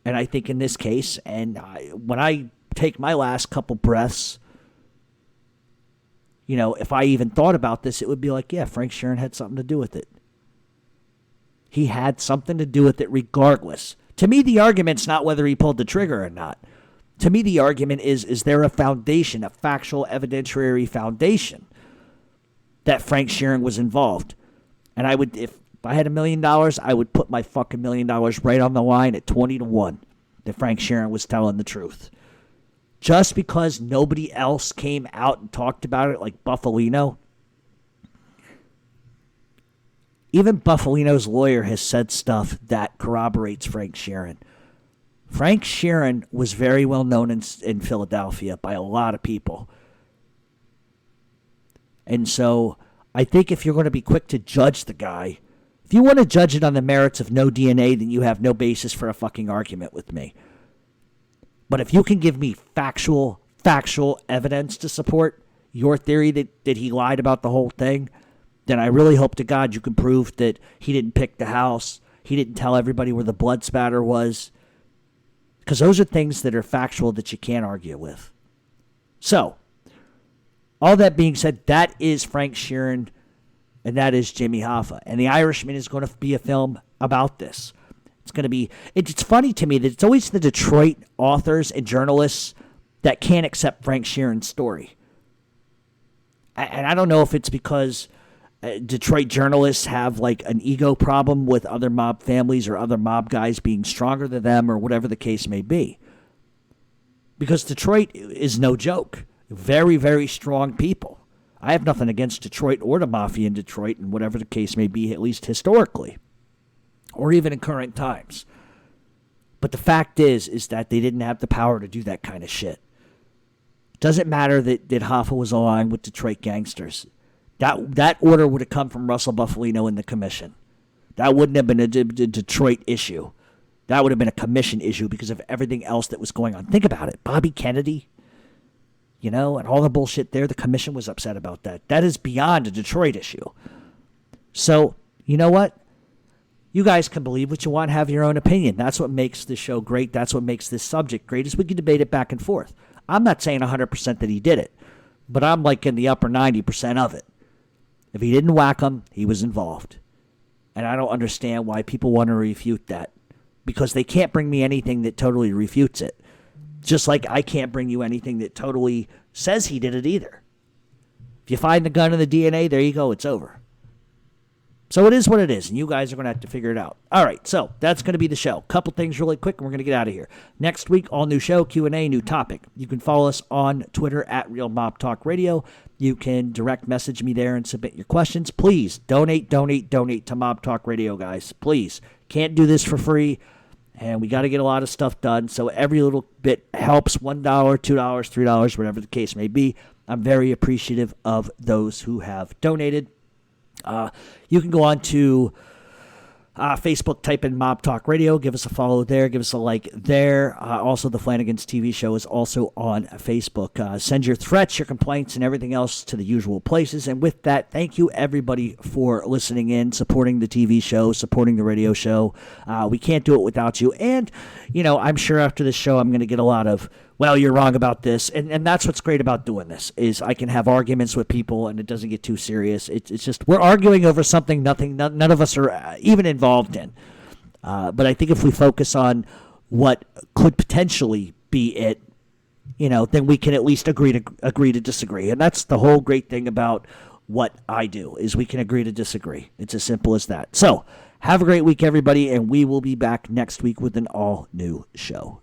And I think in this case, when I take my last couple breaths, if I even thought about this, it would be like, yeah, Frank Sheeran had something to do with it. He had something to do with it regardless. To me, the argument's not whether he pulled the trigger or not. To me, the argument is there a foundation, a factual evidentiary foundation that Frank Sheeran was involved? And I would, if I had $1 million, I would put my fucking $1 million right on the line at 20-1 that Frank Sheeran was telling the truth. just because nobody else came out and talked about it like Buffalino. Even Buffalino's lawyer has said stuff that corroborates Frank Sheeran. Frank Sheeran was very well known in Philadelphia by a lot of people. And so I think if you're going to be quick to judge the guy, if you want to judge it on the merits of no DNA, then you have no basis for a fucking argument with me. But if you can give me factual evidence to support your theory that he lied about the whole thing, then I really hope to God you can prove that he didn't pick the house, he didn't tell everybody where the blood spatter was, because those are things that are factual that you can't argue with. So, all that being said, that is Frank Sheeran and that is Jimmy Hoffa. And The Irishman is going to be a film about this. It's going to be, it's funny to me that it's always the Detroit authors and journalists that can't accept Frank Sheeran's story. And I don't know if it's because Detroit journalists have like an ego problem with other mob families or other mob guys being stronger than them or whatever the case may be. Because Detroit is no joke. Very, very strong people. I have nothing against Detroit or the mafia in Detroit and whatever the case may be, at least historically. Or even in current times. But the fact is that they didn't have the power to do that kind of shit. Doesn't matter that Hoffa was aligned with Detroit gangsters. That order would have come from Russell Buffalino and the commission. That wouldn't have been a Detroit issue. That would have been a commission issue because of everything else that was going on. Think about it. Bobby Kennedy, and all the bullshit there. The commission was upset about that. That is beyond a Detroit issue. So, you know what? You guys can believe what you want, have your own opinion. That's what makes this show great. That's what makes this subject great, is we can debate it back and forth. I'm not saying 100% that he did it, but I'm like in the upper 90% of it. If he didn't whack him, he was involved. And I don't understand why people want to refute that, because they can't bring me anything that totally refutes it. Just like I can't bring you anything that totally says he did it either. If you find the gun and the DNA, there you go, it's over. So it is what it is, and you guys are going to have to figure it out. All right, so that's going to be the show. Couple things really quick, and we're going to get out of here. Next week, all new show, Q&A, new topic. You can follow us on Twitter at Real Mob Talk Radio. You can direct message me there and submit your questions. Please, donate to Mob Talk Radio, guys. Please. Can't do this for free, and we got to get a lot of stuff done, so every little bit helps. $1, $2, $3, whatever the case may be. I'm very appreciative of those who have donated. You can go on to Facebook, type in Mob Talk Radio, give us a follow there, give us a like there. Also, the Flanagan's TV show is also on Facebook. Send your threats, your complaints, and everything else to the usual places. And with that, thank you, everybody, for listening in, supporting the TV show, supporting the radio show. We can't do it without you. And, I'm sure after this show, I'm going to get a lot of, well, you're wrong about this. And that's what's great about doing this, is I can have arguments with people and it doesn't get too serious. It's just, we're arguing over something none of us are even involved in. But I think if we focus on what could potentially be it, then we can at least agree to disagree. And that's the whole great thing about what I do, is we can agree to disagree. It's as simple as that. So have a great week, everybody, and we will be back next week with an all-new show.